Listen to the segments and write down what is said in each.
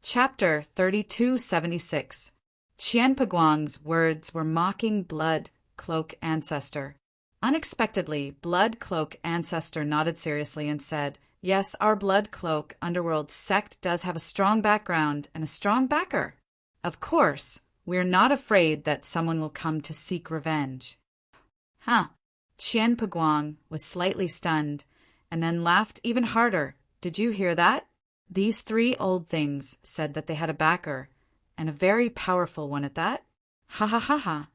Chapter 3276. Qian Peguang's words were mocking Blood Cloak Ancestor. Unexpectedly, Blood Cloak Ancestor nodded seriously and said, "Yes, our Blood Cloak Underworld sect does have a strong background and a strong backer. Of course, we're not afraid that someone will come to seek revenge." Huh. Qian Peguang was slightly stunned, and then laughed even harder. "Did you hear that? These three old things said that they had a backer, and a very powerful one at that. Ha ha ha ha.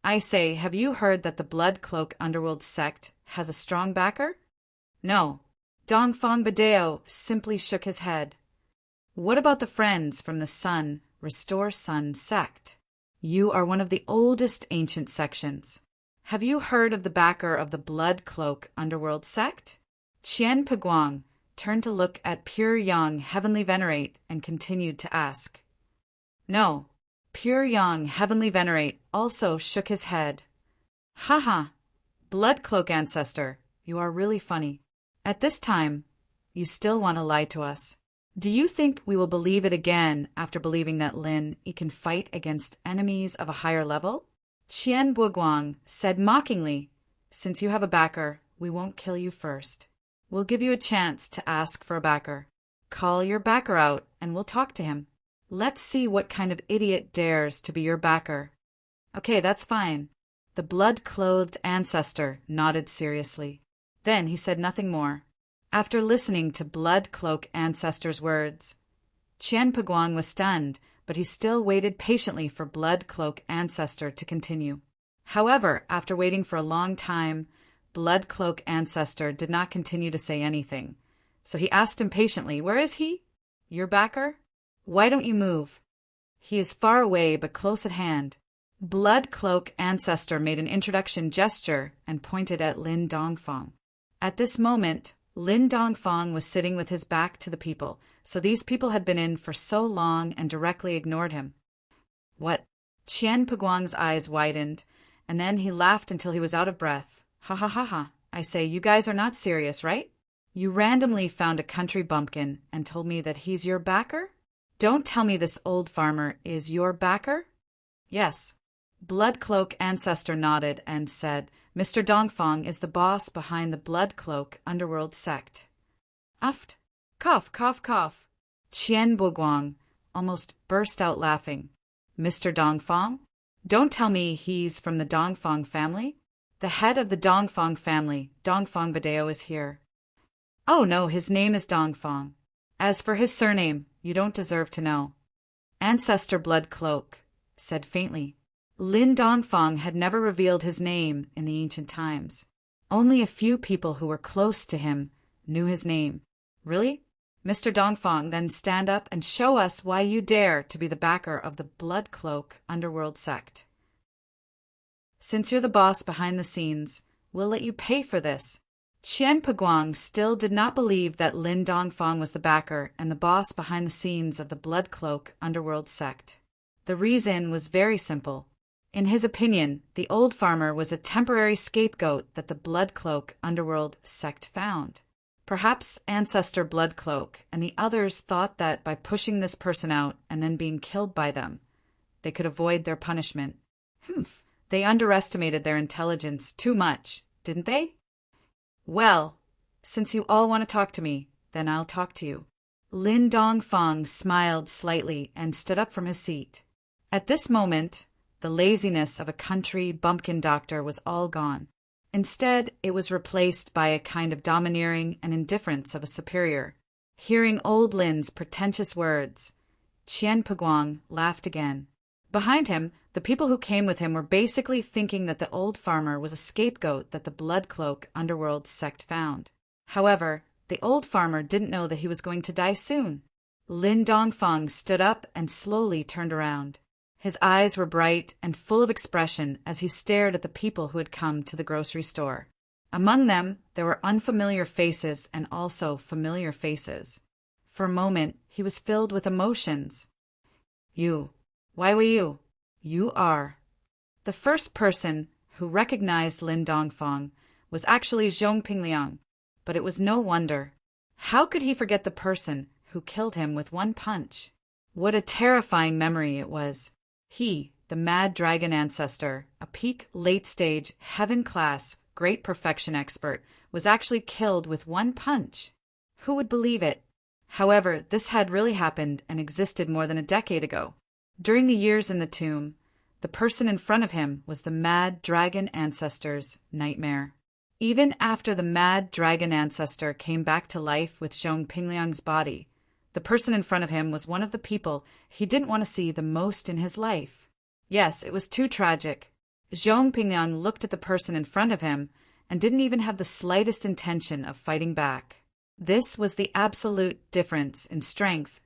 I say, have you heard that the Blood Cloak Underworld sect has a strong backer?" "No." Dongfang Badeo simply shook his head. "What about the friends from the Sun, Restore Sun sect? You are one of the oldest ancient sections. Have you heard of the backer of the Blood Cloak Underworld sect?" Qian Peguang turned to look at Pure Yang Heavenly Venerate and continued to ask. "No." Pure Yang Heavenly Venerate also shook his head. "Haha, Blood Cloak Ancestor, you are really funny. At this time, you still want to lie to us. Do you think we will believe it again after believing that Lin Yi can fight against enemies of a higher level?" Qian Peguang said mockingly, "Since you have a backer, we won't kill you first. We'll give you a chance to ask for a backer. Call your backer out and we'll talk to him. Let's see what kind of idiot dares to be your backer." "Okay, that's fine." The blood-clothed ancestor nodded seriously. Then he said nothing more. After listening to Blood Cloak Ancestor's words, Qian Peguang was stunned, but he still waited patiently for Blood Cloak Ancestor to continue. However, after waiting for a long time, Blood Cloak Ancestor did not continue to say anything. So he asked impatiently, "Where is he? Your backer? Why don't you move? He is far away but close at hand." Blood Cloak Ancestor made an introduction gesture and pointed at Lin Dongfang. At this moment, Lin Dongfang was sitting with his back to the people, so these people had been in for so long and directly ignored him. "What?" Qian Peguang's eyes widened, and then he laughed until he was out of breath. "Ha ha ha ha. I say, you guys are not serious, right? You randomly found a country bumpkin and told me that he's your backer? Don't tell me this old farmer is your backer?" "Yes." Blood Cloak Ancestor nodded and said, "Mr. Dongfang is the boss behind the Blood Cloak Underworld sect." Uft. Cough, cough, cough. Qian Peguang almost burst out laughing. "Mr. Dongfang? Don't tell me he's from the Dongfang family? The head of the Dongfang family, Dongfang Badeo, is here." "Oh no, his name is Dongfang. As for his surname, you don't deserve to know." Ancestor Blood Cloak said faintly. Lin Dongfang had never revealed his name in the ancient times. Only a few people who were close to him knew his name. "Really? Mr. Dongfang, then stand up and show us why you dare to be the backer of the Blood Cloak Underworld sect. Since you're the boss behind the scenes, we'll let you pay for this." Qian Peguang still did not believe that Lin Dongfang was the backer and the boss behind the scenes of the Blood Cloak Underworld sect. The reason was very simple. In his opinion, the old farmer was a temporary scapegoat that the Blood Cloak Underworld sect found. Perhaps Ancestor Blood Cloak and the others thought that by pushing this person out and then being killed by them, they could avoid their punishment. They underestimated their intelligence too much, didn't they? "Well, since you all want to talk to me, then I'll talk to you." Lin Dongfang smiled slightly and stood up from his seat. At this moment, the laziness of a country bumpkin doctor was all gone. Instead, it was replaced by a kind of domineering and indifference of a superior. Hearing old Lin's pretentious words, Qian Peguang laughed again. Behind him, the people who came with him were basically thinking that the old farmer was a scapegoat that the Blood Cloak Underworld sect found. However, the old farmer didn't know that he was going to die soon. Lin Dongfang stood up and slowly turned around. His eyes were bright and full of expression as he stared at the people who had come to the grocery store. Among them, there were unfamiliar faces and also familiar faces. For a moment, he was filled with emotions. "You. Why were you? You are." The first person who recognized Lin Dongfang was actually Zhongping Liang, but it was no wonder. How could he forget the person who killed him with one punch? What a terrifying memory it was. He, the mad dragon ancestor, a peak late-stage, heaven-class, great perfection expert, was actually killed with one punch. Who would believe it? However, this had really happened and existed more than a decade ago. During the years in the tomb, the person in front of him was the mad dragon ancestor's nightmare. Even after the mad dragon ancestor came back to life with Zhong Pingliang's body, the person in front of him was one of the people he didn't want to see the most in his life. Yes, it was too tragic. Zhong Pingliang looked at the person in front of him and didn't even have the slightest intention of fighting back. This was the absolute difference in strength,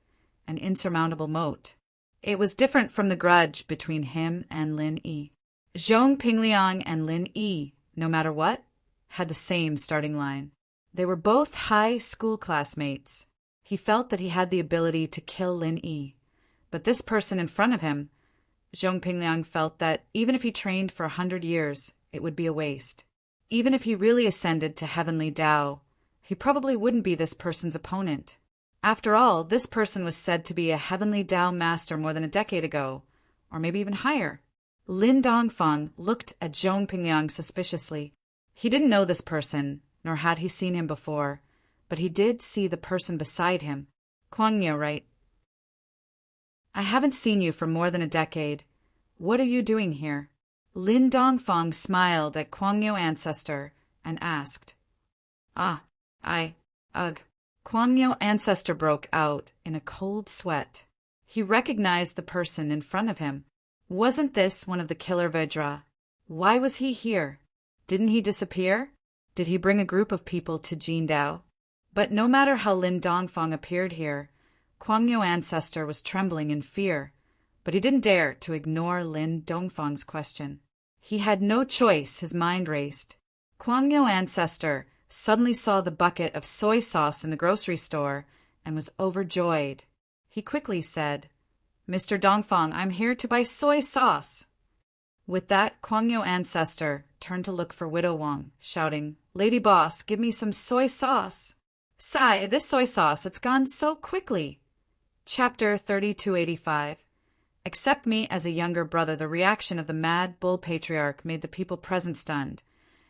an insurmountable moat. It was different from the grudge between him and Lin Yi. Zhong Pingliang and Lin Yi, no matter what, had the same starting line. They were both high school classmates. He felt that he had the ability to kill Lin Yi, but this person in front of him, Zhong Pingliang felt that even if he trained for 100 years, it would be a waste. Even if he really ascended to heavenly Tao, he probably wouldn't be this person's opponent. After all, this person was said to be a heavenly Tao master more than a decade ago, or maybe even higher. Lin Dongfang looked at Zhong Pingliang suspiciously. He didn't know this person, nor had he seen him before, but he did see the person beside him. Kuangyo, right? I haven't seen you for more than a decade. What are you doing here? Lin Dongfang smiled at Kuangyo ancestor and asked. Ugh. Kuangyo ancestor broke out in a cold sweat. He recognized the person in front of him. Wasn't this one of the killer Vedra? Why was he here? Didn't he disappear? Did he bring a group of people to Jindao? But no matter how Lin Dongfang appeared here, Kuangyo ancestor was trembling in fear, but he didn't dare to ignore Lin Dongfang's question. He had no choice, his mind raced. Kuangyo ancestor suddenly saw the bucket of soy sauce in the grocery store and was overjoyed. He quickly said, "Mr. Dongfang, I'm here to buy soy sauce." With that, Kuangyo ancestor turned to look for Widow Wang, shouting, "Lady boss, give me some soy sauce." Sigh, this soy sauce, it's gone so quickly. Chapter 3285. Accept me as a younger brother. The reaction of the mad bull patriarch made the people present stunned,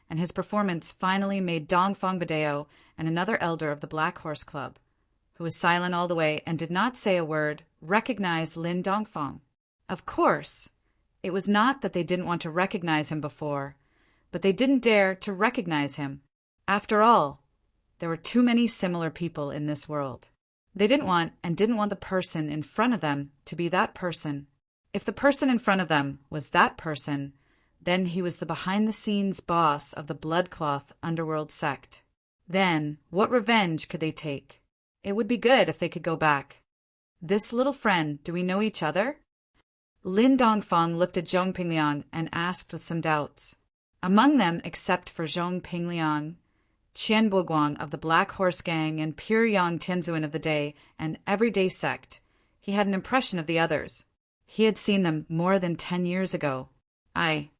and his performance finally made Dongfang Badeo and another elder of the Black Horse Club, who was silent all the way and did not say a word, recognize Lin Dongfang. Of course, it was not that they didn't want to recognize him before, but they didn't dare to recognize him. After all, there were too many similar people in this world. They didn't want the person in front of them to be that person. If the person in front of them was that person, then he was the behind-the-scenes boss of the Bloodcloth underworld sect. Then, what revenge could they take? It would be good if they could go back. This little friend, do we know each other? Lin Dongfang looked at Zhong Pingliang and asked with some doubts. Among them, except for Zhong Pingliang, Qian Boguang of the Black Horse Gang and Pure Yang Tianzuan of the Day and Everyday Sect, he had an impression of the others. He had seen them more than 10 years ago. I.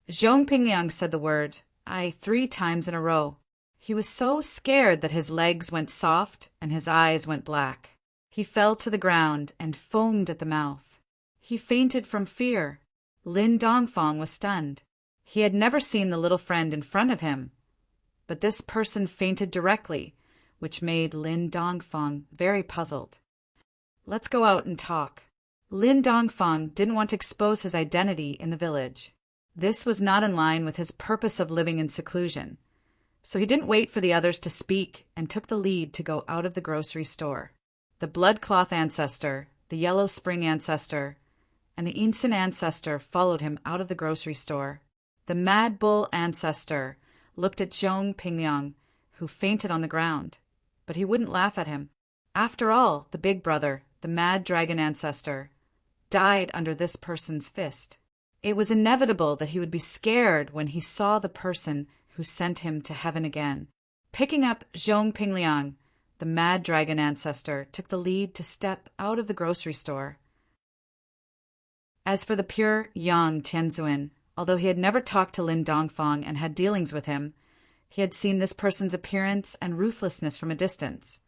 Zhong Pingliang said the word, I, 3 times in a row. He was so scared that his legs went soft and his eyes went black. He fell to the ground and foamed at the mouth. He fainted from fear. Lin Dongfang was stunned. He had never seen the little friend in front of him, but this person fainted directly, which made Lin Dongfang very puzzled. Let's go out and talk. Lin Dongfang didn't want to expose his identity in the village. This was not in line with his purpose of living in seclusion, so he didn't wait for the others to speak and took the lead to go out of the grocery store. The Bloodcloth ancestor, the Yellow Spring ancestor, and the Insan ancestor followed him out of the grocery store. The Mad Bull ancestor looked at Zhong Pingliang, who fainted on the ground, but he wouldn't laugh at him. After all, the big brother, the Mad Dragon ancestor, died under this person's fist. It was inevitable that he would be scared when he saw the person who sent him to heaven again. Picking up Zhong Pingliang, the Mad Dragon ancestor took the lead to step out of the grocery store. As for the Pure Yang Tianzuan, although he had never talked to Lin Dongfang and had dealings with him, he had seen this person's appearance and ruthlessness from a distance,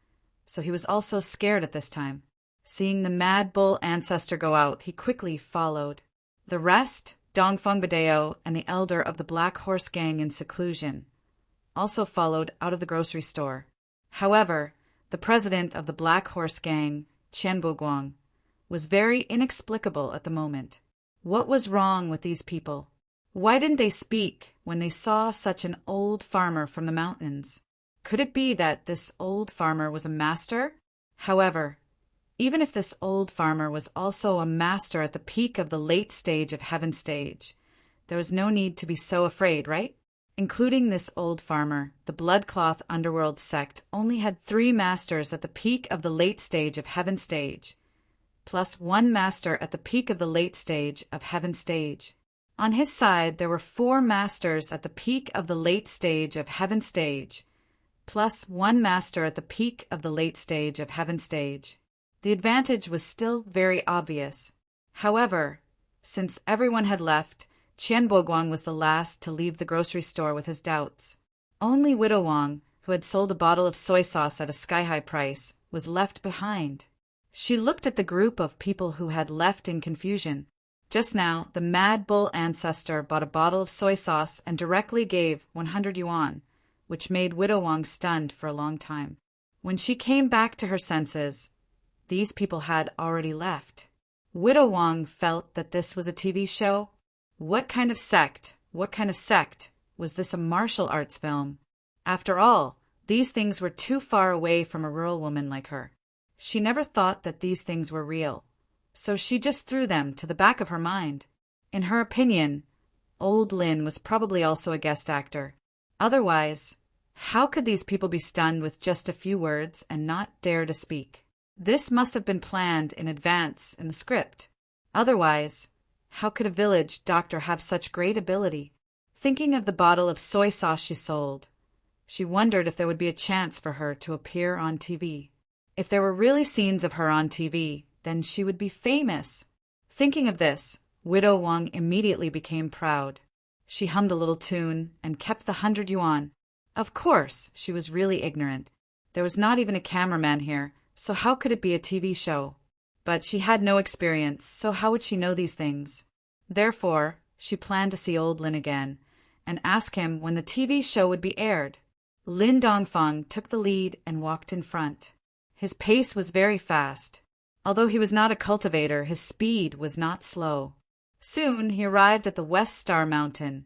so he was also scared at this time. Seeing the mad bull ancestor go out, he quickly followed. The rest, Dongfang Badeo and the elder of the Black Horse Gang in seclusion, also followed out of the grocery store. However, the president of the Black Horse Gang, Qian Boguang, was very inexplicable at the moment. What was wrong with these people? Why didn't they speak when they saw such an old farmer from the mountains? Could it be that this old farmer was a master? However, even if this old farmer was also a master at the peak of the late stage of heaven stage, there was no need to be so afraid, right? Including this old farmer, the bloodcloth underworld sect only had 3 masters at the peak of the late stage of heaven stage, plus 1 master at the peak of the late stage of heaven stage. On his side, there were 4 masters at the peak of the late stage of heaven stage, plus 1 master at the peak of the late stage of heaven stage. The advantage was still very obvious. However, since everyone had left, Qian Boguang was the last to leave the grocery store with his doubts. Only Widow Wang, who had sold a bottle of soy sauce at a sky-high price, was left behind. She looked at the group of people who had left in confusion. Just now, the mad bull ancestor bought a bottle of soy sauce and directly gave 100 yuan, which made Widow Wang stunned for a long time. When she came back to her senses, these people had already left. Widow Wang felt that this was a TV show. What kind of sect was this, a martial arts film? After all, these things were too far away from a rural woman like her. She never thought that these things were real, so she just threw them to the back of her mind. In her opinion, old Lin was probably also a guest actor. Otherwise, how could these people be stunned with just a few words and not dare to speak? This must have been planned in advance in the script. Otherwise, how could a village doctor have such great ability? Thinking of the bottle of soy sauce she sold, she wondered if there would be a chance for her to appear on TV. If there were really scenes of her on TV, then she would be famous. Thinking of this, Widow Wang immediately became proud. She hummed a little tune and kept the 100 yuan. Of course, she was really ignorant. There was not even a cameraman here, so how could it be a TV show? But she had no experience, so how would she know these things? Therefore, she planned to see old Lin again and ask him when the TV show would be aired. Lin Dongfang took the lead and walked in front. His pace was very fast. Although he was not a cultivator, his speed was not slow. Soon he arrived at the West Star Mountain,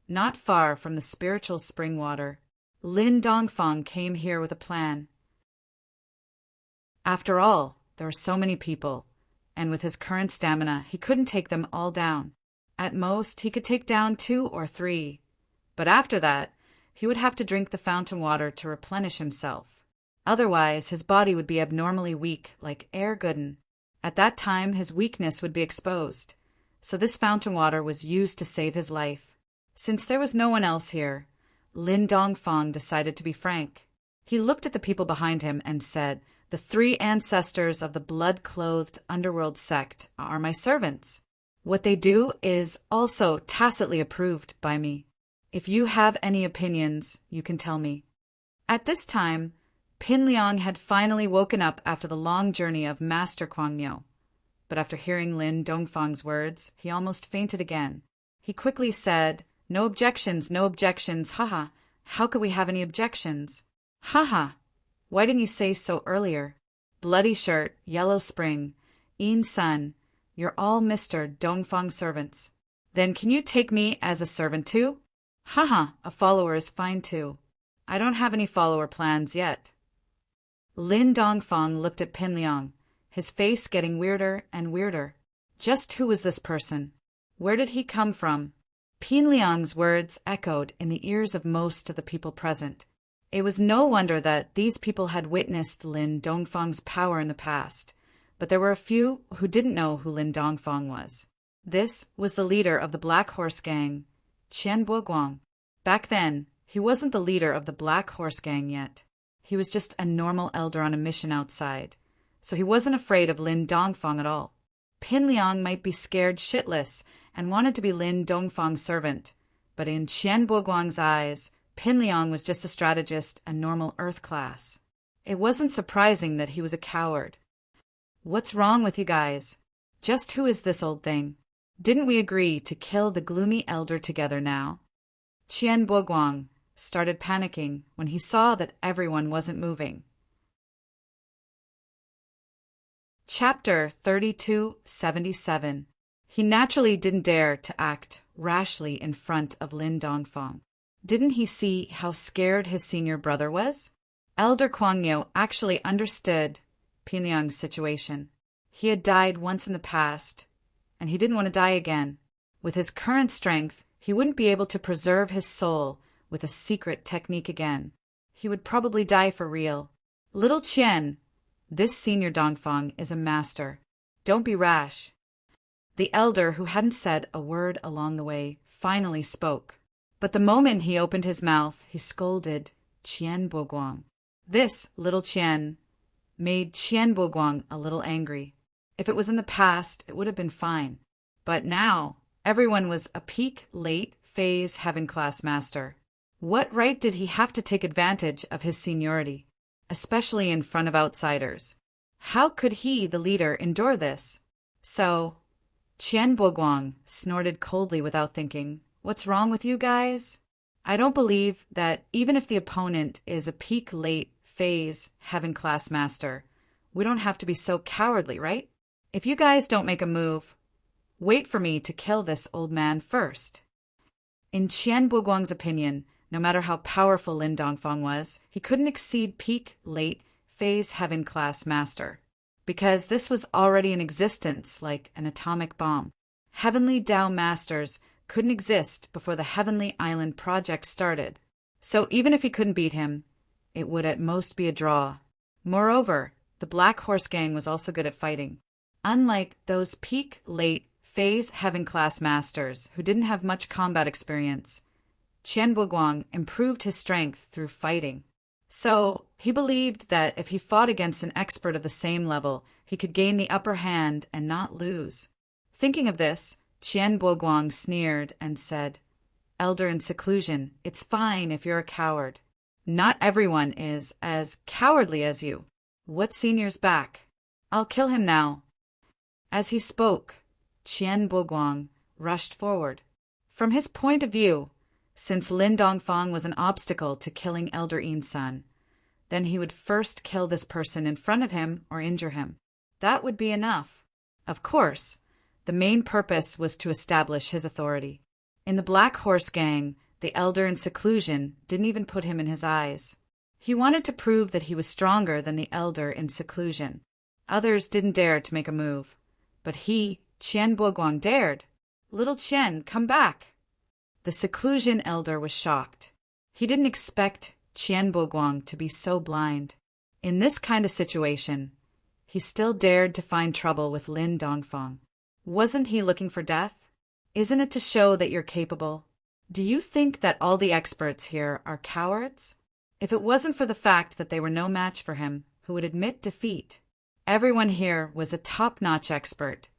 not far from the spiritual spring water. Lin Dongfang came here with a plan. After all, there were so many people, and with his current stamina, he couldn't take them all down. At most, he could take down 2 or 3, but after that, he would have to drink the fountain water to replenish himself. Otherwise, his body would be abnormally weak, like air gooden. At that time, his weakness would be exposed, so this fountain water was used to save his life. Since there was no one else here, Lin Dongfang decided to be frank. He looked at the people behind him and said, "The 3 ancestors of the blood-clothed underworld sect are my servants. What they do is also tacitly approved by me. If you have any opinions, you can tell me." At this time, Pin Liang had finally woken up after the long journey of Master Kuang Niu. But after hearing Lin Dongfang's words, he almost fainted again. He quickly said, no objections, haha. How could we have any objections? Haha. Why didn't you say so earlier? Bloody shirt, yellow spring, Yin Sun, you're all Mr. Dongfang servants. Then can you take me as a servant too? Haha, a follower is fine too. I don't have any follower plans yet. Lin Dongfang looked at Pin Liang, his face getting weirder and weirder. Just who was this person? Where did he come from? Pin Liang's words echoed in the ears of most of the people present. It was no wonder that these people had witnessed Lin Dongfang's power in the past, but there were a few who didn't know who Lin Dongfang was. This was the leader of the Black Horse Gang, Qian Boguang. Back then, he wasn't the leader of the Black Horse Gang yet. He was just a normal elder on a mission outside, so he wasn't afraid of Lin Dongfang at all. Pin Liang might be scared shitless and wanted to be Lin Dongfang's servant, but in Qian Boguang's eyes, Pin Liang was just a strategist and normal Earth class. It wasn't surprising that he was a coward. "What's wrong with you guys? Just who is this old thing? Didn't we agree to kill the gloomy elder together now?" Qian Boguang started panicking when he saw that everyone wasn't moving. Chapter 3277. He naturally didn't dare to act rashly in front of Lin Dongfang. Didn't he see how scared his senior brother was? Elder Kuangyo actually understood Pinliang's situation. He had died once in the past, and he didn't want to die again. With his current strength, he wouldn't be able to preserve his soul with a secret technique again. He would probably die for real. "Little Qian, this senior Dongfang is a master. Don't be rash." The elder, who hadn't said a word along the way, finally spoke. But the moment he opened his mouth, he scolded Qian Boguang. This little Qian made Qian Boguang a little angry. If it was in the past, it would have been fine. But now, everyone was a peak late phase heaven class master. What right did he have to take advantage of his seniority, especially in front of outsiders? How could he, the leader, endure this? So, Qian Boguang snorted coldly without thinking, "What's wrong with you guys? I don't believe that even if the opponent is a peak late phase heaven class master, we don't have to be so cowardly, right? If you guys don't make a move, wait for me to kill this old man first." In Qian Boguang's opinion, no matter how powerful Lin Dongfang was, he couldn't exceed peak late phase heaven class master, because this was already in existence like an atomic bomb. Heavenly Tao masters couldn't exist before the Heavenly Island project started. So even if he couldn't beat him, it would at most be a draw. Moreover, the Black Horse Gang was also good at fighting. Unlike those peak late phase heaven class masters who didn't have much combat experience, Qian Boguang improved his strength through fighting. So he believed that if he fought against an expert of the same level, he could gain the upper hand and not lose. Thinking of this, Qian Boguang sneered and said, "Elder in seclusion, it's fine if you're a coward. Not everyone is as cowardly as you. What senior's back? I'll kill him now." As he spoke, Qian Boguang rushed forward. From his point of view, since Lin Dongfang was an obstacle to killing Elder Yin's son, then he would first kill this person in front of him or injure him. That would be enough. Of course, the main purpose was to establish his authority. In the Black Horse Gang, the elder in seclusion didn't even put him in his eyes. He wanted to prove that he was stronger than the elder in seclusion. Others didn't dare to make a move. But he, Qian Boguang, dared. "Little Qian, come back." The seclusion elder was shocked. He didn't expect Qian Boguang to be so blind. In this kind of situation, he still dared to find trouble with Lin Dongfang. Wasn't he looking for death? Isn't it to show that you're capable? Do you think that all the experts here are cowards? If it wasn't for the fact that they were no match for him, who would admit defeat, everyone here was a top-notch expert,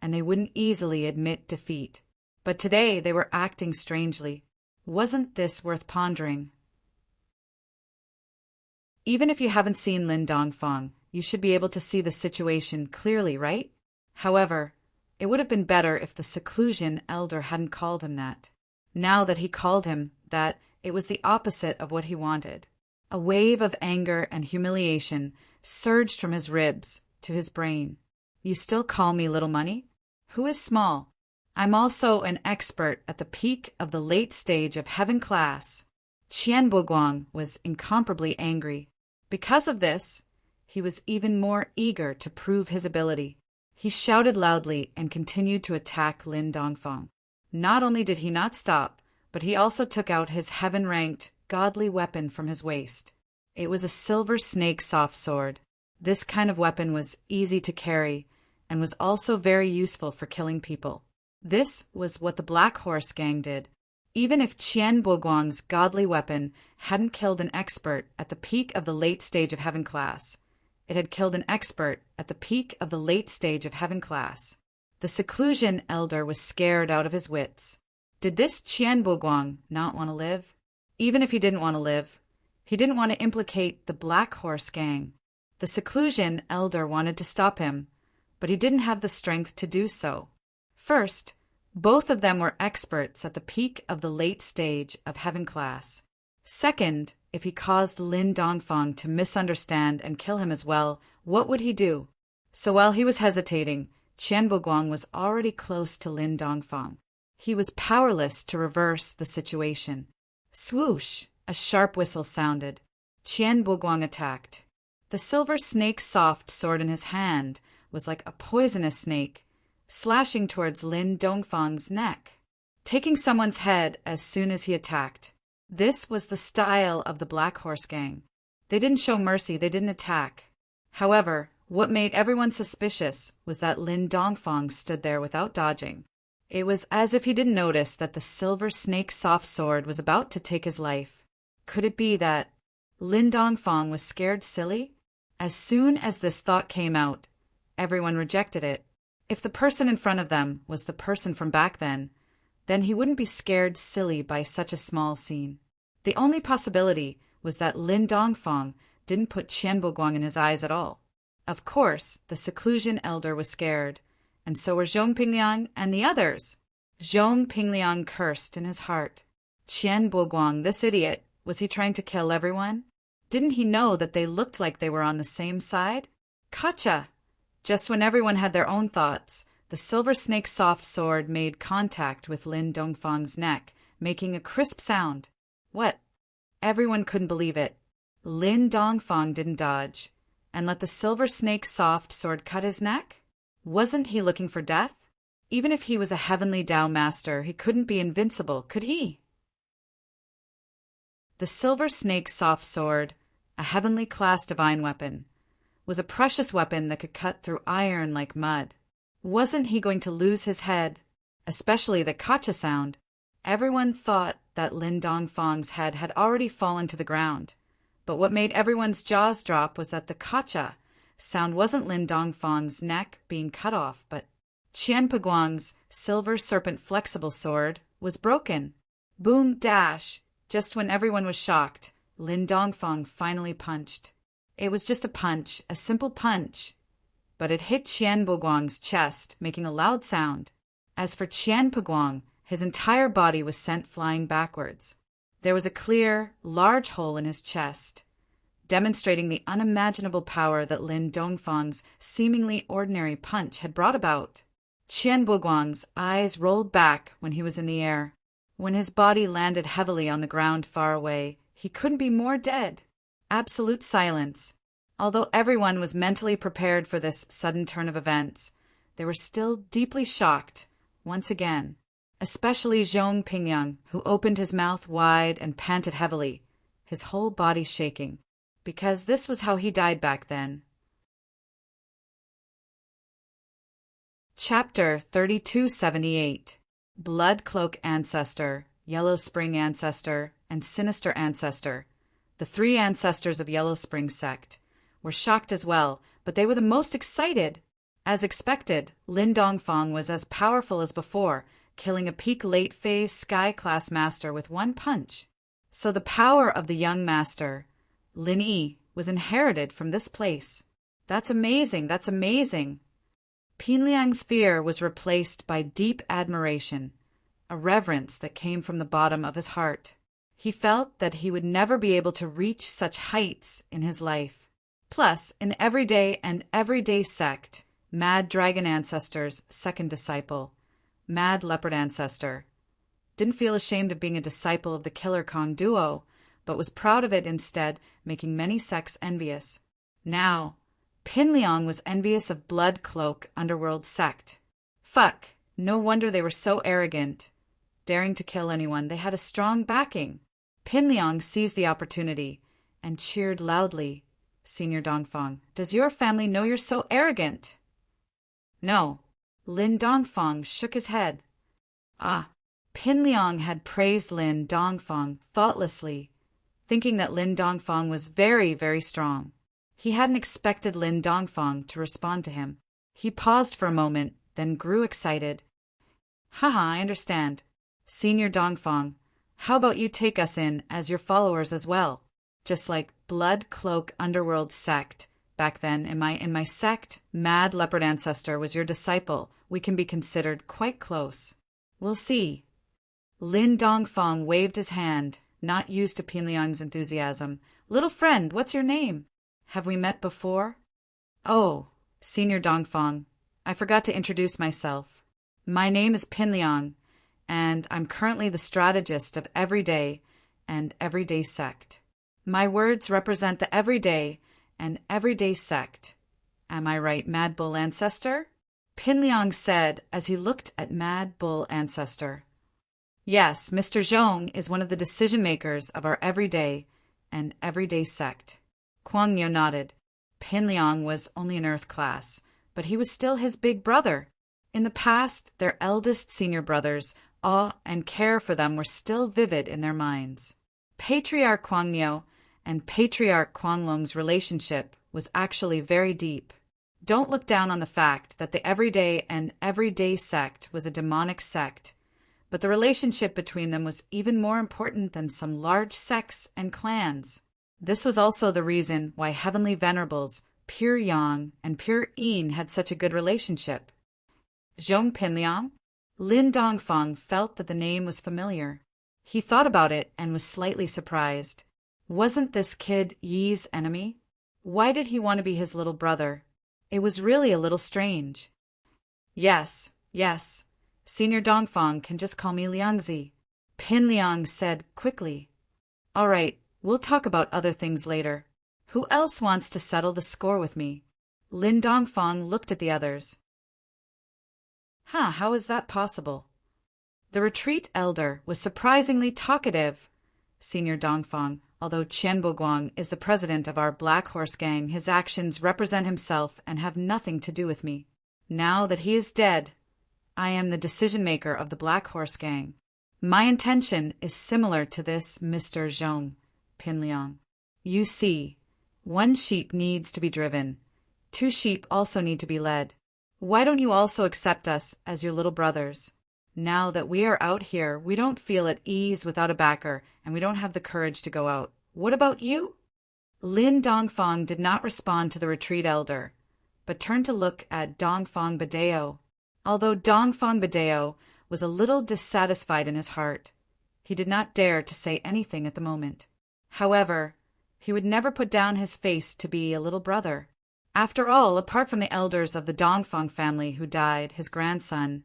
and they wouldn't easily admit defeat. But today they were acting strangely. Wasn't this worth pondering? Even if you haven't seen Lin Dongfang, you should be able to see the situation clearly, right? However, it would have been better if the seclusion elder hadn't called him that. Now that he called him that, it was the opposite of what he wanted. A wave of anger and humiliation surged from his ribs to his brain. "You still call me little money? Who is small? I'm also an expert at the peak of the late stage of heaven class." Qian Boguang was incomparably angry. Because of this, he was even more eager to prove his ability. He shouted loudly and continued to attack Lin Dongfang. Not only did he not stop, but he also took out his heaven-ranked, godly weapon from his waist. It was a silver snake soft sword. This kind of weapon was easy to carry and was also very useful for killing people. This was what the Black Horse Gang did. Even if Qian Boguang's godly weapon hadn't killed an expert at the peak of the late stage of heaven class, it had killed an expert at the peak of the late stage of heaven class. The seclusion elder was scared out of his wits. Did this Qian Boguang not want to live? Even if he didn't want to live, He didn't want to implicate the Black Horse gang. The seclusion elder wanted to stop him, but he didn't have the strength to do so. First, both of them were experts at the peak of the late stage of heaven class. Second, if he caused Lin Dongfang to misunderstand and kill him as well, what would he do? So while he was hesitating, Qian Boguang was already close to Lin Dongfang. He was powerless to reverse the situation. Swoosh! A sharp whistle sounded. Qian Boguang attacked. The silver snake soft sword in his hand was like a poisonous snake, slashing towards Lin Dongfang's neck, taking someone's head as soon as he attacked. This was the style of the Black Horse gang. They didn't show mercy, they didn't attack. However, what made everyone suspicious was that Lin Dongfang stood there without dodging. It was as if he didn't notice that the silver snake soft sword was about to take his life. Could it be that Lin Dongfang was scared silly? As soon as this thought came out, everyone rejected it. If the person in front of them was the person from back then he wouldn't be scared silly by such a small scene. The only possibility was that Lin Dongfang didn't put Qian Boguang in his eyes at all. Of course, the seclusion elder was scared, and so were Zhong Pingliang and the others. Zhong Pingliang cursed in his heart. Qian Boguang, this idiot, was he trying to kill everyone? Didn't he know that they looked like they were on the same side? Gotcha! Just when everyone had their own thoughts, the silver snake soft sword made contact with Lin Dongfang's neck, making a crisp sound. What? Everyone couldn't believe it. Lin Dongfang didn't dodge, and let the silver snake soft sword cut his neck? Wasn't he looking for death? Even if he was a heavenly Tao master, he couldn't be invincible, could he? The silver snake soft sword, a heavenly class divine weapon, was a precious weapon that could cut through iron like mud. Wasn't he going to lose his head? Especially the kacha sound. Everyone thought that Lin Dongfang's head had already fallen to the ground. But what made everyone's jaws drop was that the kacha sound wasn't Lin Dongfang's neck being cut off, but Qian Boguang's silver serpent flexible sword was broken. Boom dash! Just when everyone was shocked, Lin Dongfang finally punched. It was just a punch, a simple punch, but it hit Qian Boguang's chest, making a loud sound. As for Qian Boguang, his entire body was sent flying backwards. There was a clear, large hole in his chest, demonstrating the unimaginable power that Lin Dongfang's seemingly ordinary punch had brought about. Qian Boguang's eyes rolled back when he was in the air. When his body landed heavily on the ground far away, he couldn't be more dead. Absolute silence. Although everyone was mentally prepared for this sudden turn of events, they were still deeply shocked, once again. Especially Zhong Pingyang, who opened his mouth wide and panted heavily, his whole body shaking, because this was how he died back then. Chapter 3278. Blood Cloak Ancestor, Yellow Spring Ancestor, and Sinister Ancestor. The three ancestors of Yellow Spring sect were shocked as well, but they were the most excited. As expected, Lin Dongfang was as powerful as before, killing a peak late phase sky class master with one punch. So the power of the young master, Lin Yi, was inherited from this place. That's amazing, that's amazing. Pinliang's fear was replaced by deep admiration, a reverence that came from the bottom of his heart. He felt that he would never be able to reach such heights in his life. Plus, in everyday sect, Mad Dragon Ancestor's second disciple, Mad Leopard Ancestor, didn't feel ashamed of being a disciple of the Killer Kong duo, but was proud of it instead, making many sects envious. Now, Pinliang was envious of Blood Cloak Underworld sect. Fuck, no wonder they were so arrogant, daring to kill anyone. They had a strong backing. Pinliang seized the opportunity and cheered loudly. Senior Dongfang, does your family know you're so arrogant? No. Lin Dongfang shook his head. Ah, Pinliang had praised Lin Dongfang thoughtlessly, thinking that Lin Dongfang was very, very strong. He hadn't expected Lin Dongfang to respond to him. He paused for a moment, then grew excited. Haha, I understand. Senior Dongfang, how about you take us in as your followers as well? just like blood cloak underworld sect. Back then, in my sect, Mad Leopard Ancestor was your disciple. We can be considered quite close. We'll see. Lin Dongfang waved his hand, not used to Pinliang's enthusiasm. Little friend, what's your name? Have we met before? Oh, Senior Dongfang, I forgot to introduce myself. My name is Pinliang, and I'm currently the strategist of Everyday and Everyday Sect. My words represent the Everyday and Everyday Sect. Am I right, Mad Bull Ancestor? Pinliang said as he looked at Mad Bull Ancestor. Yes, Mr. Zhong is one of the decision-makers of our Everyday and Everyday Sect. Kuang-Yu nodded. Pinliang was only an Earth class, but he was still his big brother. In the past, their eldest senior brothers' awe and care for them were still vivid in their minds. Patriarch Kuang-Yu and Patriarch Kuang-Long's relationship was actually very deep. Don't look down on the fact that the Everyday and Everyday Sect was a demonic sect, but the relationship between them was even more important than some large sects and clans. This was also the reason why Heavenly Venerables, Pure Yang and Pure Yin had such a good relationship. Zhong Pinliang? Lin Dongfang felt that the name was familiar. He thought about it and was slightly surprised. Wasn't this kid Yi's enemy? Why did he want to be his little brother? It was really a little strange. Yes. Senior Dongfang can just call me Liangzi, Pinliang said quickly. All right, we'll talk about other things later. Who else wants to settle the score with me? Lin Dongfang looked at the others. How is that possible? The retreat elder was surprisingly talkative. Senior Dongfang, although Qian Boguang is the president of our Black Horse Gang, his actions represent himself and have nothing to do with me. Now that he is dead, I am the decision-maker of the Black Horse Gang. My intention is similar to this, Mr. Zhong, Pinliang. You see, one sheep needs to be driven. 2 sheep also need to be led. Why don't you also accept us as your little brothers? Now that we are out here, we don't feel at ease without a backer, and we don't have the courage to go out. What about you? Lin Dongfang did not respond to the retreat elder, but turned to look at Dongfang Badeo. Although Dongfang Badeo was a little dissatisfied in his heart, he did not dare to say anything at the moment. However, he would never put down his face to be a little brother. After all, apart from the elders of the Dongfang family who died, his grandson,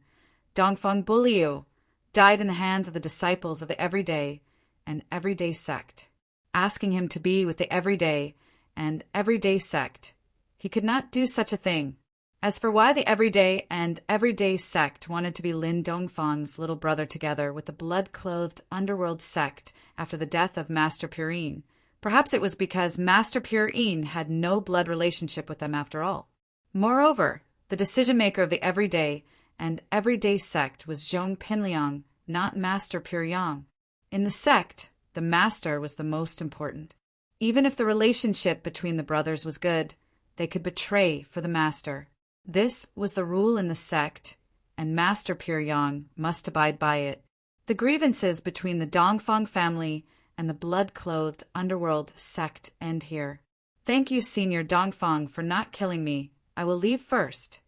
Dongfang Buliu, died in the hands of the disciples of the Everyday and Everyday Sect, asking him to be with the Everyday and Everyday Sect. He could not do such a thing. As for why the Everyday and Everyday Sect wanted to be Lin Dongfang's little brother together with the blood-clothed underworld sect after the death of Master Purin, perhaps it was because Master Purin had no blood relationship with them after all. Moreover, the decision-maker of the Everyday and Everyday Sect was Zhong Pinliang, not Master Puryang. In the sect, the master was the most important. Even if the relationship between the brothers was good, they could betray for the master. This was the rule in the sect, and Master Puryang must abide by it. The grievances between the Dongfang family and the blood-clothed underworld sect end here. Thank you, Senior Dongfang, for not killing me. I will leave first.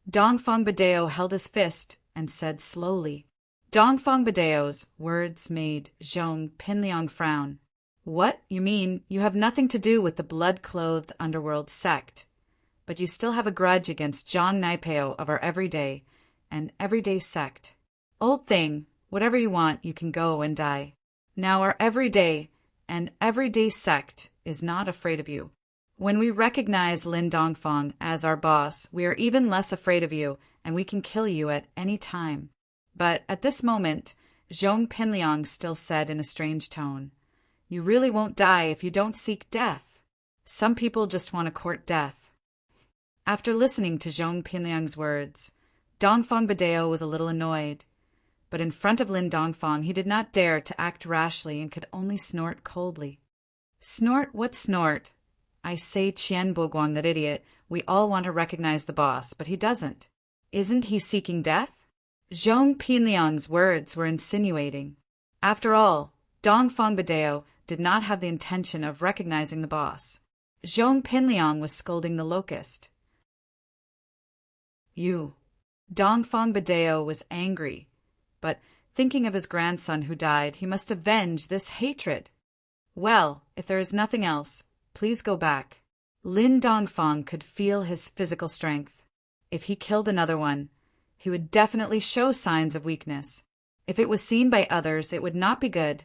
Dongfang Badeo held his fist and said slowly. Dongfang Badeo's words made Zhong Pinliang frown. What? You mean you have nothing to do with the blood-clothed underworld sect, but you still have a grudge against Zhang Naipeo of our Everyday and Everyday Sect. Old thing, whatever you want, you can go and die. Now our Everyday and Everyday Sect is not afraid of you. When we recognize Lin Dongfang as our boss, we are even less afraid of you, and we can kill you at any time. But at this moment, Zhong Pinliang still said in a strange tone, You really won't die if you don't seek death. Some people just want to court death. After listening to Zhong Pinliang's words, Dongfang Badeo was a little annoyed. But in front of Lin Dongfang, he did not dare to act rashly and could only snort coldly. Snort? What snort? I say, Qian Boguang, that idiot. We all want to recognize the boss, but he doesn't. Isn't he seeking death? Zhong Pinliang's words were insinuating. After all, Dongfang Badeo did not have the intention of recognizing the boss. Zhong Pinliang was scolding the locust. You. Dongfang Badeo was angry, but thinking of his grandson who died, he must avenge this hatred. Well, if there is nothing else, please go back. Lin Dongfang could feel his physical strength. If he killed another one, he would definitely show signs of weakness. If it was seen by others, it would not be good,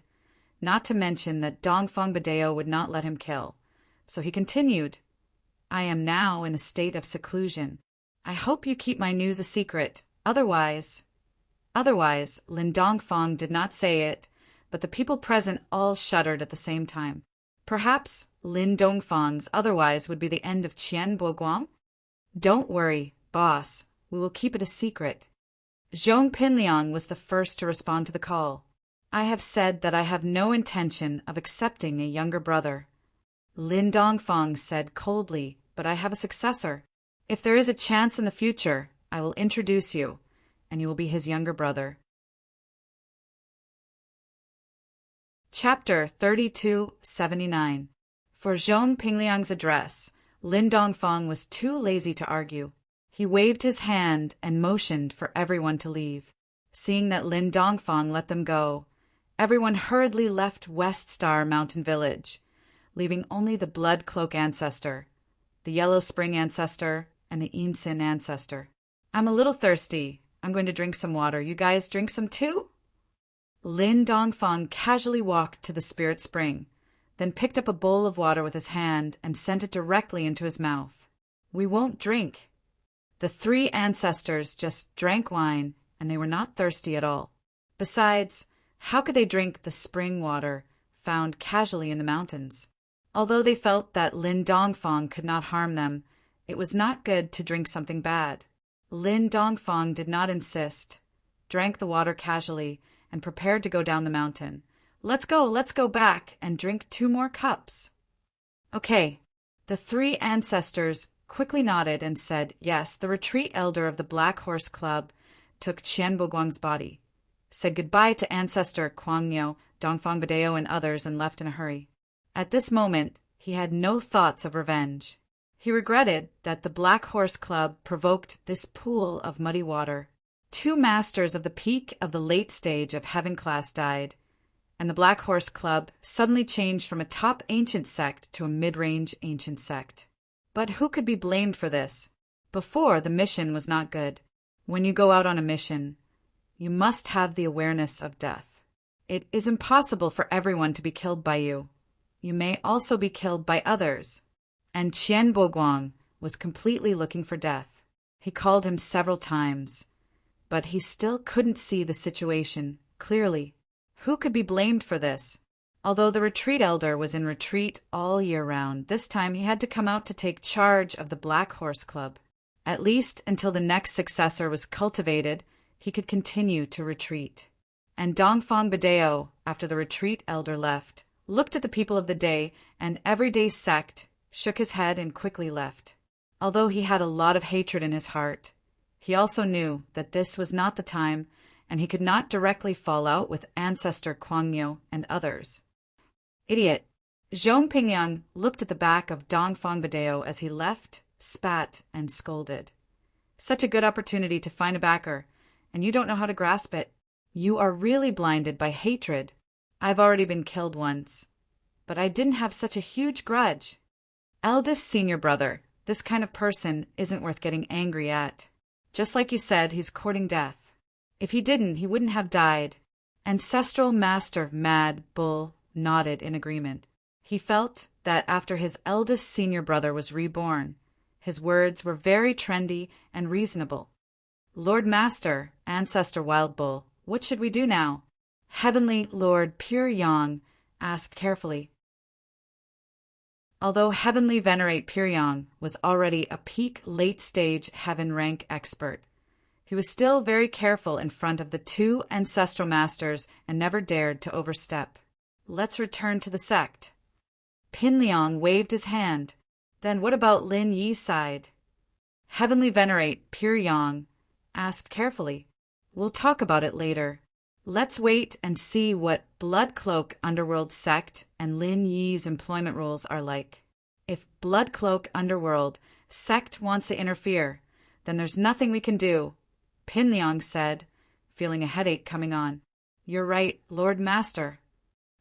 not to mention that Dongfang Badeo would not let him kill. So he continued, I am now in a state of seclusion. I hope you keep my news a secret. Otherwise, Lin Dongfang did not say it, but the people present all shuddered at the same time. Perhaps Lin Dongfang's otherwise would be the end of Qian Boguang? Don't worry, boss. We will keep it a secret. Zhong Pinliang was the first to respond to the call. I have said that I have no intention of accepting a younger brother. Lin Dongfang said coldly, but I have a successor. If there is a chance in the future, I will introduce you, and you will be his younger brother. Chapter 3279. For Zhong Pinliang's address, Lin Dongfang was too lazy to argue. He waved his hand and motioned for everyone to leave. Seeing that Lin Dongfang let them go, everyone hurriedly left West Star Mountain Village, leaving only the Blood Cloak ancestor, the Yellow Spring ancestor, and the Insin ancestor. I'm a little thirsty. I'm going to drink some water. You guys drink some too? Lin Dongfang casually walked to the spirit spring, then picked up a bowl of water with his hand and sent it directly into his mouth. We won't drink. The three ancestors just drank wine, and they were not thirsty at all. Besides, how could they drink the spring water found casually in the mountains? Although they felt that Lin Dongfang could not harm them, it was not good to drink something bad. Lin Dongfang did not insist, drank the water casually, and prepared to go down the mountain. Let's go back and drink 2 more cups. Okay. The 3 ancestors quickly nodded and said, yes, the retreat elder of the Black Horse Club took Qian Boguang's body, said goodbye to ancestor Kuangnyo, Dongfang Badeo, and others, and left in a hurry. At this moment, he had no thoughts of revenge. He regretted that the Black Horse Club provoked this pool of muddy water. 2 masters of the peak of the late stage of Heaven class died, and the Black Horse Club suddenly changed from a top ancient sect to a mid-range ancient sect. But who could be blamed for this? Before, the mission was not good. When you go out on a mission, you must have the awareness of death. It is impossible for everyone to be killed by you. You may also be killed by others. And Qian Boguang was completely looking for death. He called him several times, but he still couldn't see the situation clearly. Who could be blamed for this? Although the retreat elder was in retreat all year round, this time he had to come out to take charge of the Black Horse Club. At least until the next successor was cultivated, he could continue to retreat. And Dongfang Badeo, after the retreat elder left, looked at the people of the day and everyday sect, shook his head and quickly left. Although he had a lot of hatred in his heart, he also knew that this was not the time, and he could not directly fall out with ancestor Kuangnyo and others. Idiot! Zhong Pingyang looked at the back of Dongfang Badeo as he left, spat, and scolded. Such a good opportunity to find a backer, and you don't know how to grasp it. You are really blinded by hatred. I've already been killed once, but I didn't have such a huge grudge. Eldest senior brother, this kind of person isn't worth getting angry at. Just like you said, he's courting death. If he didn't, he wouldn't have died. Ancestral Master Mad Bull nodded in agreement. He felt that after his eldest senior brother was reborn, his words were very trendy and reasonable. Lord Master, Ancestor Wild Bull, what should we do now? Heavenly Lord Pure Yang asked carefully. Although Heavenly Venerate Pure Yang was already a peak late-stage heaven rank expert, he was still very careful in front of the 2 ancestral masters and never dared to overstep. Let's return to the sect. Pin Liang waved his hand. Then what about Lin Yi's side? Heavenly Venerate Pure Yang asked carefully. We'll talk about it later. Let's wait and see what Blood Cloak Underworld Sect and Lin Yi's employment rules are like. If Blood Cloak Underworld Sect wants to interfere, then there's nothing we can do, Pin Liang said, feeling a headache coming on. You're right, Lord Master.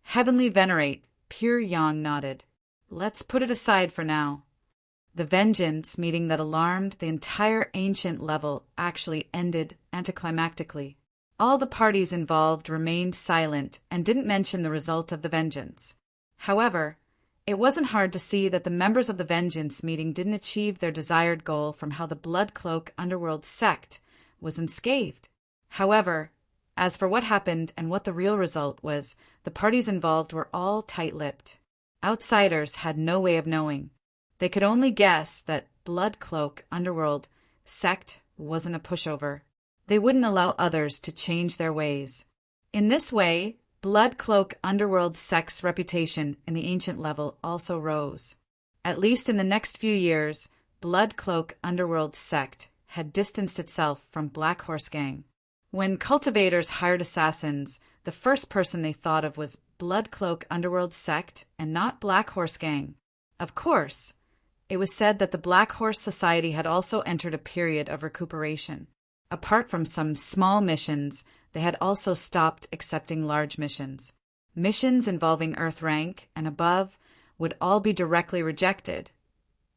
Heavenly Venerate, Pure Yang nodded. Let's put it aside for now. The vengeance meeting that alarmed the entire ancient level actually ended anticlimactically. All the parties involved remained silent and didn't mention the result of the vengeance. However, it wasn't hard to see that the members of the vengeance meeting didn't achieve their desired goal from how the Blood Cloak Underworld Sect was unscathed. However, as for what happened and what the real result was, the parties involved were all tight-lipped. Outsiders had no way of knowing. They could only guess that Blood Cloak Underworld Sect wasn't a pushover. They wouldn't allow others to change their ways. In this way, Blood Cloak Underworld Sect's reputation in the ancient level also rose. At least in the next few years, Blood Cloak Underworld Sect had distanced itself from Black Horse Gang. When cultivators hired assassins, the first person they thought of was Blood Cloak Underworld Sect and not Black Horse Gang. Of course, it was said that the Black Horse Society had also entered a period of recuperation. Apart from some small missions, they had also stopped accepting large missions. Missions involving Earth rank and above would all be directly rejected,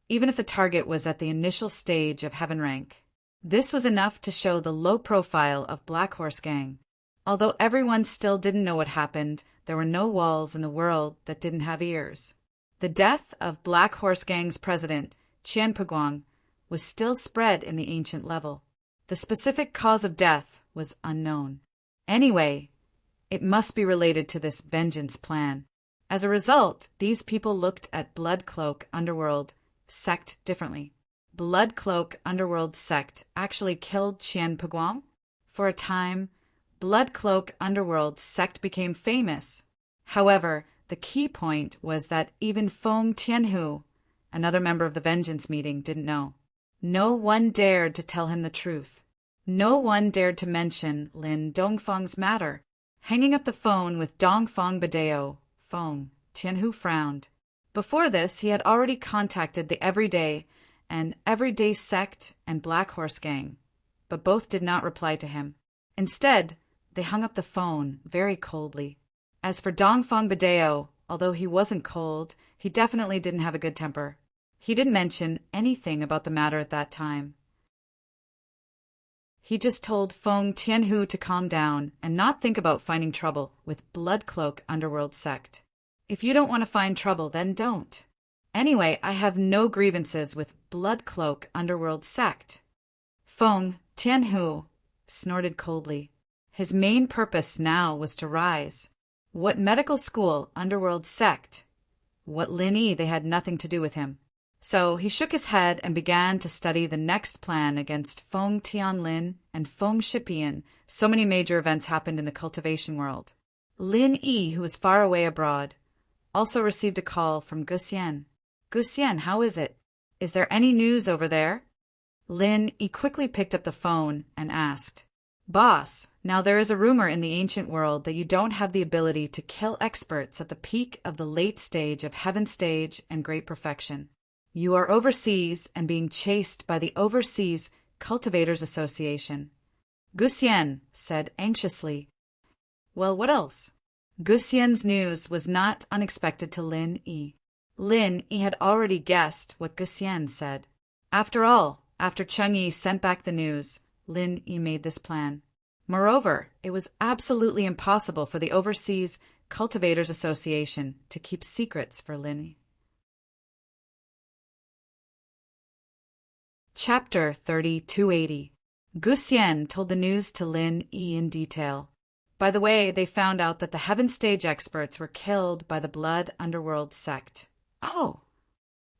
even if the target was at the initial stage of Heaven rank. This was enough to show the low profile of Black Horse Gang. Although everyone still didn't know what happened, there were no walls in the world that didn't have ears. The death of Black Horse Gang's president, Qian Peguang, was still spread in the ancient level. The specific cause of death was unknown. Anyway, it must be related to this vengeance plan. As a result, these people looked at Blood Cloak Underworld Sect differently. Blood Cloak Underworld Sect actually killed Qian Peguang? For a time, Blood Cloak Underworld Sect became famous. However, the key point was that even Feng Tianhu, another member of the vengeance meeting, didn't know. No one dared to tell him the truth. No one dared to mention Lin Dongfeng's matter. Hanging up the phone with Dongfeng Badeo, Feng Tianhu frowned. Before this, he had already contacted the Everyday and Everyday Sect and Black Horse Gang, but both did not reply to him. Instead, they hung up the phone very coldly. As for Dongfeng Badeo, although he wasn't cold, he definitely didn't have a good temper. He didn't mention anything about the matter at that time. He just told Feng Tianhu to calm down and not think about finding trouble with Blood Cloak Underworld Sect. If you don't want to find trouble, then don't. Anyway, I have no grievances with Blood Cloak Underworld Sect. Feng Tianhu snorted coldly. His main purpose now was to rise. What medical school, Underworld Sect? What Lin Yi, they had nothing to do with him. So he shook his head and began to study the next plan against Feng Tianlin and Feng Shipian. So many major events happened in the cultivation world. Lin Yi, who was far away abroad, also received a call from Guxian. Guxian, how is it? Is there any news over there? Lin Yi quickly picked up the phone and asked, Boss, now there is a rumor in the ancient world that you don't have the ability to kill experts at the peak of the late stage of Heaven Stage and Great Perfection. You are overseas and being chased by the Overseas Cultivators Association. Guxian said anxiously. Well, what else? Guxian's news was not unexpected to Lin Yi. Lin Yi had already guessed what Guxian said. After all, after Cheng Yi sent back the news, Lin Yi made this plan. Moreover, it was absolutely impossible for the Overseas Cultivators Association to keep secrets for Lin Yi. Chapter 3280. Guxian told the news to Lin Yi in detail. By the way, they found out that the Heaven Stage experts were killed by the Blood Underworld Sect. Oh!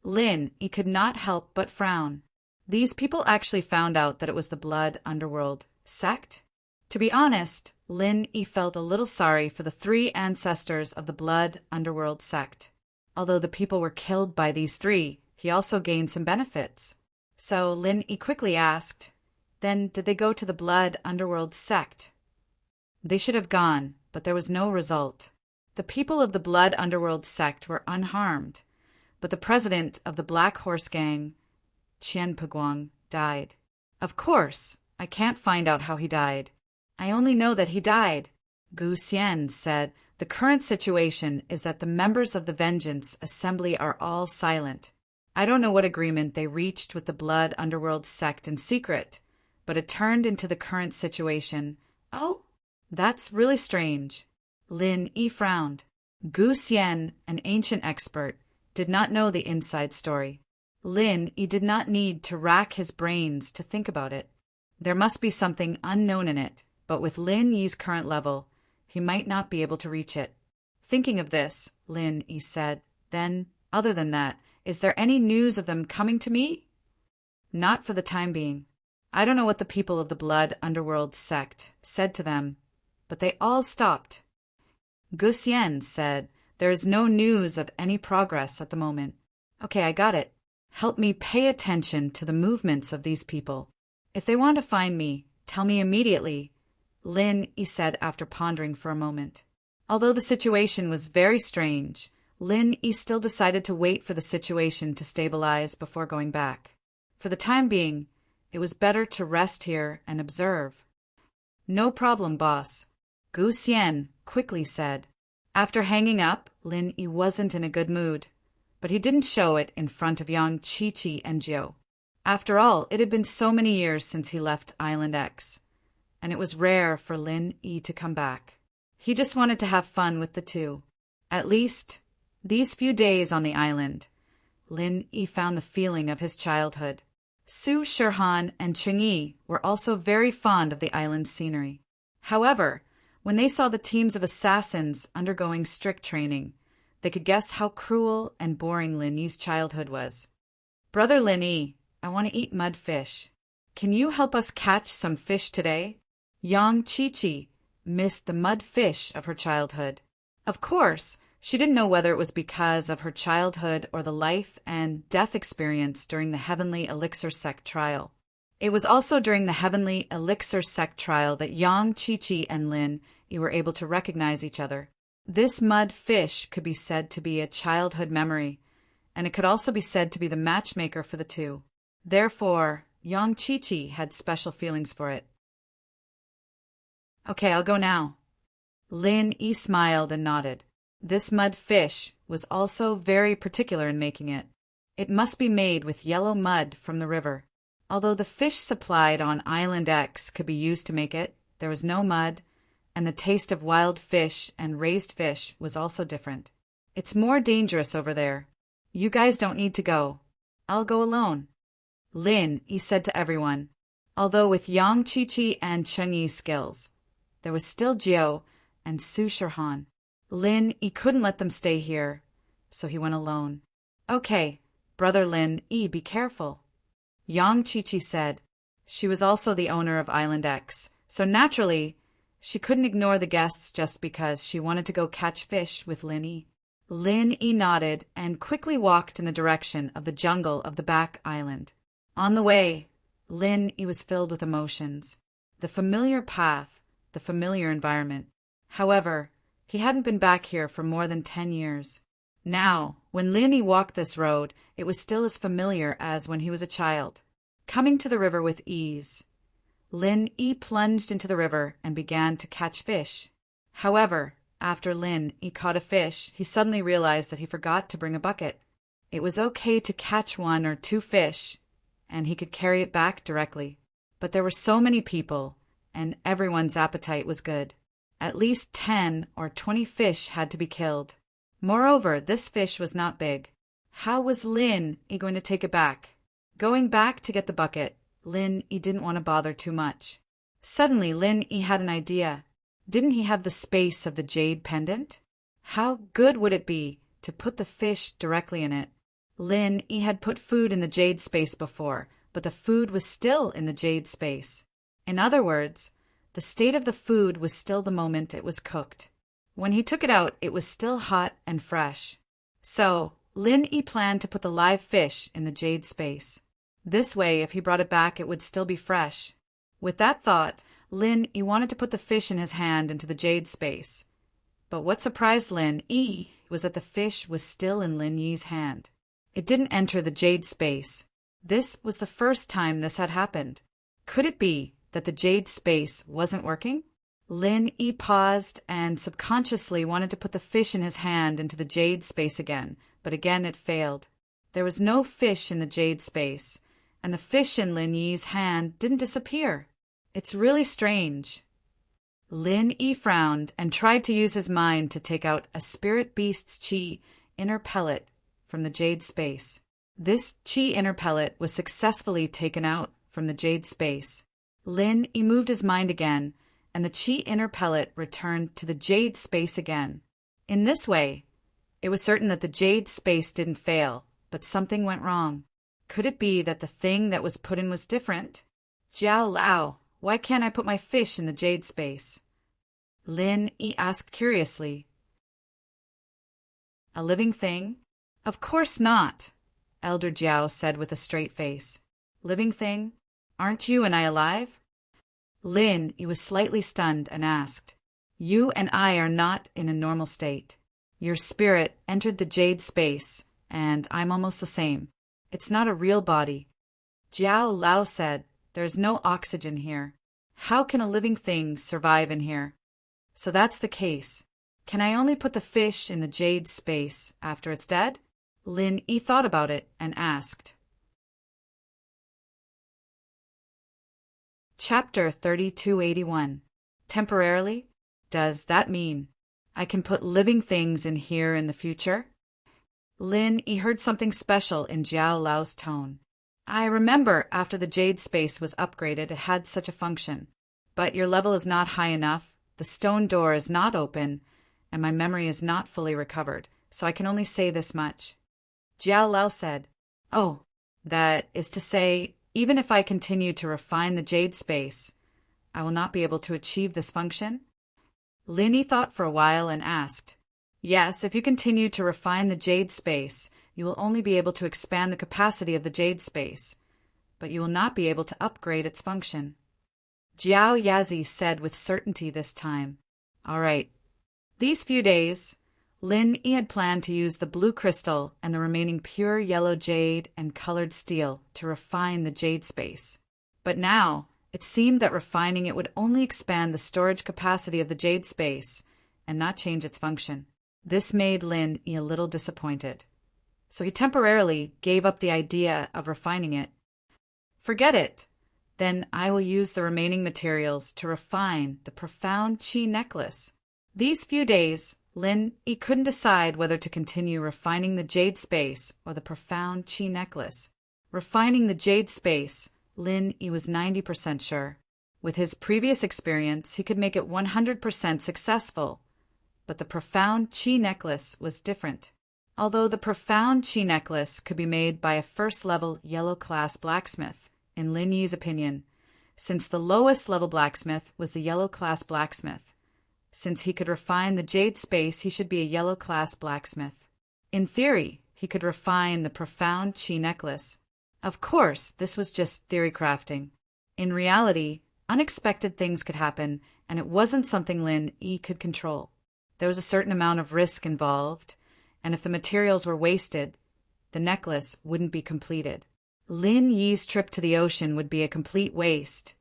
Lin Yi could not help but frown. These people actually found out that it was the Blood Underworld Sect? To be honest, Lin Yi felt a little sorry for the 3 ancestors of the Blood Underworld Sect. Although the people were killed by these 3, he also gained some benefits. So Lin Yi quickly asked, then did they go to the Blood Underworld Sect? They should have gone, but there was no result. The people of the Blood Underworld sect were unharmed, but the president of the Black Horse Gang, Qian Piguang, died. Of course, I can't find out how he died. I only know that he died. Gu Xian said, the current situation is that the members of the Vengeance Assembly are all silent. I don't know what agreement they reached with the Blood Underworld sect in secret, but it turned into the current situation. Oh, that's really strange. Lin Yi frowned. Gu Xian, an ancient expert, did not know the inside story. Lin Yi did not need to rack his brains to think about it. There must be something unknown in it, but with Lin Yi's current level, he might not be able to reach it. Thinking of this, Lin Yi said, then, other than that, is there any news of them coming to me? Not for the time being. I don't know what the people of the Blood Underworld sect said to them, but they all stopped. Gu Xian said, there is no news of any progress at the moment. Okay, I got it. Help me pay attention to the movements of these people. If they want to find me, tell me immediately, Lin Yi said after pondering for a moment. Although the situation was very strange, Lin Yi still decided to wait for the situation to stabilize before going back. For the time being, it was better to rest here and observe. No problem, boss, Gu Xian quickly said. After hanging up, Lin Yi wasn't in a good mood, but he didn't show it in front of Yang Qiqi and Jiu. After all, it had been so many years since he left Island X, and it was rare for Lin Yi to come back. He just wanted to have fun with the two. At least, these few days on the island, Lin Yi found the feeling of his childhood. Su Shirhan and Cheng Yi were also very fond of the island's scenery. However, when they saw the teams of assassins undergoing strict training, they could guess how cruel and boring Lin Yi's childhood was. Brother Lin Yi, I want to eat mud fish. Can you help us catch some fish today? Yang Qiqi missed the mud fish of her childhood. Of course, she didn't know whether it was because of her childhood or the life and death experience during the Heavenly Elixir Sect trial. It was also during the Heavenly Elixir Sect trial that Yang Qiqi and Lin Yi were able to recognize each other. This mud fish could be said to be a childhood memory, and it could also be said to be the matchmaker for the two. Therefore, Yang Qiqi had special feelings for it. Okay, I'll go now. Lin Yi smiled and nodded. This mud fish was also very particular in making it. It must be made with yellow mud from the river. Although the fish supplied on Island X could be used to make it, there was no mud, and the taste of wild fish and raised fish was also different. It's more dangerous over there. You guys don't need to go. I'll go alone. Lin Yi said to everyone. Although with Yang Qiqi and Cheng Yi's skills, there was still Jiu and Su Shirhan. Lin Yi couldn't let them stay here, so he went alone. Okay, Brother Lin Yi, be careful. Yang Qiqi said. She was also the owner of Island X, so naturally, she couldn't ignore the guests just because she wanted to go catch fish with Lin Yi. Lin Yi nodded and quickly walked in the direction of the jungle of the back island. On the way, Lin Yi was filled with emotions. The familiar path, the familiar environment. However, he hadn't been back here for more than 10 years. Now, when Lin Yi walked this road, it was still as familiar as when he was a child. Coming to the river with ease, Lin Yi plunged into the river and began to catch fish. However, after Lin Yi caught a fish, he suddenly realized that he forgot to bring a bucket. It was okay to catch 1 or 2 fish, and he could carry it back directly. But there were so many people, and everyone's appetite was good. At least 10 or 20 fish had to be killed. Moreover, this fish was not big. How was Lin Yi going to take it back? Going back to get the bucket, Lin Yi didn't want to bother too much. Suddenly, Lin Yi had an idea. Didn't he have the space of the jade pendant? How good would it be to put the fish directly in it? Lin Yi had put food in the jade space before, but the food was still in the jade space. In other words, the state of the food was still the moment it was cooked. When he took it out, it was still hot and fresh. So, Lin Yi planned to put the live fish in the jade space. This way, if he brought it back, it would still be fresh. With that thought, Lin Yi wanted to put the fish in his hand into the jade space. But what surprised Lin Yi was that the fish was still in Lin Yi's hand. It didn't enter the jade space. This was the first time this had happened. Could it be that the jade space wasn't working? Lin Yi paused and subconsciously wanted to put the fish in his hand into the jade space again, but again it failed. There was no fish in the jade space, and the fish in Lin Yi's hand didn't disappear. It's really strange. Lin Yi frowned and tried to use his mind to take out a spirit beast's chi inner pellet from the jade space. This chi inner pellet was successfully taken out from the jade space. Lin Yi moved his mind again, and the chi inner pellet returned to the jade space again. In this way, it was certain that the jade space didn't fail, but something went wrong. Could it be that the thing that was put in was different? Jiao Lao, why can't I put my fish in the jade space? Lin Yi asked curiously. A living thing? Of course not, Elder Jiao said with a straight face. Living thing? Aren't you and I alive? Lin Yi was slightly stunned and asked, You and I are not in a normal state. Your spirit entered the jade space, and I'm almost the same. It's not a real body. Jiao Lao said, There's no oxygen here. How can a living thing survive in here? So that's the case. Can I only put the fish in the jade space after it's dead? Lin Yi thought about it and asked. Chapter 3281. Temporarily? Does that mean I can put living things in here in the future? Lin Yi heard something special in Jiao Lao's tone. I remember after the jade space was upgraded it had such a function. But your level is not high enough, the stone door is not open, and my memory is not fully recovered, so I can only say this much. Jiao Lao said, Oh, that is to say, even if I continue to refine the jade space, I will not be able to achieve this function? Lin Yi thought for a while and asked, Yes, if you continue to refine the jade space, you will only be able to expand the capacity of the jade space, but you will not be able to upgrade its function. Jiao Yazi said with certainty this time, All right. These few days, Lin Yi had planned to use the blue crystal and the remaining pure yellow jade and colored steel to refine the jade space. But now, it seemed that refining it would only expand the storage capacity of the jade space and not change its function. This made Lin Yi a little disappointed. So he temporarily gave up the idea of refining it. Forget it. Then I will use the remaining materials to refine the profound chi necklace. These few days, Lin Yi couldn't decide whether to continue refining the jade space or the profound chi necklace. Refining the jade space, Lin Yi was 90% sure. With his previous experience, he could make it 100% successful. But the profound chi necklace was different. Although the profound chi necklace could be made by a first-level yellow-class blacksmith, in Lin Yi's opinion, since the lowest-level blacksmith was the yellow-class blacksmith. Since he could refine the jade space, he should be a yellow-class blacksmith. In theory, he could refine the profound chi necklace. Of course, this was just theory crafting. In reality, unexpected things could happen, and it wasn't something Lin Yi could control. There was a certain amount of risk involved, and if the materials were wasted, the necklace wouldn't be completed. Lin Yi's trip to the ocean would be a complete waste,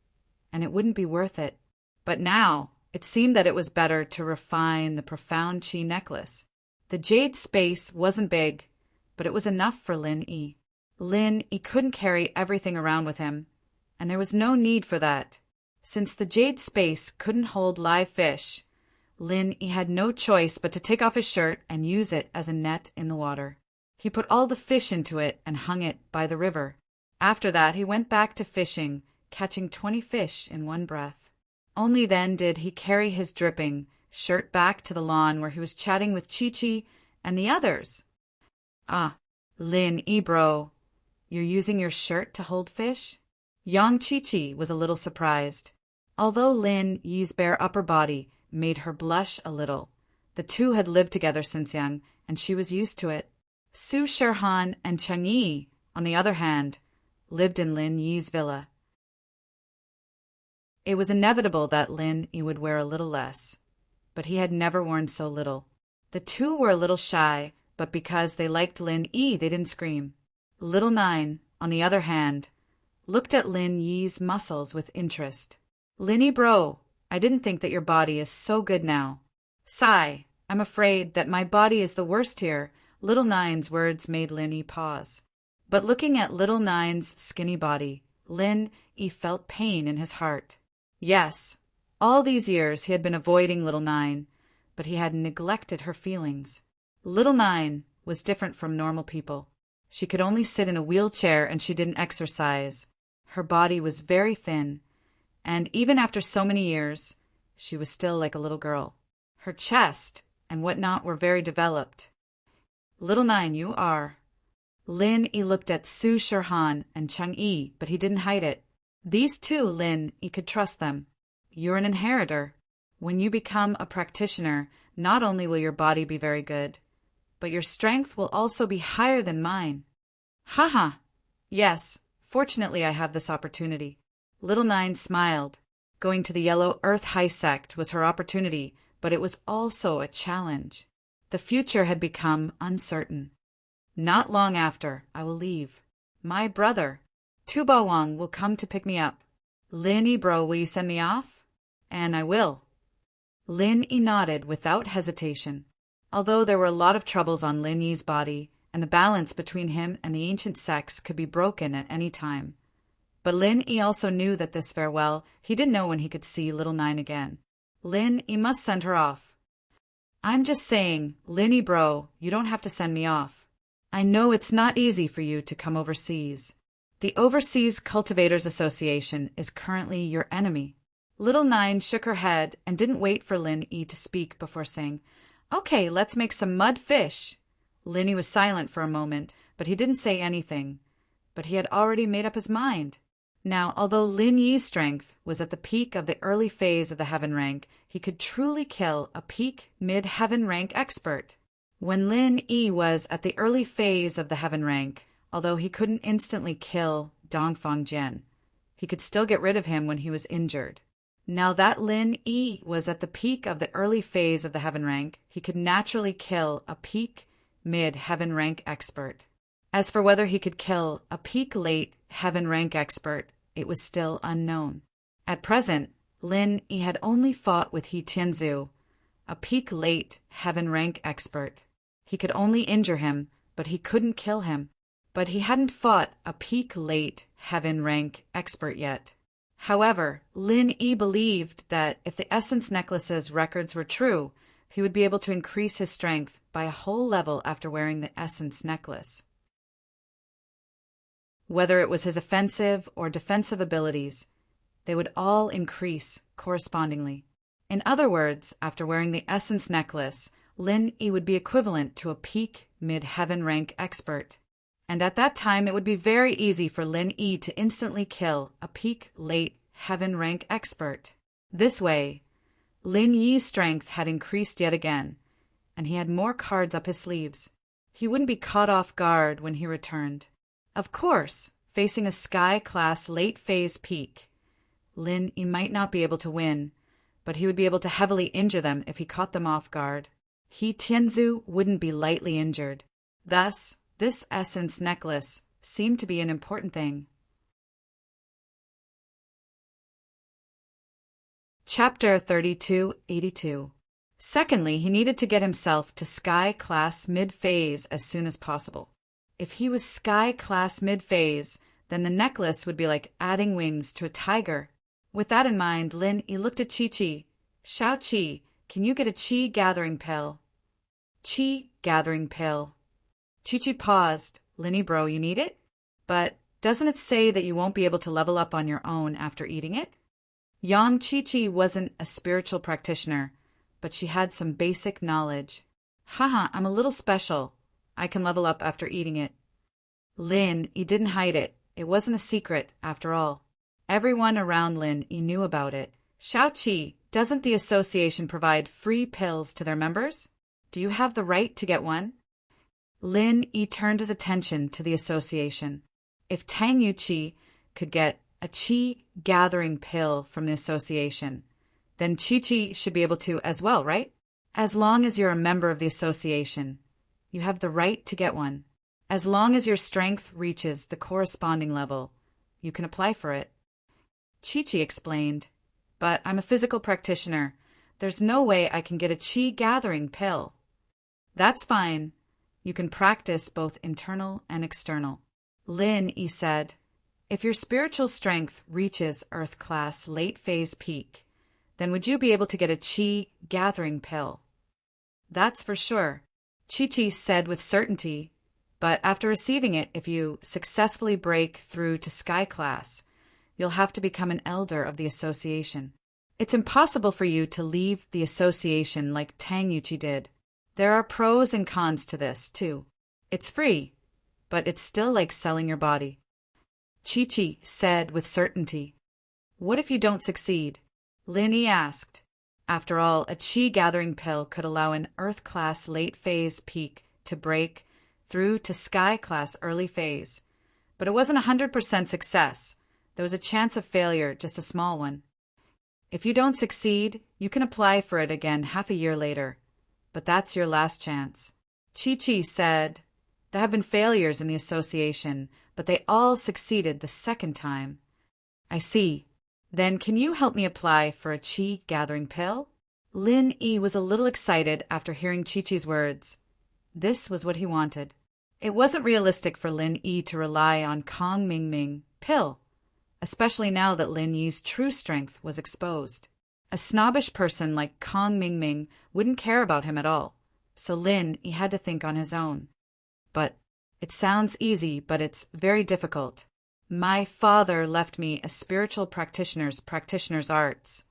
and it wouldn't be worth it. But now, it seemed that it was better to refine the profound chi necklace. The jade space wasn't big, but it was enough for Lin Yi. Lin Yi couldn't carry everything around with him, and there was no need for that. Since the jade space couldn't hold live fish, Lin Yi had no choice but to take off his shirt and use it as a net in the water. He put all the fish into it and hung it by the river. After that, he went back to fishing, catching 20 fish in one breath. Only then did he carry his dripping shirt back to the lawn where he was chatting with Chi-Chi and the others. Ah, Lin Yi bro, you're using your shirt to hold fish? Young Chi-Chi was a little surprised. Although Lin Yi's bare upper body made her blush a little, the two had lived together since young, and she was used to it. Su Sherhan and Cheng Yi, on the other hand, lived in Lin Yi's villa. It was inevitable that Lin Yi would wear a little less, but he had never worn so little. The two were a little shy, but because they liked Lin Yi, they didn't scream. Little Nine, on the other hand, looked at Lin Yi's muscles with interest. "Lin Yi bro, I didn't think that your body is so good now." "Sigh, I'm afraid that my body is the worst here." Little Nine's words made Lin Yi pause. But looking at Little Nine's skinny body, Lin Yi felt pain in his heart. Yes, all these years he had been avoiding Little Nine, but he had neglected her feelings. Little Nine was different from normal people. She could only sit in a wheelchair and she didn't exercise. Her body was very thin, and even after so many years, she was still like a little girl. Her chest and whatnot were very developed. "Little Nine, you are." Lin Yi looked at Su Shirhan and Cheng Yi, but he didn't hide it. These two, Lin Yi could trust them. "You're an inheritor. When you become a practitioner, not only will your body be very good, but your strength will also be higher than mine." "Haha. Yes, fortunately I have this opportunity." Little Nine smiled. Going to the Yellow Earth High Sect was her opportunity, but it was also a challenge. The future had become uncertain. "Not long after, I will leave. My brother, Tu Bawang, will come to pick me up." "Lin Yi bro, will you send me off?" "And I will." Lin Yi nodded without hesitation. Although there were a lot of troubles on Lin Yi's body, and the balance between him and the ancient sects could be broken at any time. But Lin Yi also knew that this farewell, he didn't know when he could see Little Nine again. Lin Yi must send her off. "I'm just saying, Lin Yi bro, you don't have to send me off. I know it's not easy for you to come overseas. The Overseas Cultivators Association is currently your enemy." Little Nine shook her head and didn't wait for Lin Yi to speak before saying, "Okay, let's make some mud fish." Lin Yi was silent for a moment, but he didn't say anything. But he had already made up his mind. Now, although Lin Yi's strength was at the peak of the early phase of the heaven rank, he could truly kill a peak mid-heaven rank expert. When Lin Yi was at the early phase of the heaven rank, although he couldn't instantly kill Dongfang Jian, he could still get rid of him when he was injured. Now that Lin Yi was at the peak of the early phase of the heaven rank, he could naturally kill a peak mid-heaven rank expert. As for whether he could kill a peak late heaven rank expert, it was still unknown. At present, Lin Yi had only fought with He Tianzu, a peak late heaven rank expert. He could only injure him, but he couldn't kill him. But he hadn't fought a peak late heaven rank expert yet. However, Lin Yi believed that if the Essence Necklace's records were true, he would be able to increase his strength by a whole level after wearing the Essence Necklace. Whether it was his offensive or defensive abilities, they would all increase correspondingly. In other words, after wearing the Essence Necklace, Lin Yi would be equivalent to a peak mid-heaven rank expert. And at that time, it would be very easy for Lin Yi to instantly kill a peak late heaven rank expert. This way, Lin Yi's strength had increased yet again, and he had more cards up his sleeves. He wouldn't be caught off guard when he returned. Of course, facing a Sky-class late-phase peak, Lin Yi might not be able to win, but he would be able to heavily injure them if he caught them off guard. He Tianzu wouldn't be lightly injured. Thus, this Essence Necklace seemed to be an important thing. Chapter 3282. Secondly, he needed to get himself to Sky-class mid-phase as soon as possible. If he was Sky-class mid-phase, then the necklace would be like adding wings to a tiger. With that in mind, Lin Yi looked at Chi-Chi. "Shao Chi, can you get a Chi gathering pill?" "Chi gathering pill." Chi-Chi paused. "Lin Yi bro, you need it? But doesn't it say that you won't be able to level up on your own after eating it?" Yang Chi-Chi wasn't a spiritual practitioner, but she had some basic knowledge. "Haha, I'm a little special. I can level up after eating it." Lin Yi didn't hide it. It wasn't a secret, after all. Everyone around Lin Yi knew about it. "Shao Chi, doesn't the association provide free pills to their members? Do you have the right to get one?" Lin Yi turned his attention to the association. If Tang Yuqi could get a chi gathering pill from the association, then Chi-Chi should be able to as well, right? As long as you're a member of the association, you have the right to get one. As long as your strength reaches the corresponding level, you can apply for it. Chi-Chi explained, but I'm a physical practitioner. There's no way I can get a chi gathering pill. That's fine. You can practice both internal and external. Lin Yi said, if your spiritual strength reaches Earth class late phase peak, then would you be able to get a chi gathering pill? That's for sure, Chi-Chi said with certainty, but after receiving it, if you successfully break through to Sky class, you'll have to become an elder of the association. It's impossible for you to leave the association like Tang Yuchi did. There are pros and cons to this, too. It's free, but it's still like selling your body. Chi-Chi said with certainty. What if you don't succeed? Lin Yi asked. After all, a chi gathering pill could allow an Earth class late phase peak to break through to Sky class early phase. But it wasn't 100% success. There was a chance of failure, just a small one. If you don't succeed, you can apply for it again half a year later. But that's your last chance. Chi-Chi said, there have been failures in the association, but they all succeeded the second time. I see. Then can you help me apply for a chi gathering pill? Lin Yi was a little excited after hearing Chi-Chi's words. This was what he wanted. It wasn't realistic for Lin Yi to rely on Kong Mingming pill, especially now that Lin Yi's true strength was exposed. A snobbish person like Kong Mingming wouldn't care about him at all, so Lin Yi had to think on his own. But it sounds easy, but it's very difficult. My father left me a spiritual practitioner's arts,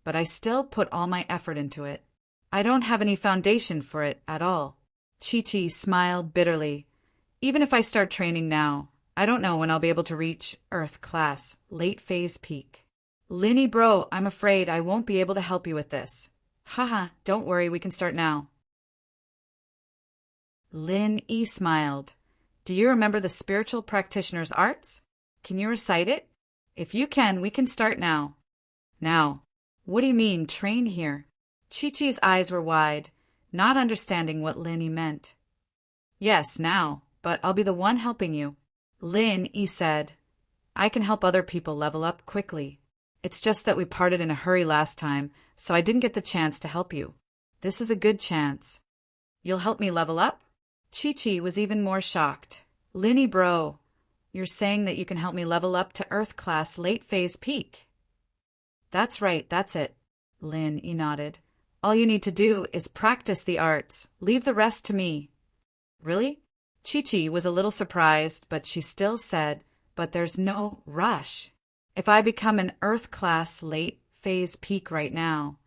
but I still put all my effort into it. I don't have any foundation for it at all. Chi-Chi smiled bitterly. Even if I start training now, I don't know when I'll be able to reach Earth class, late phase peak. Linny bro, I'm afraid I won't be able to help you with this. Haha, don't worry, we can start now. Lin Yi smiled. Do you remember the spiritual practitioner's arts? Can you recite it? If you can, we can start now. Now, what do you mean, train here? Chi-Chi's eyes were wide, not understanding what Lin Yi meant. Yes, now, but I'll be the one helping you. Lin Yi said, I can help other people level up quickly. It's just that we parted in a hurry last time, so I didn't get the chance to help you. This is a good chance. You'll help me level up? Chi-Chi was even more shocked. Linny bro, you're saying that you can help me level up to Earth class late phase peak? That's right, that's it. Lin Yi nodded. All you need to do is practice the arts. Leave the rest to me. Really? Chi-Chi was a little surprised, but she still said, but there's no rush. If I become an Earth class late phase peak right now,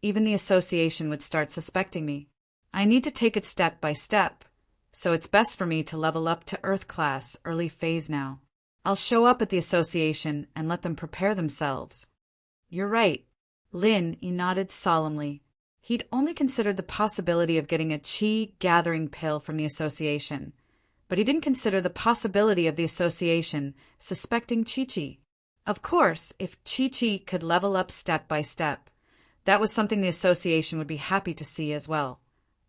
even the association would start suspecting me. I need to take it step by step, so it's best for me to level up to Earth class early phase now. I'll show up at the association and let them prepare themselves. You're right. Lin Yi nodded solemnly. He'd only considered the possibility of getting a chi gathering pill from the association, but he didn't consider the possibility of the association suspecting Chi-Chi. Of course, if Chi-Chi could level up step by step, that was something the association would be happy to see as well.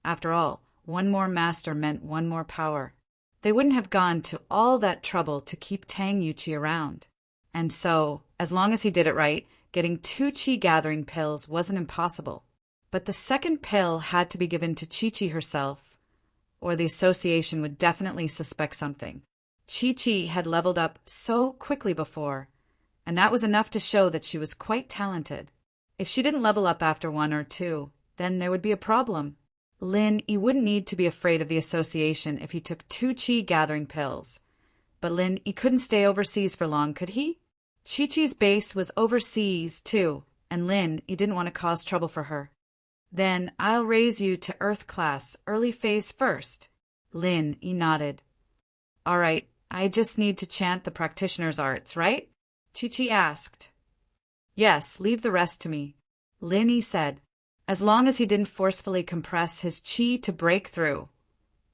After all, one more master meant one more power. They wouldn't have gone to all that trouble to keep Tang Yuchi around. And so, as long as he did it right, getting 2 chi gathering pills wasn't impossible. But the second pill had to be given to Chi-Chi herself, or the association would definitely suspect something. Chi-Chi had leveled up so quickly before, and that was enough to show that she was quite talented. If she didn't level up after 1 or 2, then there would be a problem. Lin Yi wouldn't need to be afraid of the association if he took 2 chi gathering pills. But Lin Yi couldn't stay overseas for long, could he? Chi-Chi's base was overseas, too, and Lin Yi didn't want to cause trouble for her. Then I'll raise you to Earth class, early phase first. Lin Yi nodded. All right, I just need to chant the practitioner's arts, right? Chi-Chi asked. Yes, leave the rest to me. Lin Yi said, as long as he didn't forcefully compress his chi to break through.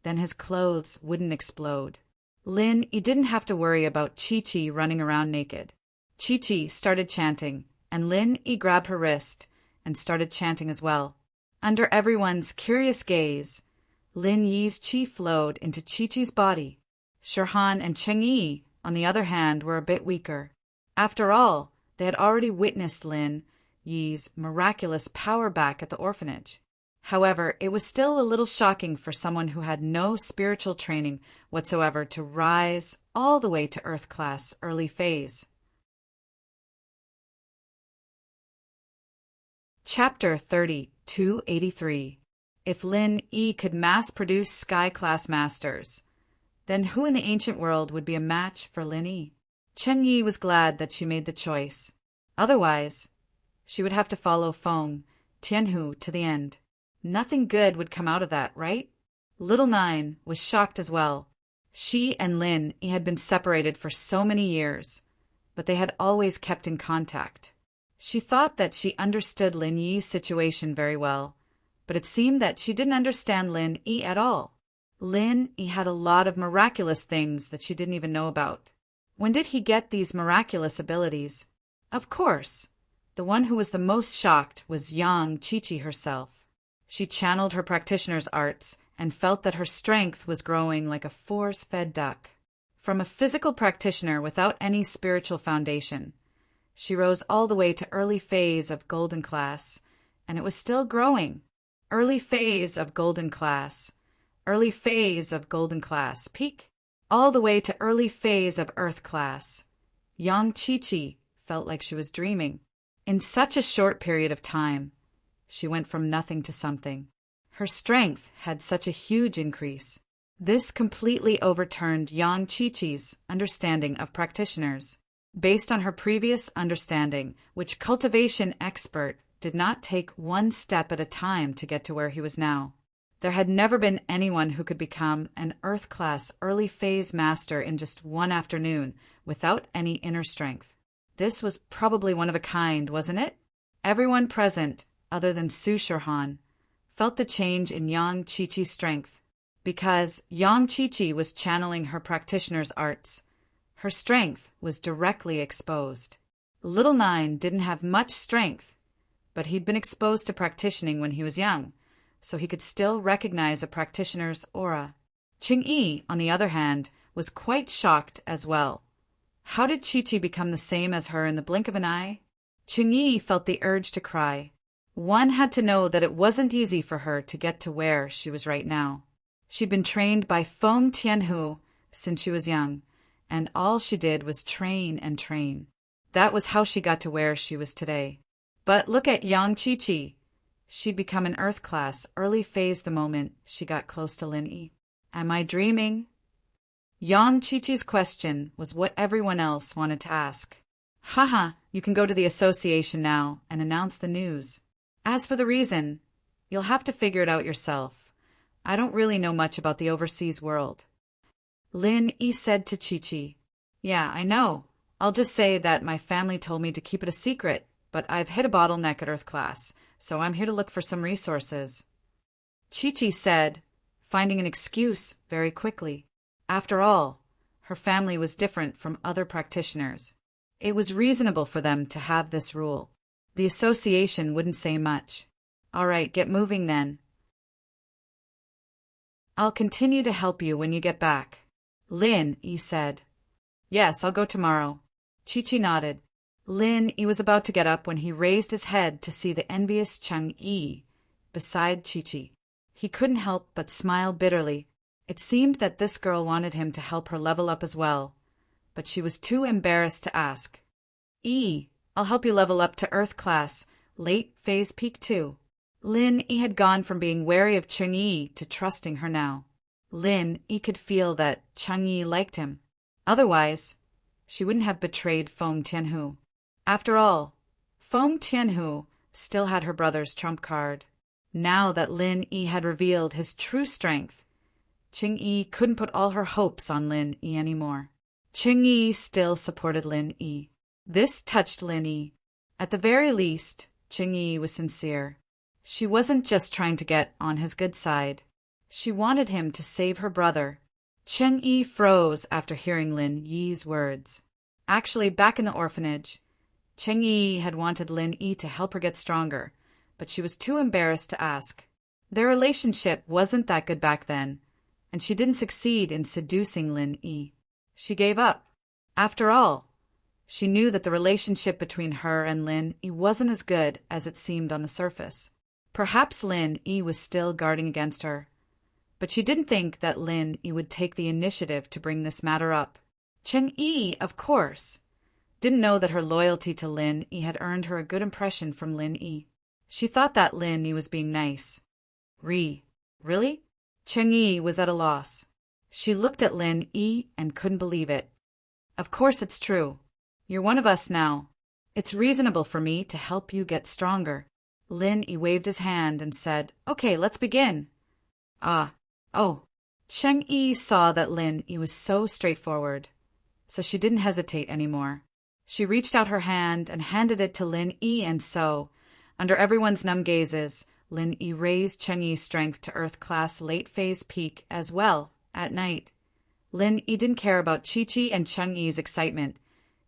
Then his clothes wouldn't explode. Lin Yi didn't have to worry about Chi-Chi running around naked. Chi-Chi started chanting, and Lin Yi grabbed her wrist and started chanting as well. Under everyone's curious gaze, Lin Yi's chi flowed into Chi-Chi's body. Shirhan and Cheng Yi, on the other hand, were a bit weaker. After all, they had already witnessed Lin Yi's miraculous power back at the orphanage. However, it was still a little shocking for someone who had no spiritual training whatsoever to rise all the way to Earth class early phase. Chapter 30-283. If Lin Yi could mass-produce Sky-class masters, then who in the ancient world would be a match for Lin Yi? Cheng Yi was glad that she made the choice. Otherwise, she would have to follow Feng Tianhu to the end. Nothing good would come out of that, right? Little Nine was shocked as well. She and Lin Yi had been separated for so many years, but they had always kept in contact. She thought that she understood Lin Yi's situation very well, but it seemed that she didn't understand Lin Yi at all. Lin Yi had a lot of miraculous things that she didn't even know about. When did he get these miraculous abilities? Of course, the one who was the most shocked was young Chi-Chi herself. She channeled her practitioner's arts and felt that her strength was growing like a force-fed duck. From a physical practitioner without any spiritual foundation, she rose all the way to early phase of golden class, and it was still growing. Early phase of golden class, early phase of golden class, peak, all the way to early phase of earth class. Young Chi-Chi felt like she was dreaming. In such a short period of time, she went from nothing to something. Her strength had such a huge increase. This completely overturned Yang Chi-Chi's understanding of practitioners. Based on her previous understanding, which cultivation expert did not take one step at a time to get to where he was now. There had never been anyone who could become an Earth-class early phase master in just one afternoon without any inner strength. This was probably one of a kind, wasn't it? Everyone present, other than Su Shirhan, felt the change in Yang Chi-Chi's strength. Because Yang Chi-Chi was channeling her practitioner's arts, her strength was directly exposed. Little Nine didn't have much strength, but he'd been exposed to practicing when he was young, so he could still recognize a practitioner's aura. Cheng Yi, on the other hand, was quite shocked as well. How did Chi-Chi become the same as her in the blink of an eye? Cheng Yi felt the urge to cry. One had to know that it wasn't easy for her to get to where she was right now. She'd been trained by Feng Tianhu since she was young, and all she did was train and train. That was how she got to where she was today. But look at Yang Chi-Chi. She'd become an Earth class early phase the moment she got close to Lin Yi. Am I dreaming? Yang Chi-Chi's question was what everyone else wanted to ask. Haha, you can go to the association now and announce the news. As for the reason, you'll have to figure it out yourself. I don't really know much about the overseas world. Lin Yi said to Chi-Chi, Yeah, I know. I'll just say that my family told me to keep it a secret, but I've hit a bottleneck at Earth class, so I'm here to look for some resources. Chi-Chi said, finding an excuse very quickly. After all, her family was different from other practitioners. It was reasonable for them to have this rule. The association wouldn't say much. All right, get moving then. I'll continue to help you when you get back. Lin Yi said. Yes, I'll go tomorrow. Chi-Chi nodded. Lin Yi was about to get up when he raised his head to see the envious Cheng Yi beside Chi-Chi. He couldn't help but smile bitterly. It seemed that this girl wanted him to help her level up as well, but she was too embarrassed to ask. Yi, I'll help you level up to Earth class, late phase peak 2. Lin Yi had gone from being wary of Cheng Yi to trusting her now. Lin Yi could feel that Cheng Yi liked him. Otherwise, she wouldn't have betrayed Feng Tianhu. After all, Feng Tianhu still had her brother's trump card. Now that Lin Yi had revealed his true strength, Cheng Yi couldn't put all her hopes on Lin Yi anymore. Cheng Yi still supported Lin Yi. This touched Lin Yi. At the very least, Cheng Yi was sincere. She wasn't just trying to get on his good side. She wanted him to save her brother. Cheng Yi froze after hearing Lin Yi's words. Actually, back in the orphanage, Cheng Yi had wanted Lin Yi to help her get stronger, but she was too embarrassed to ask. Their relationship wasn't that good back then, and she didn't succeed in seducing Lin Yi. She gave up. After all, she knew that the relationship between her and Lin Yi wasn't as good as it seemed on the surface. Perhaps Lin Yi was still guarding against her, but she didn't think that Lin Yi would take the initiative to bring this matter up. Cheng Yi, of course, didn't know that her loyalty to Lin Yi had earned her a good impression from Lin Yi. She thought that Lin Yi was being nice. Really? Cheng Yi was at a loss. She looked at Lin Yi and couldn't believe it. Of course it's true. You're one of us now. It's reasonable for me to help you get stronger. Lin Yi waved his hand and said, "Okay, let's begin." Oh. Cheng Yi saw that Lin Yi was so straightforward, so she didn't hesitate anymore. She reached out her hand and handed it to Lin Yi, and so, under everyone's numb gazes, Lin Yi raised Cheng Yi's strength to Earth-class late-phase peak as well, at night. Lin Yi didn't care about Chi-Chi and Cheng Yi's excitement.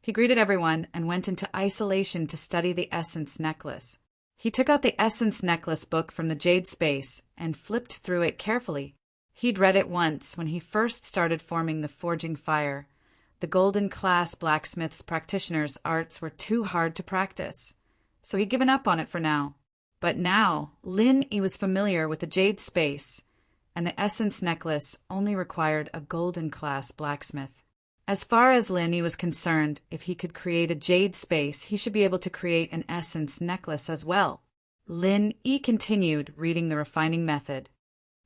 He greeted everyone and went into isolation to study the Essence Necklace. He took out the Essence Necklace book from the Jade Space and flipped through it carefully. He'd read it once when he first started forming the Forging Fire. The Golden-class blacksmith's practitioner's arts were too hard to practice, so he'd given up on it for now. But now, Lin Yi was familiar with the Jade Space, and the Essence Necklace only required a Golden-class blacksmith. As far as Lin Yi was concerned, if he could create a Jade Space, he should be able to create an Essence Necklace as well. Lin Yi continued reading the refining method.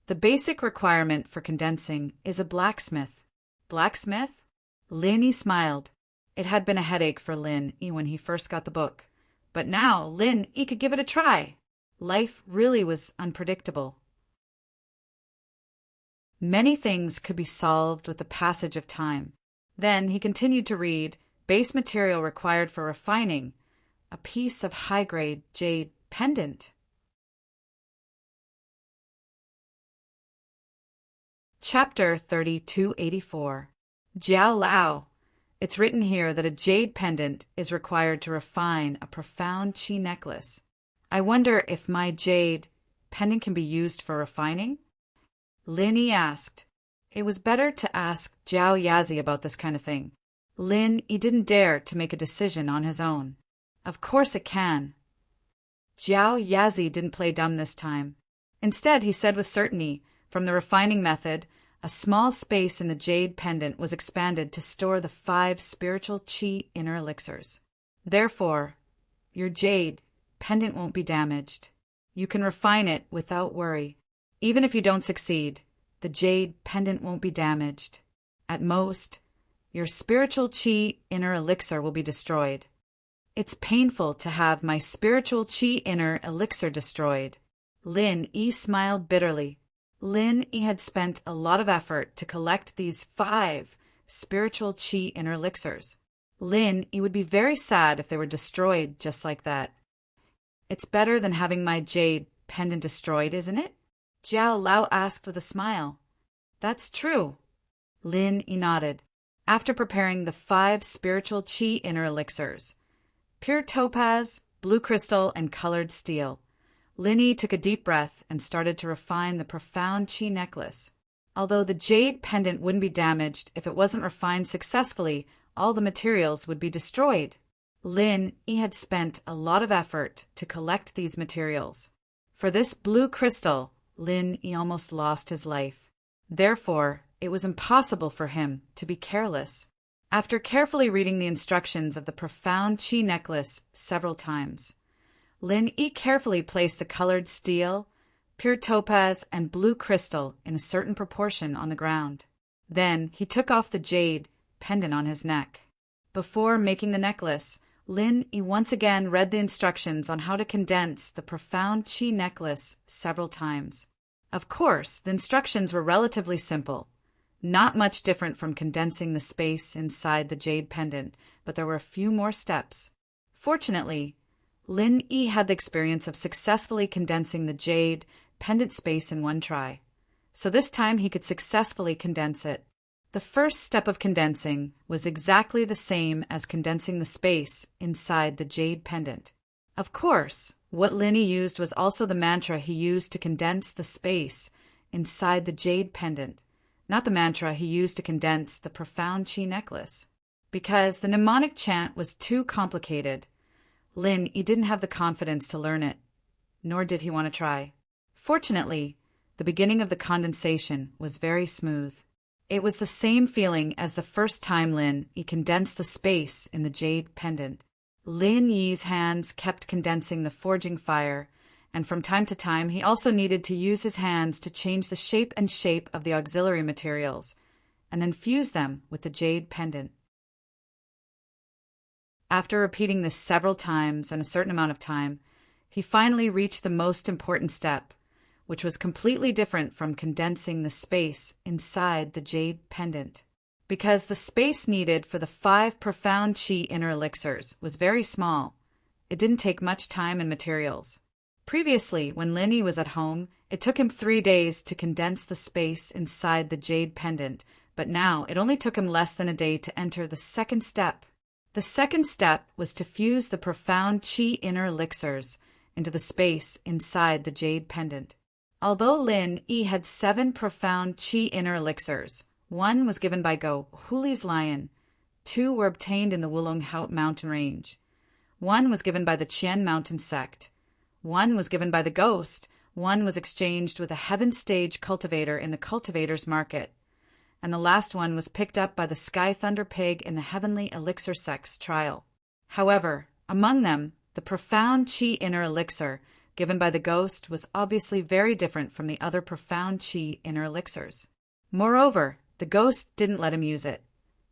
The basic requirement for condensing is a blacksmith. Blacksmith? Lin Yi smiled. It had been a headache for Lin Yi when he first got the book, but now Lin Yi could give it a try. Life really was unpredictable. Many things could be solved with the passage of time. Then he continued to read, base material required for refining, a piece of high-grade jade pendant. Chapter 3284. Jiao Lao. It's written here that a jade pendant is required to refine a profound qi necklace. I wonder if my jade pendant can be used for refining? Lin Yi asked. It was better to ask Jiao Yazi about this kind of thing. Lin Yi didn't dare to make a decision on his own. Of course it can. Jiao Yazi didn't play dumb this time. Instead, he said with certainty, from the refining method, a small space in the jade pendant was expanded to store the 5 spiritual qi inner elixirs. Therefore, your jade pendant won't be damaged. You can refine it without worry. Even if you don't succeed, the jade pendant won't be damaged. At most, your spiritual qi inner elixir will be destroyed. It's painful to have my spiritual qi inner elixir destroyed. Lin Yi smiled bitterly. Lin Yi had spent a lot of effort to collect these 5 spiritual qi inner elixirs. Lin Yi would be very sad if they were destroyed just like that. It's better than having my jade pendant destroyed, isn't it? Jiao Lao asked with a smile. That's true. Lin Yi nodded. After preparing the 5 spiritual qi inner elixirs, pure topaz, blue crystal, and colored steel, Lin Yi took a deep breath and started to refine the profound qi necklace. Although the jade pendant wouldn't be damaged if it wasn't refined successfully, all the materials would be destroyed. Lin Yi had spent a lot of effort to collect these materials. For this blue crystal, Lin Yi almost lost his life. Therefore, it was impossible for him to be careless. After carefully reading the instructions of the profound qi necklace several times, Lin Yi carefully placed the colored steel, pure topaz, and blue crystal in a certain proportion on the ground. Then he took off the jade pendant on his neck. Before making the necklace, Lin Yi once again read the instructions on how to condense the profound qi necklace several times. Of course, the instructions were relatively simple, not much different from condensing the space inside the jade pendant, but there were a few more steps. Fortunately, Lin Yi had the experience of successfully condensing the jade pendant space in one try, so this time he could successfully condense it. The first step of condensing was exactly the same as condensing the space inside the jade pendant. Of course, what Linny used was also the mantra he used to condense the space inside the jade pendant, not the mantra he used to condense the profound chi necklace. Because the mnemonic chant was too complicated, he didn't have the confidence to learn it, nor did he want to try. Fortunately, the beginning of the condensation was very smooth. It was the same feeling as the first time he condensed the space in the jade pendant. Lin Yi's hands kept condensing the forging fire, and from time to time he also needed to use his hands to change the shape of the auxiliary materials, and then fuse them with the jade pendant. After repeating this several times and a certain amount of time, he finally reached the most important step, which was completely different from condensing the space inside the jade pendant. Because the space needed for the 5 profound chi inner elixirs was very small, it didn't take much time and materials. Previously, when Linny was at home, it took him 3 days to condense the space inside the jade pendant, but now it only took him less than a day to enter the second step. The second step was to fuse the profound chi inner elixirs into the space inside the jade pendant. Although Lin Yi had 7 profound chi inner elixirs, 1 was given by Go Huli's lion, 2 were obtained in the Wulong Haut mountain range, 1 was given by the Qian mountain sect, 1 was given by the ghost, 1 was exchanged with a heaven stage cultivator in the cultivator's market, and the last one was picked up by the Sky Thunder Pig in the Heavenly Elixir Sect's trial. However, among them, the profound chi inner elixir given by the ghost was obviously very different from the other profound chi inner elixirs. Moreover, the ghost didn't let him use it,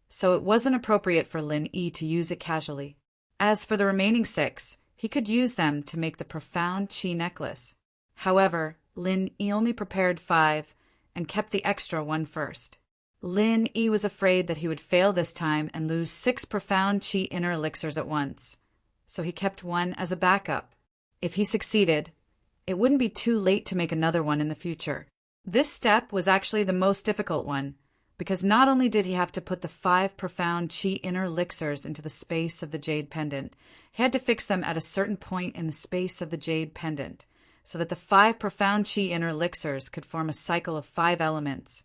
so it wasn't appropriate for Lin Yi to use it casually. As for the remaining 6, he could use them to make the profound chi necklace. However, Lin Yi only prepared 5 and kept the extra 1 first. Lin Yi was afraid that he would fail this time and lose 6 profound chi inner elixirs at once, so he kept 1 as a backup. If he succeeded, it wouldn't be too late to make another one in the future. This step was actually the most difficult one, because not only did he have to put the 5 profound chi inner elixirs into the space of the jade pendant, he had to fix them at a certain point in the space of the jade pendant, so that the 5 profound chi inner elixirs could form a cycle of 5 elements,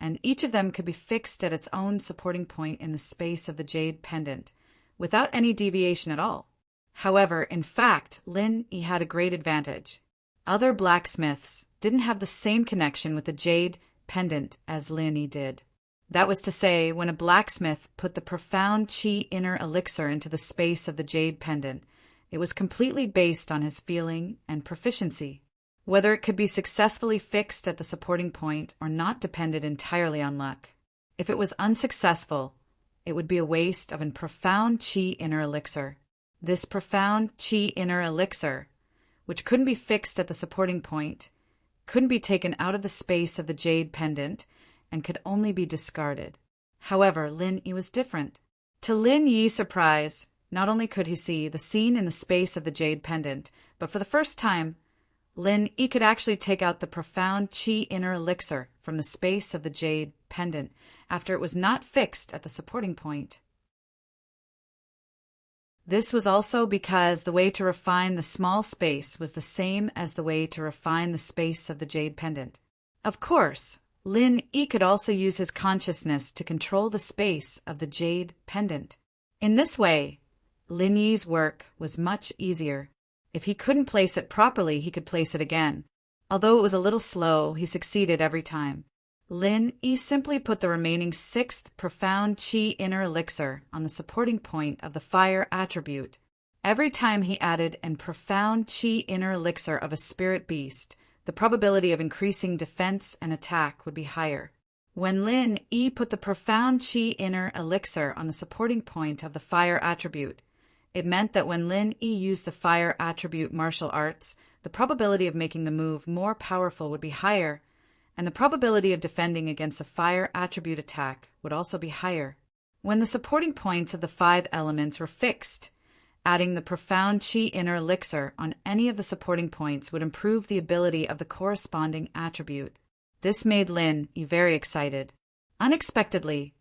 and each of them could be fixed at its own supporting point in the space of the jade pendant, without any deviation at all. However, in fact, Lin Yi had a great advantage. Other blacksmiths didn't have the same connection with the jade pendant as Lin Yi did. That was to say, when a blacksmith put the profound chi inner elixir into the space of the jade pendant, it was completely based on his feeling and proficiency. Whether it could be successfully fixed at the supporting point or not depended entirely on luck. If it was unsuccessful, it would be a waste of a profound chi inner elixir. This profound chi inner elixir, which couldn't be fixed at the supporting point, couldn't be taken out of the space of the jade pendant, and could only be discarded. However, Lin Yi was different. To Lin Yi's surprise, not only could he see the scene in the space of the jade pendant, but for the first time, Lin Yi could actually take out the profound chi inner elixir from the space of the jade pendant after it was not fixed at the supporting point. This was also because the way to refine the small space was the same as the way to refine the space of the jade pendant. Of course, Lin Yi could also use his consciousness to control the space of the jade pendant. In this way, Lin Yi's work was much easier. If he couldn't place it properly, he could place it again. Although it was a little slow, he succeeded every time. Lin Yi simply put the remaining 6th profound chi inner elixir on the supporting point of the fire attribute. Every time he added a profound chi inner elixir of a spirit beast, the probability of increasing defense and attack would be higher. When Lin Yi put the profound chi inner elixir on the supporting point of the fire attribute, it meant that when Lin Yi used the fire attribute martial arts, the probability of making the move more powerful would be higher, and the probability of defending against a fire attribute attack would also be higher. When the supporting points of the 5 elements were fixed, adding the profound chi inner elixir on any of the supporting points would improve the ability of the corresponding attribute. This made Lin Yi very excited. Unexpectedly,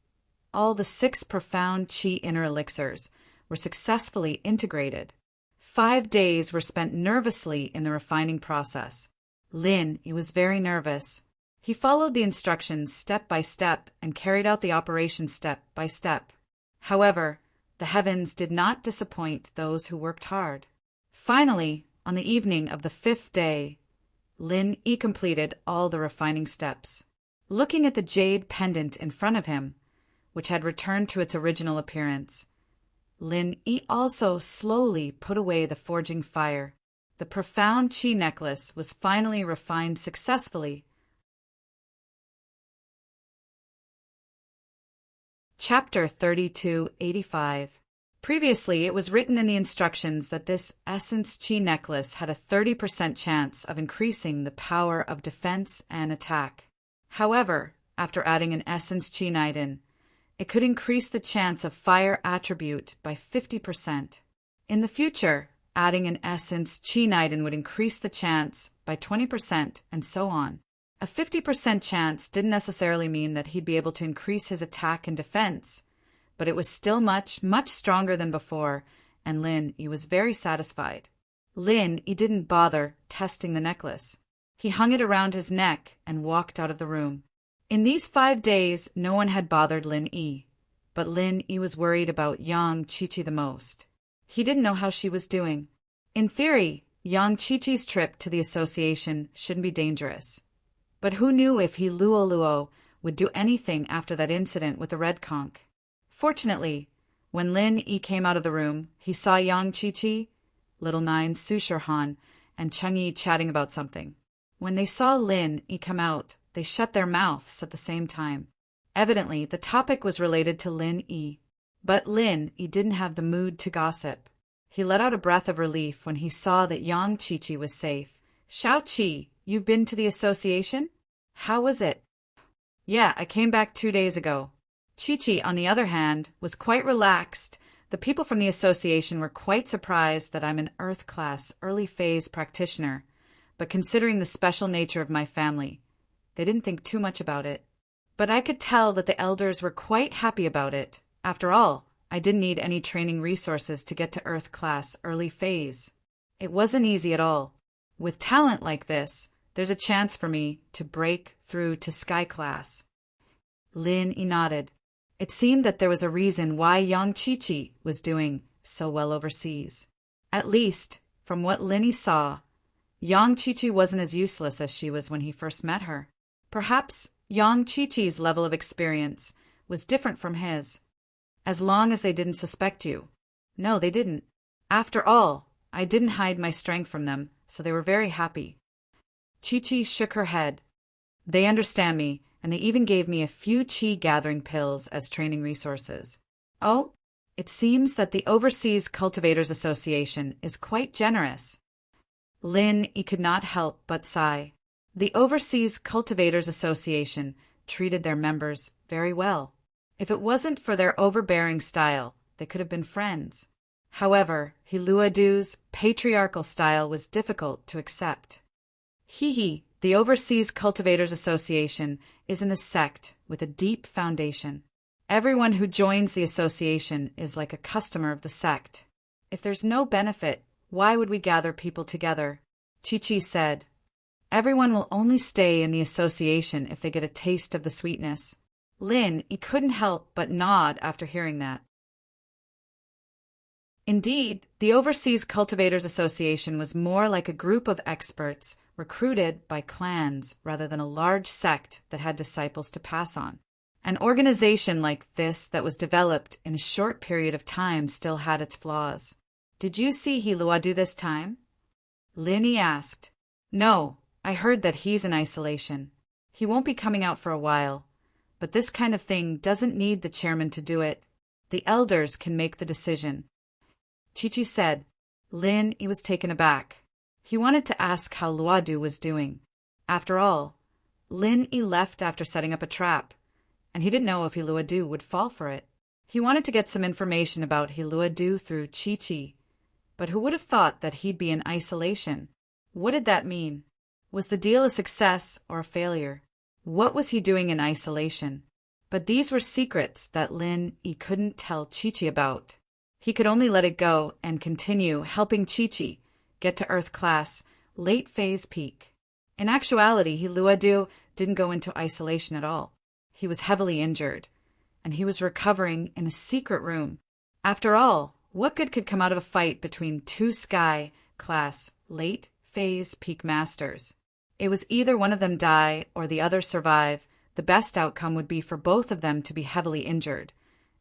all the 6 profound qi inner elixirs were successfully integrated. 5 days were spent nervously in the refining process. Lin, he was very nervous. He followed the instructions step by step and carried out the operation step by step. However, the heavens did not disappoint those who worked hard. Finally, on the evening of the 5th day, Lin Yi completed all the refining steps. Looking at the jade pendant in front of him, which had returned to its original appearance, Lin Yi also slowly put away the forging fire. The profound qi necklace was finally refined successfully. Chapter 3285. Previously, it was written in the instructions that this essence qi necklace had a 30% chance of increasing the power of defense and attack. However, after adding an essence qi niden, it could increase the chance of fire attribute by 50%. In the future, adding an essence qi niden would increase the chance by 20% and so on. A 50% chance didn't necessarily mean that he'd be able to increase his attack and defense, but it was still much, much stronger than before, and Lin Yi was very satisfied. Lin Yi didn't bother testing the necklace. He hung it around his neck and walked out of the room. In these 5 days, no one had bothered Lin Yi, but Lin Yi was worried about Yang Qiqi the most. He didn't know how she was doing. In theory, Yang Qiqi's trip to the association shouldn't be dangerous. But who knew if he Luo would do anything after that incident with the red conch? Fortunately, when Lin Yi came out of the room, he saw Yang Qiqi, Little Nine, Su Shirhan, and Cheng Yi chatting about something. When they saw Lin Yi come out, they shut their mouths at the same time. Evidently, the topic was related to Lin Yi. But Lin Yi didn't have the mood to gossip. He let out a breath of relief when he saw that Yang Qiqi was safe. "Shao Qi, you've been to the association? How was it?" "Yeah, I came back 2 days ago." Qiqi, on the other hand, was quite relaxed. The people from the association were quite surprised that I'm an Earth class early phase practitioner, but considering the special nature of my family, they didn't think too much about it. But I could tell that the elders were quite happy about it. After all, I didn't need any training resources to get to Earth class early phase. It wasn't easy at all. With talent like this, there's a chance for me to break through to Sky class. Lin Yi nodded. It seemed that there was a reason why Yang Qiqi was doing so well overseas. At least, from what Lin Yi saw, Yang Qiqi wasn't as useless as she was when he first met her. Perhaps Yang Qiqi's level of experience was different from his. As long as they didn't suspect you. No, they didn't. After all, I didn't hide my strength from them, so they were very happy. Qiqi shook her head. They understand me, and they even gave me a few qi gathering pills as training resources. Oh, it seems that the Overseas Cultivators Association is quite generous. Lin Yi could not help but sigh. The Overseas Cultivators Association treated their members very well. If it wasn't for their overbearing style, they could have been friends. However, Hiluadu's patriarchal style was difficult to accept. The Overseas Cultivators Association isn't a sect with a deep foundation. Everyone who joins the association is like a customer of the sect. If there's no benefit, why would we gather people together? Qiqi said. Everyone will only stay in the association if they get a taste of the sweetness. Lin Yi couldn't help but nod after hearing that. Indeed, the Overseas Cultivators Association was more like a group of experts recruited by clans rather than a large sect that had disciples to pass on. An organization like this that was developed in a short period of time still had its flaws. Did you see Hiluadu this time? Lin Yi asked. No, I heard that he's in isolation. He won't be coming out for a while. But this kind of thing doesn't need the chairman to do it. The elders can make the decision. Qiqi said. Lin Yi was taken aback. He wanted to ask how Luadu was doing. After all, Lin Yi left after setting up a trap, and he didn't know if Hiluadu would fall for it. He wanted to get some information about Hiluadu through Qiqi, but who would have thought that he'd be in isolation? What did that mean? Was the deal a success or a failure? What was he doing in isolation? But these were secrets that Lin-Yi couldn't tell Chi-Chi about. He could only let it go and continue helping Chi-Chi get to Earth class late phase peak. In actuality, Luodu didn't go into isolation at all. He was heavily injured, and he was recovering in a secret room. After all, what good could come out of a fight between two Sky class late phase peak masters? It was either one of them die or the other survive. The best outcome would be for both of them to be heavily injured,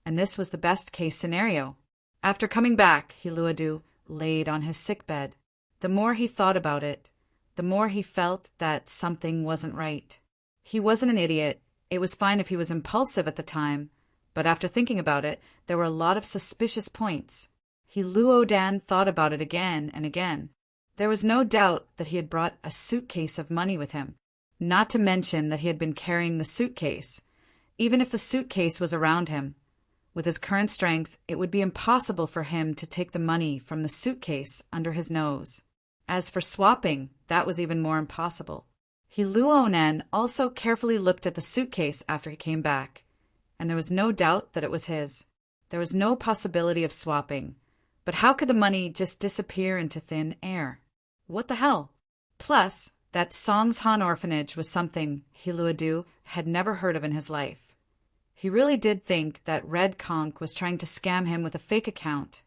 and this was the best case scenario. After coming back, Luodu laid on his sickbed. The more he thought about it, the more he felt that something wasn't right. He wasn't an idiot. It was fine if he was impulsive at the time, but after thinking about it, there were a lot of suspicious points. Luodan thought about it again and again. There was no doubt that he had brought a suitcase of money with him, not to mention that he had been carrying the suitcase. Even if the suitcase was around him, with his current strength, it would be impossible for him to take the money from the suitcase under his nose. As for swapping, that was even more impossible. Luonan also carefully looked at the suitcase after he came back, and there was no doubt that it was his. There was no possibility of swapping, but how could the money just disappear into thin air? What the hell? Plus, that Songshan orphanage was something Luodu had never heard of in his life. He really did think that Red Conch was trying to scam him with a fake account,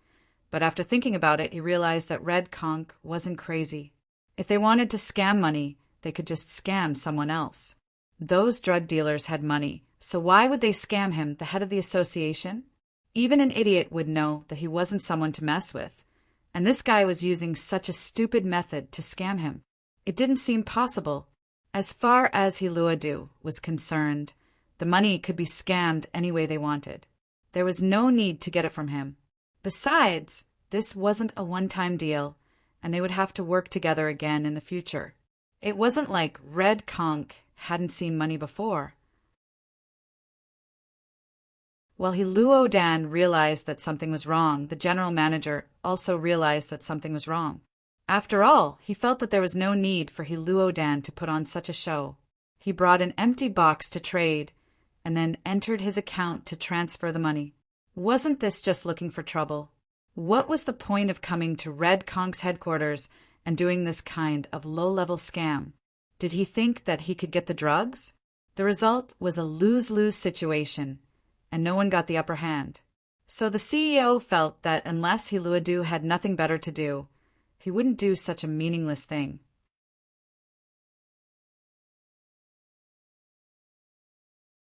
but after thinking about it, he realized that Red Conch wasn't crazy. If they wanted to scam money, they could just scam someone else. Those drug dealers had money, so why would they scam him, the head of the association? Even an idiot would know that he wasn't someone to mess with, and this guy was using such a stupid method to scam him. It didn't seem possible. As far as Luodu was concerned, the money could be scammed any way they wanted. There was no need to get it from him. Besides, this wasn't a one-time deal, and they would have to work together again in the future. It wasn't like Red Conch hadn't seen money before. While Luodan realized that something was wrong, the general manager also realized that something was wrong. After all, he felt that there was no need for Luodan to put on such a show. He brought an empty box to trade, and then entered his account to transfer the money. Wasn't this just looking for trouble? What was the point of coming to Red Conch's headquarters and doing this kind of low-level scam? Did he think that he could get the drugs? The result was a lose-lose situation, and no one got the upper hand. So the CEO felt that unless Luodu had nothing better to do, he wouldn't do such a meaningless thing.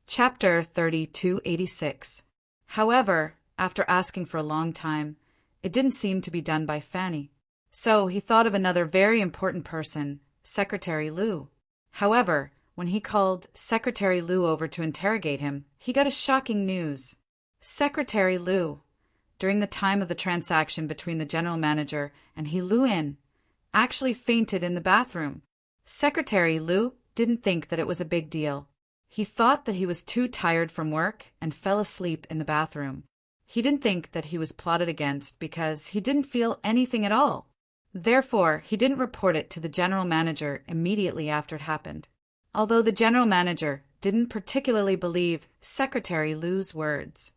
Chapter 3286. However, after asking for a long time, it didn't seem to be done by Fanny. So he thought of another very important person, Secretary Liu. However, when he called Secretary Liu over to interrogate him, he got a shocking news. Secretary Liu, during the time of the transaction between the general manager and Luin, actually fainted in the bathroom. Secretary Liu didn't think that it was a big deal. He thought that he was too tired from work and fell asleep in the bathroom. He didn't think that he was plotted against because he didn't feel anything at all. Therefore, he didn't report it to the general manager immediately after it happened. Although the general manager didn't particularly believe Secretary Liu's words.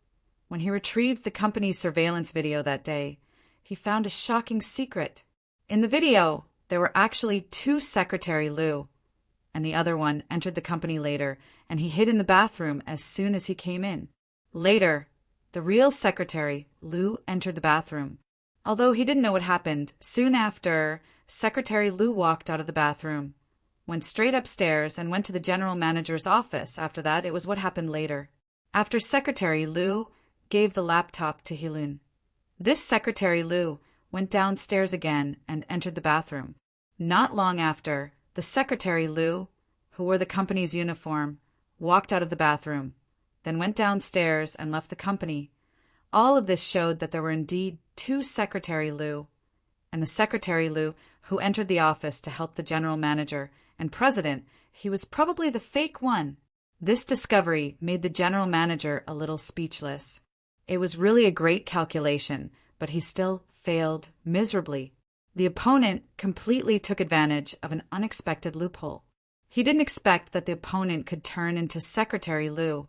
When he retrieved the company's surveillance video that day, he found a shocking secret. In the video, there were actually two Secretary Liu, and the other one entered the company later, and he hid in the bathroom as soon as he came in. Later, the real Secretary Liu entered the bathroom. Although he didn't know what happened, soon after, Secretary Liu walked out of the bathroom, went straight upstairs, and went to the general manager's office. After that, it was what happened later. After Secretary Liu gave the laptop to Helun, this Secretary Liu went downstairs again and entered the bathroom. Not long after, the Secretary Liu, who wore the company's uniform, walked out of the bathroom, then went downstairs and left the company. All of this showed that there were indeed two Secretary Liu, and the Secretary Liu who entered the office to help the general manager and president, he was probably the fake one. This discovery made the general manager a little speechless. It was really a great calculation, but he still failed miserably. The opponent completely took advantage of an unexpected loophole. He didn't expect that the opponent could turn into Secretary Liu,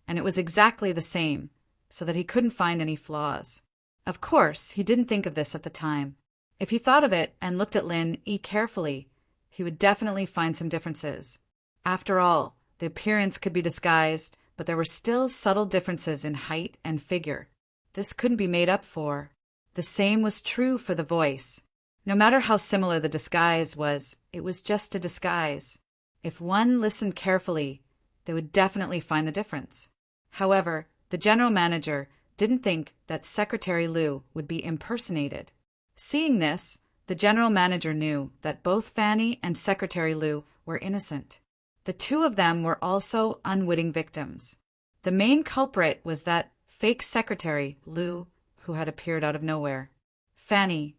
and it was exactly the same, so that he couldn't find any flaws. Of course, he didn't think of this at the time. If he thought of it and looked at Lin E carefully, he would definitely find some differences. After all, the appearance could be disguised, but there were still subtle differences in height and figure. This couldn't be made up for. The same was true for the voice. No matter how similar the disguise was, it was just a disguise. If one listened carefully, they would definitely find the difference. However, the general manager didn't think that Secretary Liu would be impersonated. Seeing this, the general manager knew that both Fanny and Secretary Liu were innocent. The two of them were also unwitting victims. The main culprit was that fake secretary, Liu, who had appeared out of nowhere. Fanny,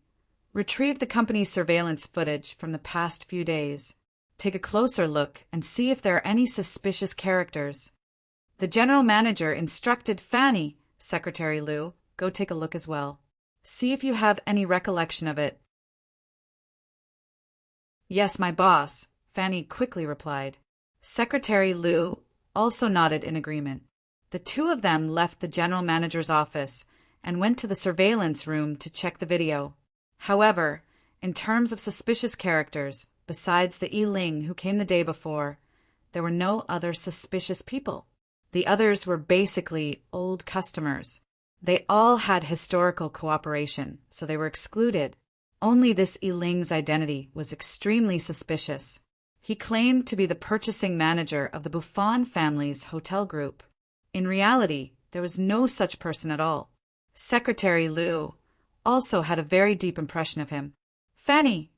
retrieve the company's surveillance footage from the past few days. Take a closer look and see if there are any suspicious characters. The general manager instructed Fanny, Secretary Liu, go take a look as well. See if you have any recollection of it. Yes, my boss, Fanny quickly replied. Secretary Liu also nodded in agreement. The two of them left the general manager's office and went to the surveillance room to check the video. However, in terms of suspicious characters, besides the Yi-Ling who came the day before, there were no other suspicious people. The others were basically old customers. They all had historical cooperation, so they were excluded. Only this Yi-Ling's identity was extremely suspicious. He claimed to be the purchasing manager of the Buffon family's hotel group. In reality, there was no such person at all. Secretary Liu also had a very deep impression of him. Fanny,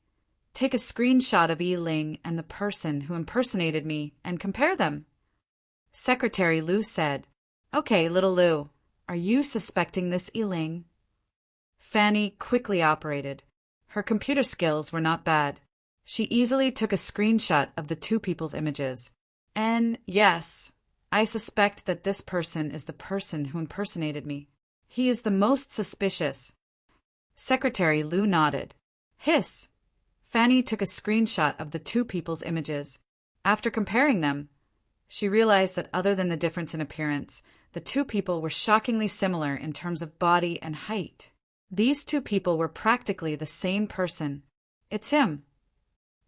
take a screenshot of Yi-Ling and the person who impersonated me and compare them. Secretary Liu said, Okay, little Liu, are you suspecting this Yi-Ling? Fanny quickly operated. Her computer skills were not bad. She easily took a screenshot of the two people's images. And yes, I suspect that this person is the person who impersonated me. He is the most suspicious. Secretary Liu nodded. Hiss! Fanny took a screenshot of the two people's images. After comparing them, she realized that other than the difference in appearance, the two people were shockingly similar in terms of body and height. These two people were practically the same person. It's him.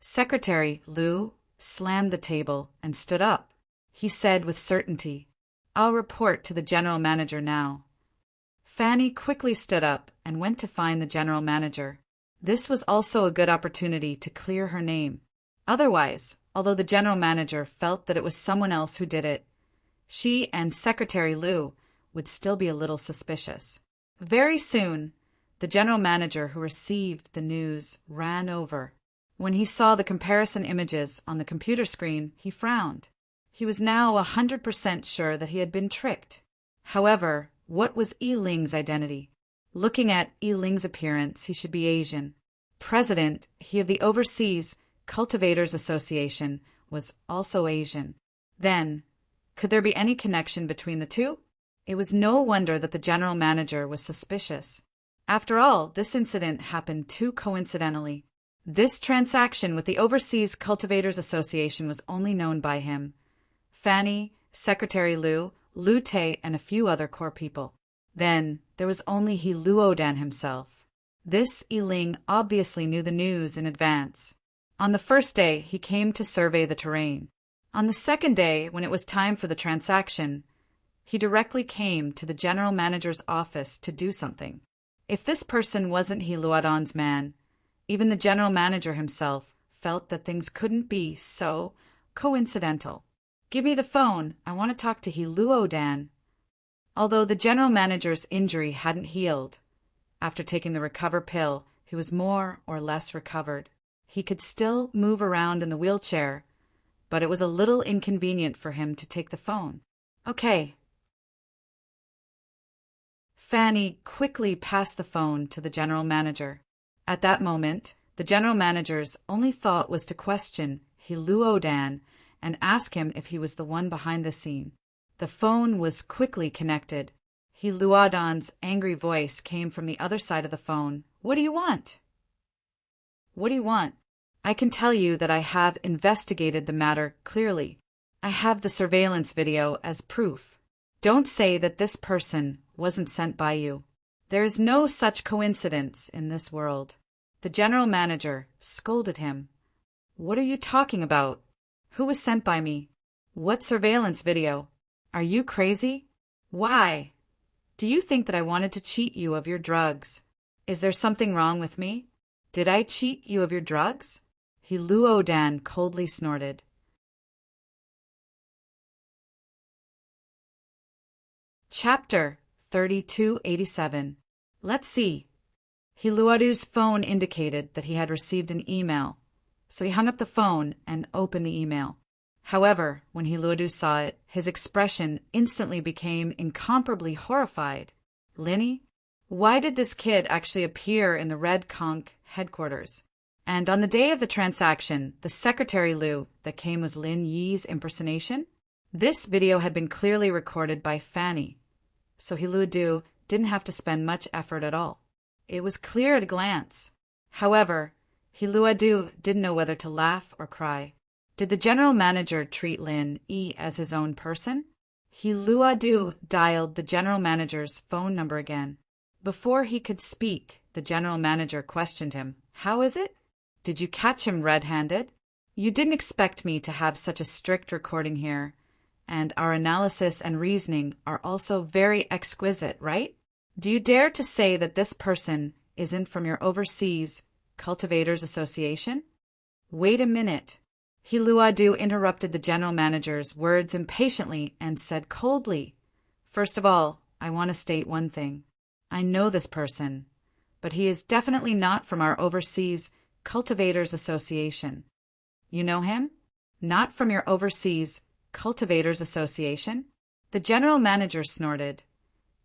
Secretary Liu slammed the table and stood up. He said with certainty, I'll report to the general manager now. Fanny quickly stood up and went to find the general manager. This was also a good opportunity to clear her name. Otherwise, although the general manager felt that it was someone else who did it, she and Secretary Liu would still be a little suspicious. Very soon, the general manager who received the news ran over. When he saw the comparison images on the computer screen, he frowned. He was now 100% sure that he had been tricked. However, what was Yi-Ling's identity? Looking at Yi-Ling's appearance, he should be Asian. President, he of the Overseas Cultivators Association, was also Asian. Then, could there be any connection between the two? It was no wonder that the general manager was suspicious. After all, this incident happened too coincidentally. This transaction with the Overseas Cultivators Association was only known by him, Fanny, Secretary Liu, Liu Te, and a few other core people. Then, there was only he Luodan himself. This Yi-Ling obviously knew the news in advance. On the first day, he came to survey the terrain. On the second day, when it was time for the transaction, he directly came to the general manager's office to do something. If this person wasn't he Luodan's man, even the general manager himself felt that things couldn't be so coincidental. Give me the phone. I want to talk to he Luodan. Although the general manager's injury hadn't healed, after taking the recover pill, he was more or less recovered. He could still move around in the wheelchair, but it was a little inconvenient for him to take the phone. Okay. Fanny quickly passed the phone to the general manager. At that moment, the general manager's only thought was to question he Luodan and ask him if he was the one behind the scene. The phone was quickly connected. He Luodan's angry voice came from the other side of the phone. What do you want? What do you want? I can tell you that I have investigated the matter clearly. I have the surveillance video as proof. Don't say that this person wasn't sent by you. There is no such coincidence in this world. The general manager scolded him. What are you talking about? Who was sent by me? What surveillance video? Are you crazy? Why? Do you think that I wanted to cheat you of your drugs? Is there something wrong with me? Did I cheat you of your drugs? Luodan coldly snorted. Chapter 3287. Let's see. Luodu's phone indicated that he had received an email, so he hung up the phone and opened the email. However, when Luodu saw it, his expression instantly became incomparably horrified. Linny? Why did this kid actually appear in the Red Conch headquarters? And on the day of the transaction, the secretary Lu that came was Lin Yi's impersonation? This video had been clearly recorded by Fanny, so Luodu didn't have to spend much effort at all. It was clear at a glance. However, Luodu didn't know whether to laugh or cry. Did the general manager treat Lin Yi as his own person? Luodu dialed the general manager's phone number again. Before he could speak, the general manager questioned him. How is it? Did you catch him red-handed? You didn't expect me to have such a strict recording here, and our analysis and reasoning are also very exquisite, right? Do you dare to say that this person isn't from your overseas Cultivators Association? Wait a minute. Luodu interrupted the general manager's words impatiently and said coldly, First of all, I want to state one thing. I know this person, but he is definitely not from our overseas Cultivators Association. You know him? Not from your overseas Cultivators Association? The general manager snorted.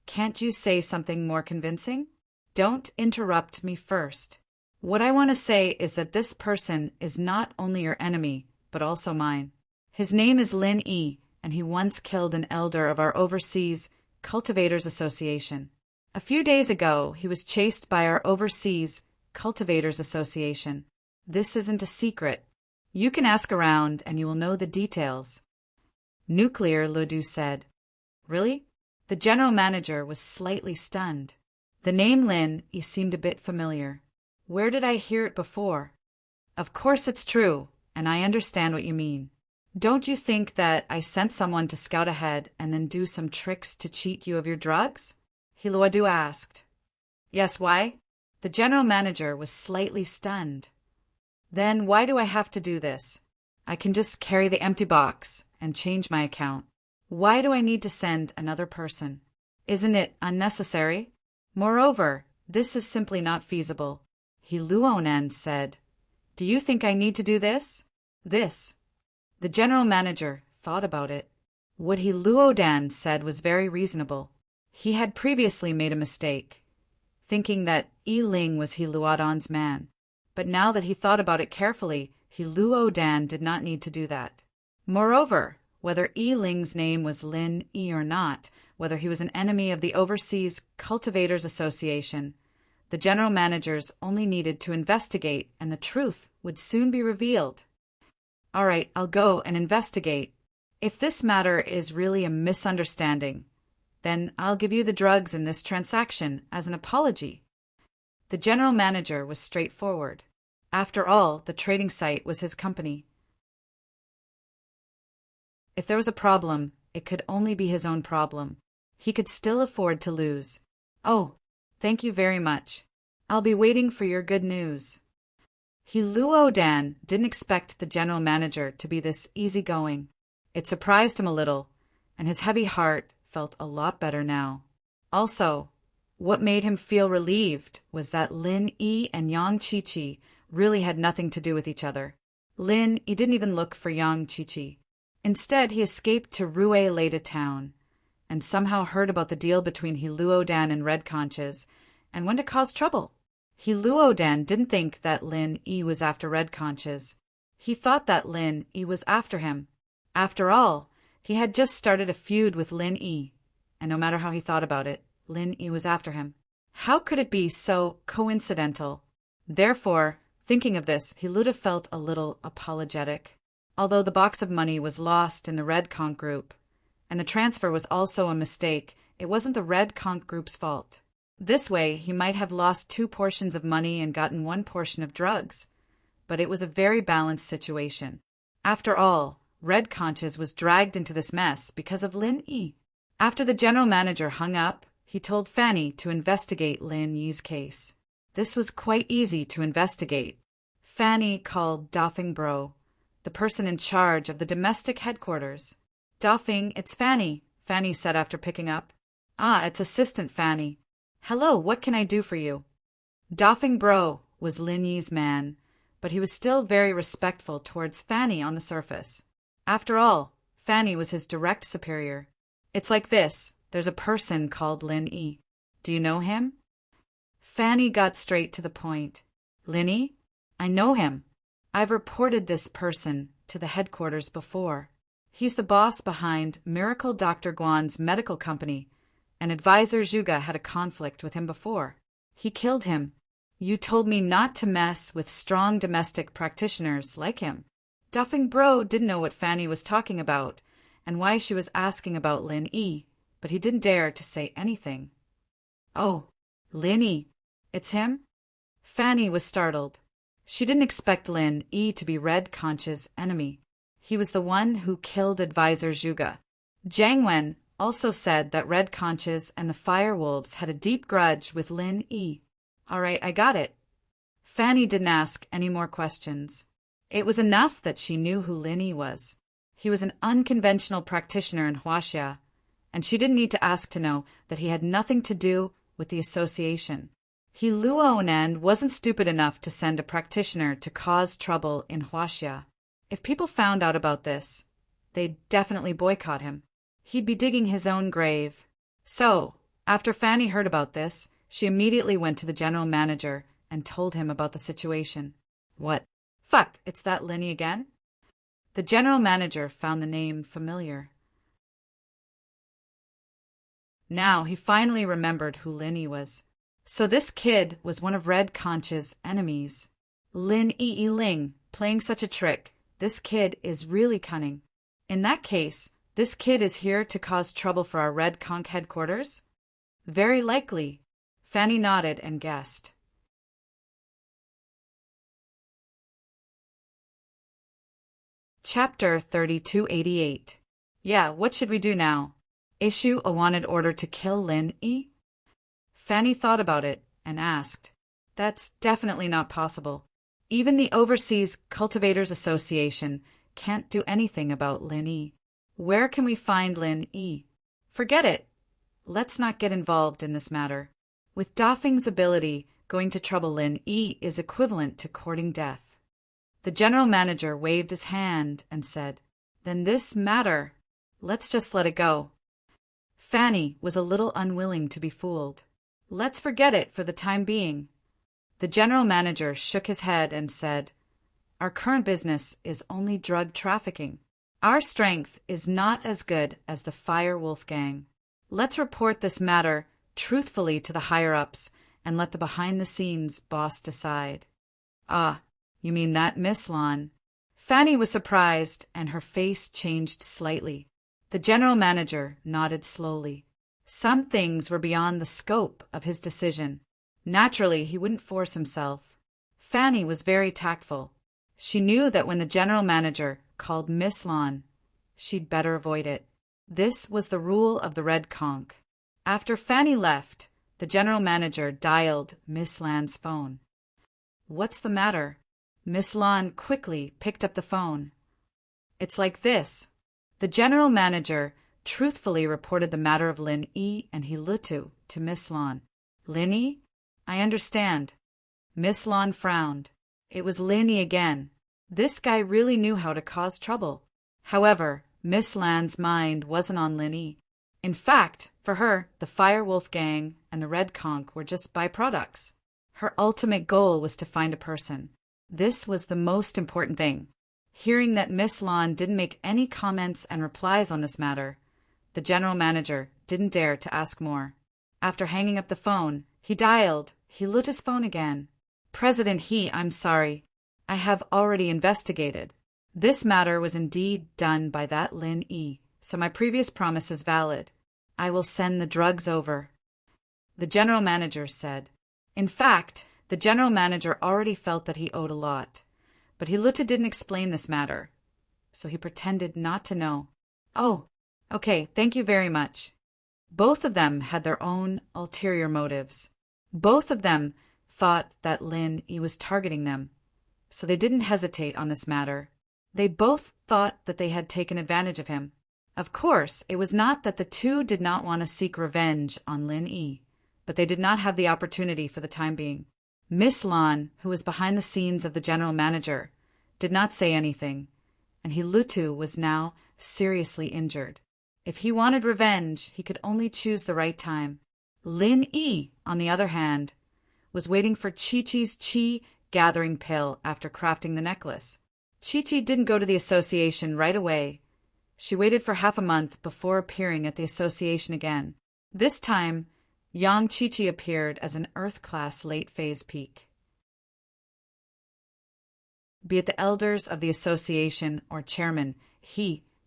Can't you say something more convincing? Don't interrupt me first. What I want to say is that this person is not only your enemy, but also mine. His name is Lin Yi, and he once killed an elder of our overseas Cultivators Association. A few days ago, he was chased by our overseas Cultivators Association. This isn't a secret. You can ask around and you will know the details. Nuclear, Luodu said. Really? The general manager was slightly stunned. The name Lin Yi seemed a bit familiar. Where did I hear it before? Of course it's true, and I understand what you mean. Don't you think that I sent someone to scout ahead and then do some tricks to cheat you of your drugs? Luodu asked. Yes, why? The general manager was slightly stunned. Then why do I have to do this? I can just carry the empty box and change my account. Why do I need to send another person? Isn't it unnecessary? Moreover, this is simply not feasible. Luonan said. Do you think I need to do this? This. The general manager thought about it. What Luodan said was very reasonable. He had previously made a mistake, thinking that Yi Ling was Luodan's man. But now that he thought about it carefully, Luodan did not need to do that. Moreover, whether Yi Ling's name was Lin Yi or not, whether he was an enemy of the Overseas Cultivators Association, the general managers only needed to investigate and the truth would soon be revealed. All right, I'll go and investigate. If this matter is really a misunderstanding, then I'll give you the drugs in this transaction as an apology. The general manager was straightforward. After all, the trading site was his company. If there was a problem, it could only be his own problem. He could still afford to lose. Oh, thank you very much. I'll be waiting for your good news. Luodan didn't expect the general manager to be this easygoing. It surprised him a little, and his heavy heart felt a lot better now. Also, what made him feel relieved was that Lin Yi and Yang Qiqi really had nothing to do with each other. Lin Yi didn't even look for Yang Qiqi. Instead, he escaped to Rue Leda town, and somehow heard about the deal between Luodan and Red Conches, and went to cause trouble. Luodan didn't think that Lin Yi was after Red Conches. He thought that Lin Yi was after him. After all, he had just started a feud with Lin Yi, and no matter how he thought about it, Lin Yi was after him. How could it be so coincidental? Therefore, thinking of this, Luodu felt a little apologetic. Although the box of money was lost in the Red Conch group, and the transfer was also a mistake. It wasn't the Red Conch Group's fault. This way, he might have lost 2 portions of money and gotten 1 portion of drugs. But it was a very balanced situation. After all, Red Conches was dragged into this mess because of Lin Yi. After the general manager hung up, he told Fanny to investigate Lin Yi's case. This was quite easy to investigate. Fanny called Dafeng Bro, the person in charge of the domestic headquarters. "Dafeng, it's Fanny," Fanny said after picking up. "Ah, it's Assistant Fanny. Hello, what can I do for you?" Dafeng Bro was Lin Yi's man, but he was still very respectful towards Fanny on the surface. After all, Fanny was his direct superior. "It's like this, there's a person called Lin Yi. Do you know him?" Fanny got straight to the point. "Lin Yi? I know him. I've reported this person to the headquarters before. He's the boss behind Miracle Dr. Guan's medical company, and Advisor Zhuge had a conflict with him before. He killed him. You told me not to mess with strong domestic practitioners like him." Dafeng Bro didn't know what Fanny was talking about and why she was asking about Lin Yi, but he didn't dare to say anything. "Oh, Lin Yi, it's him?" Fanny was startled. She didn't expect Lin Yi to be Red Conch's enemy. He was the one who killed Advisor Zhuge. Jiang Wen also said that Red Conches and the Firewolves had a deep grudge with Lin Yi. "All right, I got it." Fanny didn't ask any more questions. It was enough that she knew who Lin Yi was. He was an unconventional practitioner in Huaxia, and she didn't need to ask to know that he had nothing to do with the association. He Luonan wasn't stupid enough to send a practitioner to cause trouble in Huaxia. If people found out about this, they'd definitely boycott him. He'd be digging his own grave. So, after Fanny heard about this, she immediately went to the general manager and told him about the situation. "What? Fuck, it's that Lin Yi again?" The general manager found the name familiar. Now he finally remembered who Lin Yi was. So this kid was one of Red Conch's enemies. Lin Yi Ling, playing such a trick. This kid is really cunning. In that case, this kid is here to cause trouble for our Red Conch headquarters? Very likely. Fanny nodded and guessed. Chapter 3288. Yeah, what should we do now? Issue a wanted order to kill Lin Yi? Fanny thought about it and asked. That's definitely not possible. Even the Overseas Cultivators Association can't do anything about Lin Yi. Where can we find Lin Yi? Forget it. Let's not get involved in this matter. With Dafeng's ability, going to trouble Lin Yi is equivalent to courting death. The general manager waved his hand and said, "Then this matter, let's just let it go." Fanny was a little unwilling to be fooled. "Let's forget it for the time being." The general manager shook his head and said, "Our current business is only drug trafficking. Our strength is not as good as the Fire Wolf gang. Let's report this matter truthfully to the higher-ups and let the behind-the-scenes boss decide." "Ah, you mean that Miss Lon?" Fanny was surprised and her face changed slightly. The general manager nodded slowly. Some things were beyond the scope of his decision. Naturally, he wouldn't force himself. Fanny was very tactful. She knew that when the general manager called Miss Lon, she'd better avoid it. This was the rule of the Red Conch. After Fanny left, the general manager dialed Miss Lan's phone. "What's the matter?" Miss Lon quickly picked up the phone. "It's like this." The general manager truthfully reported the matter of Lin Yi and Hilutu to Miss Lon. "Lin Yi? I understand." Miss Lon frowned. It was Lin Yi again. This guy really knew how to cause trouble. However, Miss Lan's mind wasn't on Lin Yi. In fact, for her, the Fire Wolf gang and the Red Conch were just byproducts. Her ultimate goal was to find a person. This was the most important thing. Hearing that Miss Lon didn't make any comments and replies on this matter, the general manager didn't dare to ask more. After hanging up the phone, he lit his phone again. "President He, I'm sorry. I have already investigated. This matter was indeed done by that Lin Yi. so my previous promise is valid. I will send the drugs over. The general manager said. In fact, the general manager already felt that he owed a lot, but Hiluta didn't explain this matter, so he pretended not to know. Oh, okay, thank you very much. Both of them had their own ulterior motives. Both of them thought that Lin Yi was targeting them, so they didn't hesitate on this matter. They both thought that they had taken advantage of him. Of course, it was not that the two did not want to seek revenge on Lin Yi, but they did not have the opportunity for the time being. Miss Lan, who was behind the scenes of the general manager, did not say anything, and Hilutu was now seriously injured. If he wanted revenge, he could only choose the right time. Lin Yi, on the other hand, was waiting for Chi-Chi's chi-gathering pill after crafting the necklace. Chi-Chi didn't go to the association right away. She waited for half a month before appearing at the association again. This time, Yang Chi-Chi appeared as an Earth-class late-phase peak. Be it the elders of the association or chairman,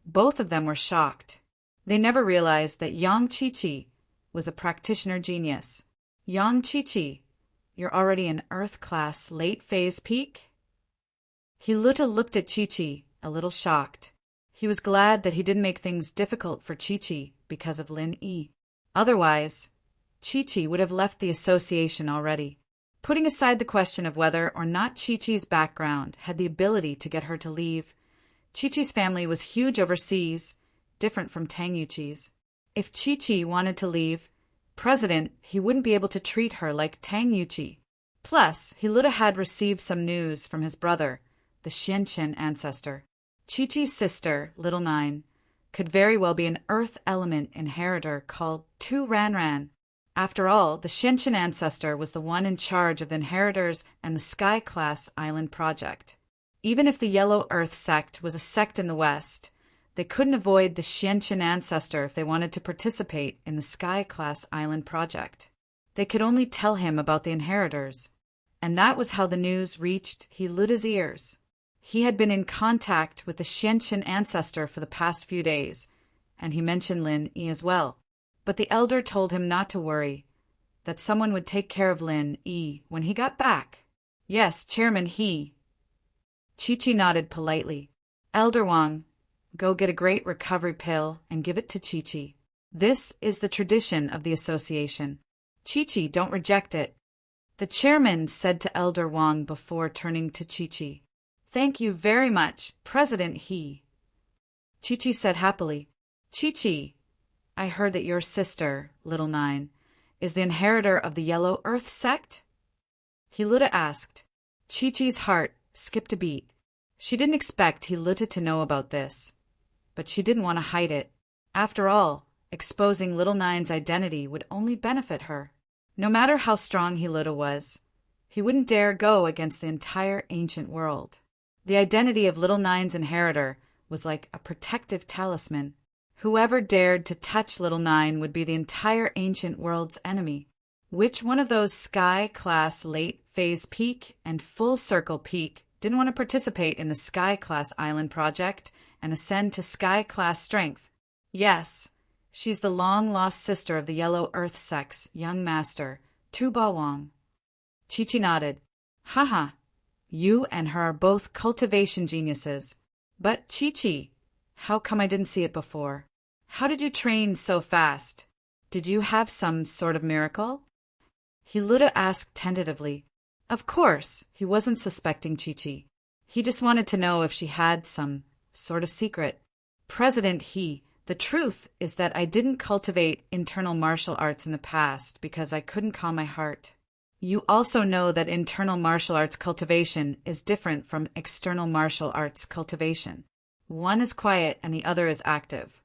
both of them were shocked. They never realized that Yang Chi-Chi was a practitioner genius. Yang Chi-Chi, you're already an Earth-class late-phase peak? Hiluta looked at Chi-Chi, a little shocked. He was glad that he didn't make things difficult for Chi-Chi because of Lin Yi. Otherwise, Chi-Chi would have left the association already. Putting aside the question of whether or not Chi-Chi's background had the ability to get her to leave, Chi-Chi's family was huge overseas, different from Tang Yuqi's. If Chi-Chi wanted to leave president, he wouldn't be able to treat her like Tang Yuqi. Plus, Hiluta had received some news from his brother, the Xianchen ancestor. Chi-Chi's sister, Little Nine, could very well be an earth element inheritor called Tu Ranran. After all, the Xianchen ancestor was the one in charge of the inheritors and the Sky-class island project. Even if the Yellow Earth sect was a sect in the West, they couldn't avoid the Xianchen ancestor if they wanted to participate in the Sky-class island project. They could only tell him about the inheritors, and that was how the news reached Hiluta's ears. He had been in contact with the Xianchen ancestor for the past few days, and he mentioned Lin Yi as well. But the elder told him not to worry, that someone would take care of Lin Yi when he got back. Yes, Chairman He. Chi-Chi nodded politely. Elder Wang, go get a great recovery pill and give it to Chi-Chi. This is the tradition of the association. Chi-Chi, don't reject it. The chairman said to Elder Wang before turning to Chi-Chi. Thank you very much, President He. Chi-Chi said happily. Chi-Chi, I heard that your sister, Little Nine, is the inheritor of the Yellow Earth sect? Hiluta asked. Chi-Chi's heart skipped a beat. She didn't expect Hiluta to know about this, but she didn't want to hide it. After all, exposing Little Nine's identity would only benefit her. No matter how strong Hiluta was, he wouldn't dare go against the entire ancient world. The identity of Little Nine's inheritor was like a protective talisman. Whoever dared to touch Little Nine would be the entire ancient world's enemy. Which one of those Sky-class late-phase peak and full-circle peak didn't want to participate in the Sky-class island project and ascend to Sky-class strength? Yes, she's the long-lost sister of the Yellow Earth sect's young master, Tu Ba Wang. Chi-Chi nodded. Haha, you and her are both cultivation geniuses. But Chi-Chi, how come I didn't see it before? How did you train so fast? Did you have some sort of miracle? Hiluta asked tentatively. Of course, he wasn't suspecting Chi-Chi. He just wanted to know if she had some sort of secret. President He, the truth is that I didn't cultivate internal martial arts in the past because I couldn't calm my heart. You also know that internal martial arts cultivation is different from external martial arts cultivation. One is quiet and the other is active.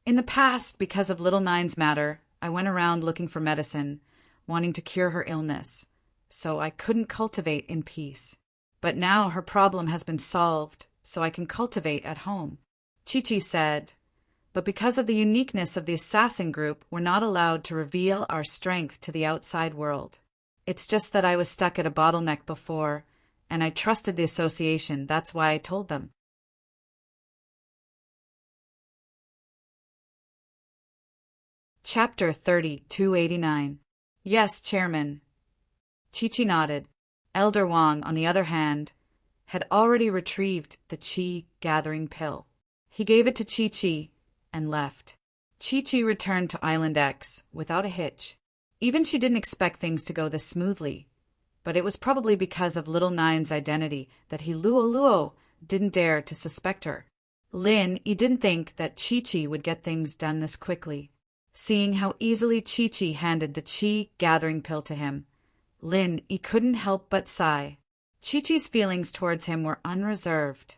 In the past, because of Little Nine's matter, I went around looking for medicine, wanting to cure her illness, so I couldn't cultivate in peace. But now her problem has been solved, so I can cultivate at home. Chi-Chi said, but because of the uniqueness of the assassin group, we're not allowed to reveal our strength to the outside world. It's just that I was stuck at a bottleneck before, and I trusted the association, that's why I told them. Chapter 30-289. Yes, Chairman. Chi-Chi nodded. Elder Wang, on the other hand, had already retrieved the Chi-gathering pill. He gave it to Chi-Chi and left. Chi-Chi returned to Island X without a hitch. Even she didn't expect things to go this smoothly, but it was probably because of Little Nine's identity that he Luo didn't dare to suspect her. He didn't think that Chi-Chi would get things done this quickly. Seeing how easily Chi-Chi handed the Chi-gathering pill to him, he couldn't help but sigh. Chi-Chi's feelings towards him were unreserved.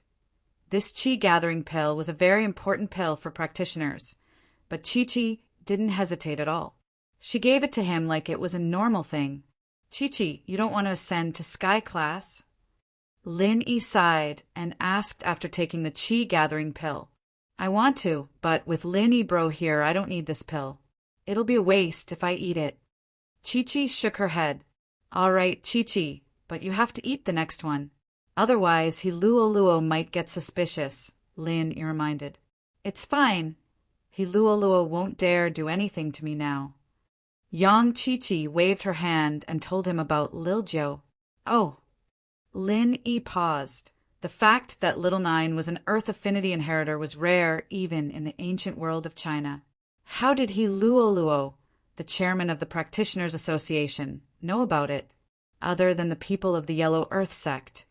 This Chi-gathering pill was a very important pill for practitioners, but Chi-Chi didn't hesitate at all. She gave it to him like it was a normal thing. Chi-Chi, you don't want to ascend to Sky Class? Lin-Yi sighed and asked after taking the Chi-gathering pill. I want to, but with Lin-Yi bro here, I don't need this pill. It'll be a waste if I eat it. Chi-Chi shook her head. All right, Chi-Chi, but you have to eat the next one. Otherwise, he Luo might get suspicious, Lin-Yi reminded. It's fine. He Luo won't dare do anything to me now. Yang Chi-Chi waved her hand and told him about Lil Jiu. Oh. Lin-Yi paused. The fact that Little Nine was an Earth Affinity inheritor was rare even in the ancient world of China. How did he Luo, the chairman of the Practitioners Association, know about it? Other than the people of the Yellow Earth sect.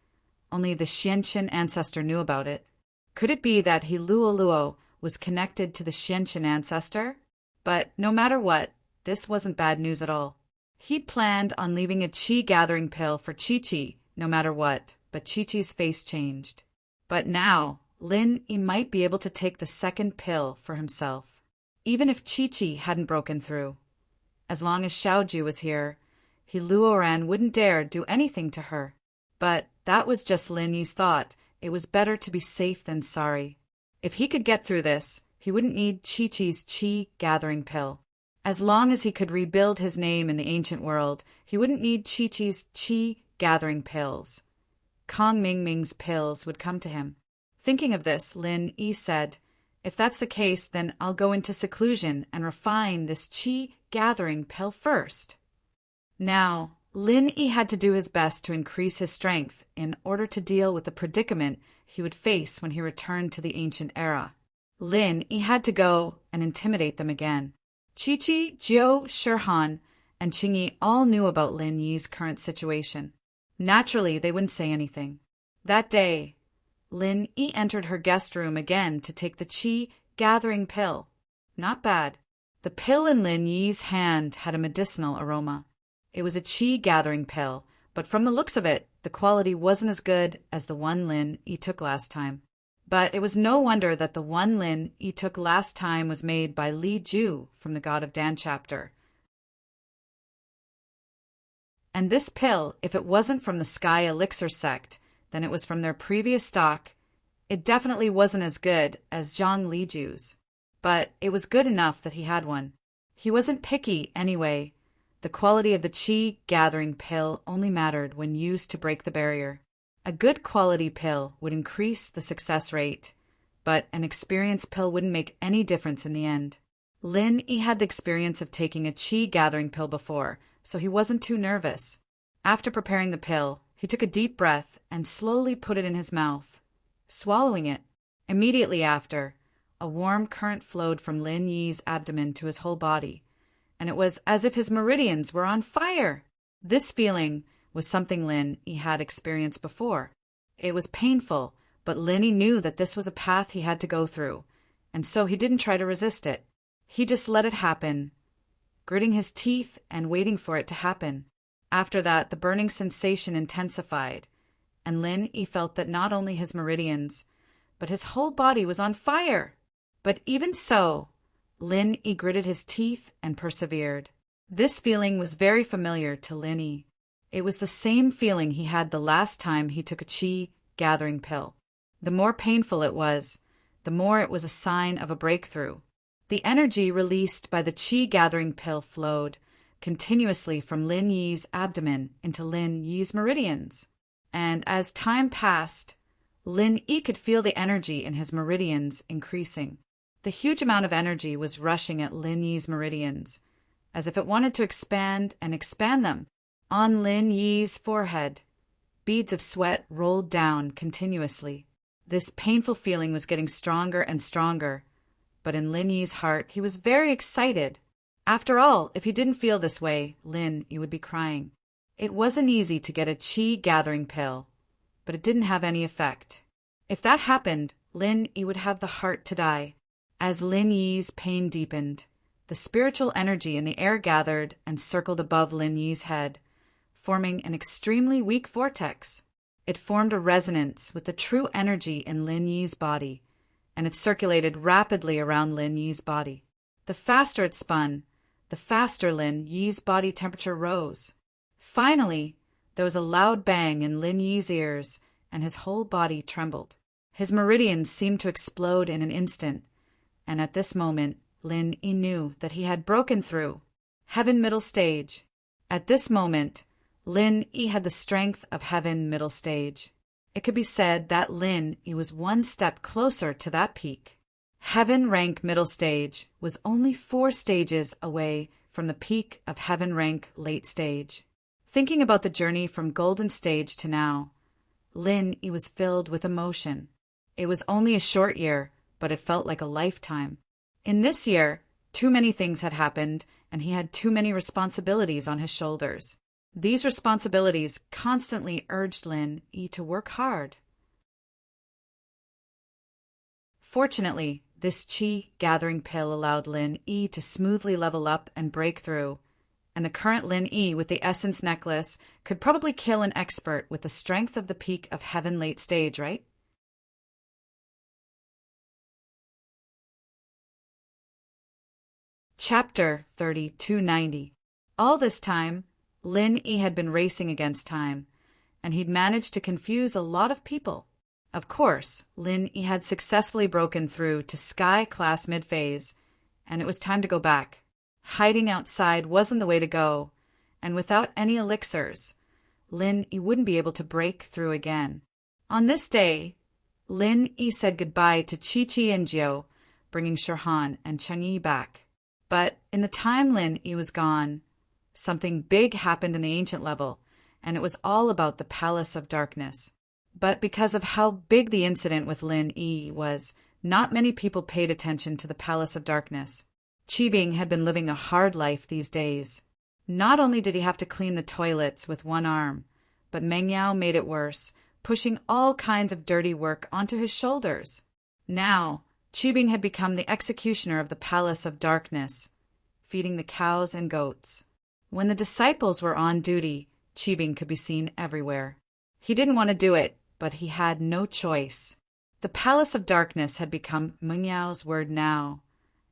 Only the Xianqin ancestor knew about it. Could it be that he Luo was connected to the Xianqin ancestor? But no matter what, this wasn't bad news at all. He'd planned on leaving a Chi-gathering pill for Chi-Chi, no matter what, but Chi-Chi's face changed. But now, Lin-Yi might be able to take the second pill for himself, even if Chi-Chi hadn't broken through. As long as Xiaoju was here, he Luoran wouldn't dare do anything to her. But that was just Lin-Yi's thought. It was better to be safe than sorry. If he could get through this, he wouldn't need Chi-Chi's Chi-gathering pill. As long as he could rebuild his name in the ancient world, he wouldn't need Chi-Chi's Chi-gathering pills. Kong Mingming's pills would come to him. Thinking of this, Lin-Yi said, if that's the case, then I'll go into seclusion and refine this Chi-gathering pill first. Now, Lin-Yi had to do his best to increase his strength in order to deal with the predicament he would face when he returned to the ancient era. Lin-Yi had to go and intimidate them again. Chi-Chi, Jiu, Shirhan, and Qingyi all knew about Lin-Yi's current situation. Naturally, they wouldn't say anything. That day, Lin-Yi entered her guest room again to take the Chi-gathering pill. Not bad. The pill in Lin-Yi's hand had a medicinal aroma. It was a Chi-gathering pill, but from the looks of it, the quality wasn't as good as the one Lin-Yi took last time. But it was no wonder that the one Lin-Yi took last time was made by Li Ju from the God of Dan chapter. And this pill, if it wasn't from the Sky Elixir sect, then it was from their previous stock. It definitely wasn't as good as Zhang Li Ju's. But it was good enough that he had one. He wasn't picky anyway. The quality of the Chi-gathering pill only mattered when used to break the barrier. A good quality pill would increase the success rate, but an experienced pill wouldn't make any difference in the end. Lin-Yi had the experience of taking a Chi-gathering pill before, so he wasn't too nervous. After preparing the pill, he took a deep breath and slowly put it in his mouth, swallowing it. Immediately after, a warm current flowed from Lin-Yi's abdomen to his whole body, and it was as if his meridians were on fire. This feeling was something Lin-Yi had experienced before. It was painful, but Lin-Yi knew that this was a path he had to go through, and so he didn't try to resist it. He just let it happen, gritting his teeth and waiting for it to happen. After that, the burning sensation intensified, and Lin-Yi felt that not only his meridians, but his whole body was on fire. But even so, Lin-Yi gritted his teeth and persevered. This feeling was very familiar to Lin-Yi. It was the same feeling he had the last time he took a Chi-gathering pill. The more painful it was, the more it was a sign of a breakthrough. The energy released by the Chi-gathering pill flowed continuously from Lin-Yi's abdomen into Lin-Yi's meridians. And as time passed, Lin-Yi could feel the energy in his meridians increasing. The huge amount of energy was rushing at Lin Yi's meridians, as if it wanted to expand and expand them. On Lin Yi's forehead, beads of sweat rolled down continuously. This painful feeling was getting stronger and stronger, but in Lin Yi's heart he was very excited. After all, if he didn't feel this way, Lin Yi would be crying. It wasn't easy to get a qi gathering pill, but it didn't have any effect. If that happened, Lin Yi would have the heart to die. As Lin Yi's pain deepened, the spiritual energy in the air gathered and circled above Lin Yi's head, forming an extremely weak vortex. It formed a resonance with the true energy in Lin Yi's body, and it circulated rapidly around Lin Yi's body. The faster it spun, the faster Lin Yi's body temperature rose. Finally, there was a loud bang in Lin Yi's ears, and his whole body trembled. His meridians seemed to explode in an instant, and at this moment, Lin Yi knew that he had broken through Heaven Middle Stage. At this moment, Lin Yi had the strength of Heaven Middle Stage. It could be said that Lin Yi was one step closer to that peak. Heaven Rank Middle Stage was only 4 stages away from the peak of Heaven Rank Late Stage. Thinking about the journey from Golden Stage to now, Lin Yi was filled with emotion. It was only a short year, but it felt like a lifetime. In this year, too many things had happened, and he had too many responsibilities on his shoulders. These responsibilities constantly urged Lin Yi to work hard. Fortunately, this qi gathering pill allowed Lin Yi to smoothly level up and break through, and the current Lin Yi with the essence necklace could probably kill an expert with the strength of the peak of Heaven Late Stage, right? Chapter 3290. All this time, Lin Yi had been racing against time, and he'd managed to confuse a lot of people. Of course, Lin Yi had successfully broken through to Sky Class Mid-Phase, and it was time to go back. Hiding outside wasn't the way to go, and without any elixirs, Lin Yi wouldn't be able to break through again. On this day, Lin Yi said goodbye to Chi-Chi and Jiao, bringing Shirhan and Chang'e back. But in the time Lin Yi was gone, something big happened in the ancient level, and it was all about the Palace of Darkness. But because of how big the incident with Lin Yi was, not many people paid attention to the Palace of Darkness. Qibing had been living a hard life these days. Not only did he have to clean the toilets with one arm, but Meng Yao made it worse, pushing all kinds of dirty work onto his shoulders. Now, Qibing had become the executioner of the Palace of Darkness, feeding the cows and goats. When the disciples were on duty, Qibing could be seen everywhere. He didn't want to do it, but he had no choice. The Palace of Darkness had become Meng Yao's word now,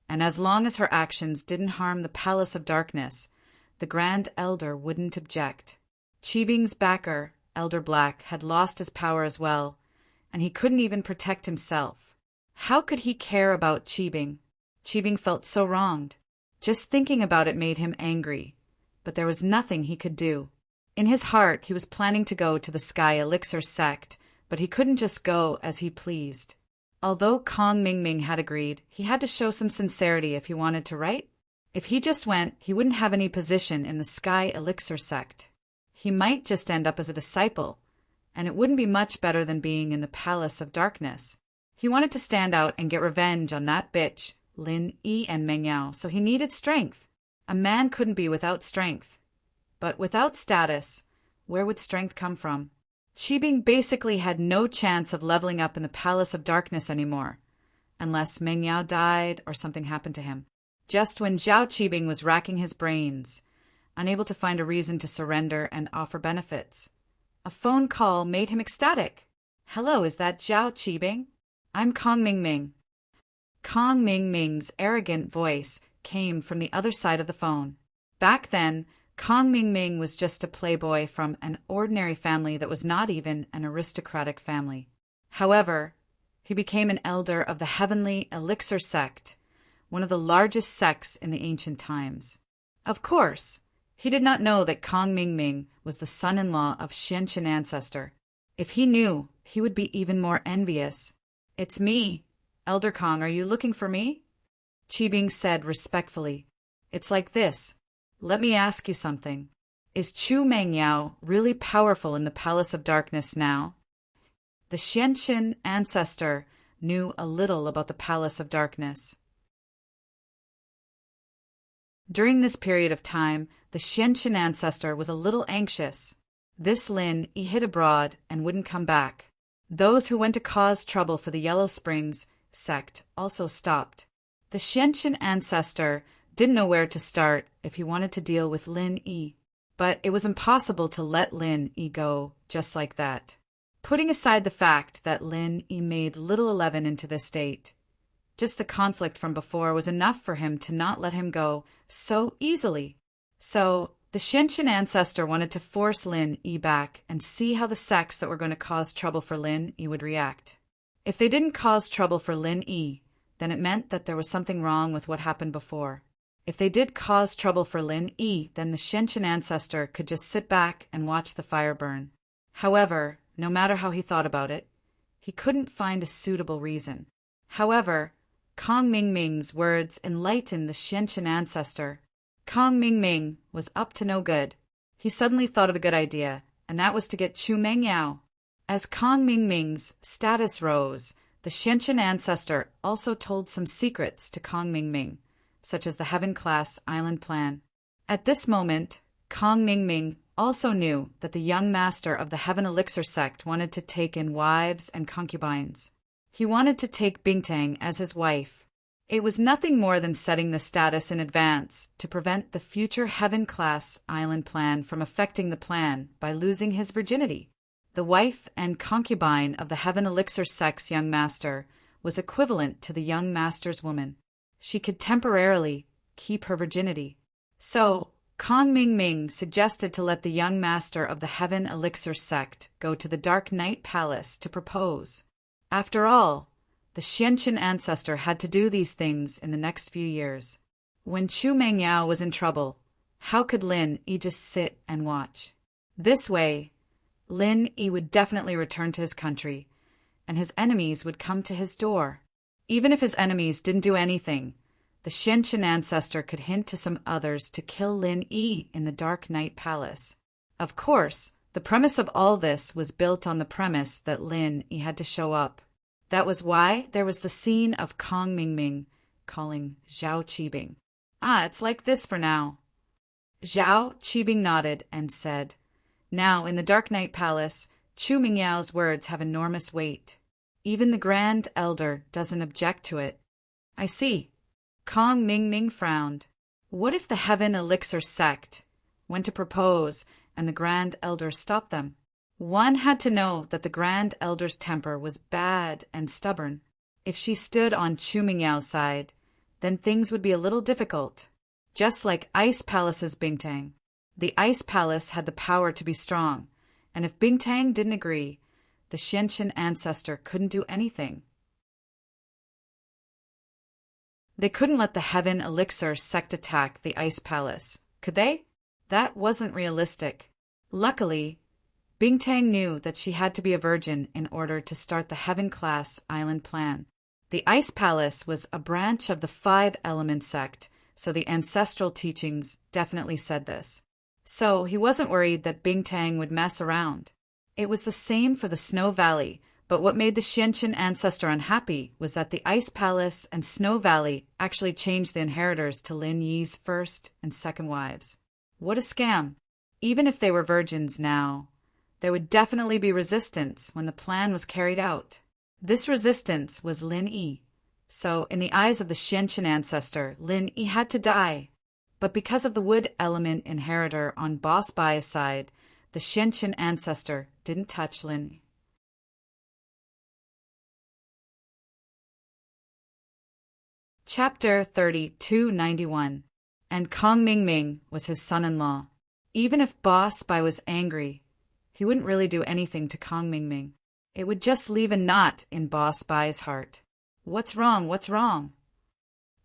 and as long as her actions didn't harm the Palace of Darkness, the Grand Elder wouldn't object. Qibing's backer, Elder Black, had lost his power as well, and he couldn't even protect himself. How could he care about Qibing? Qibing felt so wronged. Just thinking about it made him angry, but there was nothing he could do. In his heart, he was planning to go to the Sky Elixir sect, but he couldn't just go as he pleased. Although Kong Mingming had agreed, he had to show some sincerity if he wanted to, right? If he just went, he wouldn't have any position in the Sky Elixir sect. He might just end up as a disciple, and it wouldn't be much better than being in the Palace of Darkness. He wanted to stand out and get revenge on that bitch, Lin Yi and Meng Yao, so he needed strength. A man couldn't be without strength. But without status, where would strength come from? Qibing basically had no chance of leveling up in the Palace of Darkness anymore, unless Meng Yao died or something happened to him. Just when Zhao Qibing was racking his brains, unable to find a reason to surrender and offer benefits, a phone call made him ecstatic. "Hello, is that Zhao Qibing? I'm Kong Mingming." Kong Mingming's arrogant voice came from the other side of the phone. Back then, Kong Mingming was just a playboy from an ordinary family that was not even an aristocratic family. However, he became an elder of the Heavenly Elixir sect, one of the largest sects in the ancient times. Of course, he did not know that Kong Mingming was the son-in-law of Xianqin ancestor. If he knew, he would be even more envious. "It's me, Elder Kong, are you looking for me? Qibing said respectfully. It's like this. Let me ask you something. Is Chu Mengyao really powerful in the Palace of Darkness now? The Xianqin ancestor knew a little about the Palace of Darkness. During this period of time, the Xianqin ancestor was a little anxious. This Lin he hid abroad and wouldn't come back. Those who went to cause trouble for the Yellow Springs sect also stopped. The Xianqin ancestor didn't know where to start if he wanted to deal with Lin Yi, but it was impossible to let Lin Yi go just like that. Putting aside the fact that Lin Yi made Little 11 into this state, just the conflict from before was enough for him to not let him go so easily. So the Xianqin ancestor wanted to force Lin Yi back and see how the sects that were going to cause trouble for Lin Yi would react. If they didn't cause trouble for Lin Yi, then it meant that there was something wrong with what happened before. If they did cause trouble for Lin Yi, then the Xianqin ancestor could just sit back and watch the fire burn. However, no matter how he thought about it, he couldn't find a suitable reason. However, Kong Mingming's words enlightened the Xianqin ancestor. Kong Mingming was up to no good. He suddenly thought of a good idea, and that was to get Chu Mengyao. As Kong Mingming's status rose, the Xianqin ancestor also told some secrets to Kong Mingming, such as the Heaven-class island plan. At this moment, Kong Mingming also knew that the young master of the Heaven Elixir sect wanted to take in wives and concubines. He wanted to take Bingtang as his wife. It was nothing more than setting the status in advance to prevent the future Heaven-class island plan from affecting the plan by losing his virginity. The wife and concubine of the Heaven Elixir sect's young master was equivalent to the young master's woman. She could temporarily keep her virginity. So, Kong Mingming suggested to let the young master of the Heaven Elixir sect go to the Dark Night Palace to propose. After all, the Xianqin ancestor had to do these things in the next few years. When Chu Mengyao was in trouble, how could Lin Yi just sit and watch? This way, Lin Yi would definitely return to his country, and his enemies would come to his door. Even if his enemies didn't do anything, the Xianqin ancestor could hint to some others to kill Lin Yi in the Dark Night Palace. Of course, the premise of all this was built on the premise that Lin Yi had to show up. That was why there was the scene of Kong Mingming calling Zhao Qibing. It's like this for now. Zhao Qibing nodded and said, Now, in the Dark Night Palace, Chu Mingyao's words have enormous weight. Even the Grand Elder doesn't object to it. I see. Kong Mingming frowned. What if the Heaven Elixir sect went to propose and the Grand Elder stopped them? One had to know that the Grand Elder's temper was bad and stubborn. If she stood on Chu Mingyao's side, then things would be a little difficult. Just like Ice Palace's Bingtang. The Ice Palace had the power to be strong, and if Bingtang didn't agree, the Xianqin ancestor couldn't do anything. They couldn't let the Heaven Elixir sect attack the Ice Palace, could they? That wasn't realistic. Luckily, Bingtang knew that she had to be a virgin in order to start the Heaven-class island plan. The Ice Palace was a branch of the Five-Element sect, so the ancestral teachings definitely said this. So he wasn't worried that Bingtang would mess around. It was the same for the Snow Valley, but what made the Xianqin ancestor unhappy was that the Ice Palace and Snow Valley actually changed the inheritors to Lin Yi's first and second wives. What a scam! Even if they were virgins now, there would definitely be resistance when the plan was carried out. This resistance was Lin Yi. So, in the eyes of the Xianqin ancestor, Lin Yi had to die. But because of the wood element inheritor on Boss Bai's side, the Xianqin ancestor didn't touch Lin Yi. Chapter 3291. And Kong Mingming was his son-in-law. Even if Boss Bai was angry, he wouldn't really do anything to Kong Mingming. It would just leave a knot in Boss Bai's heart. What's wrong? What's wrong?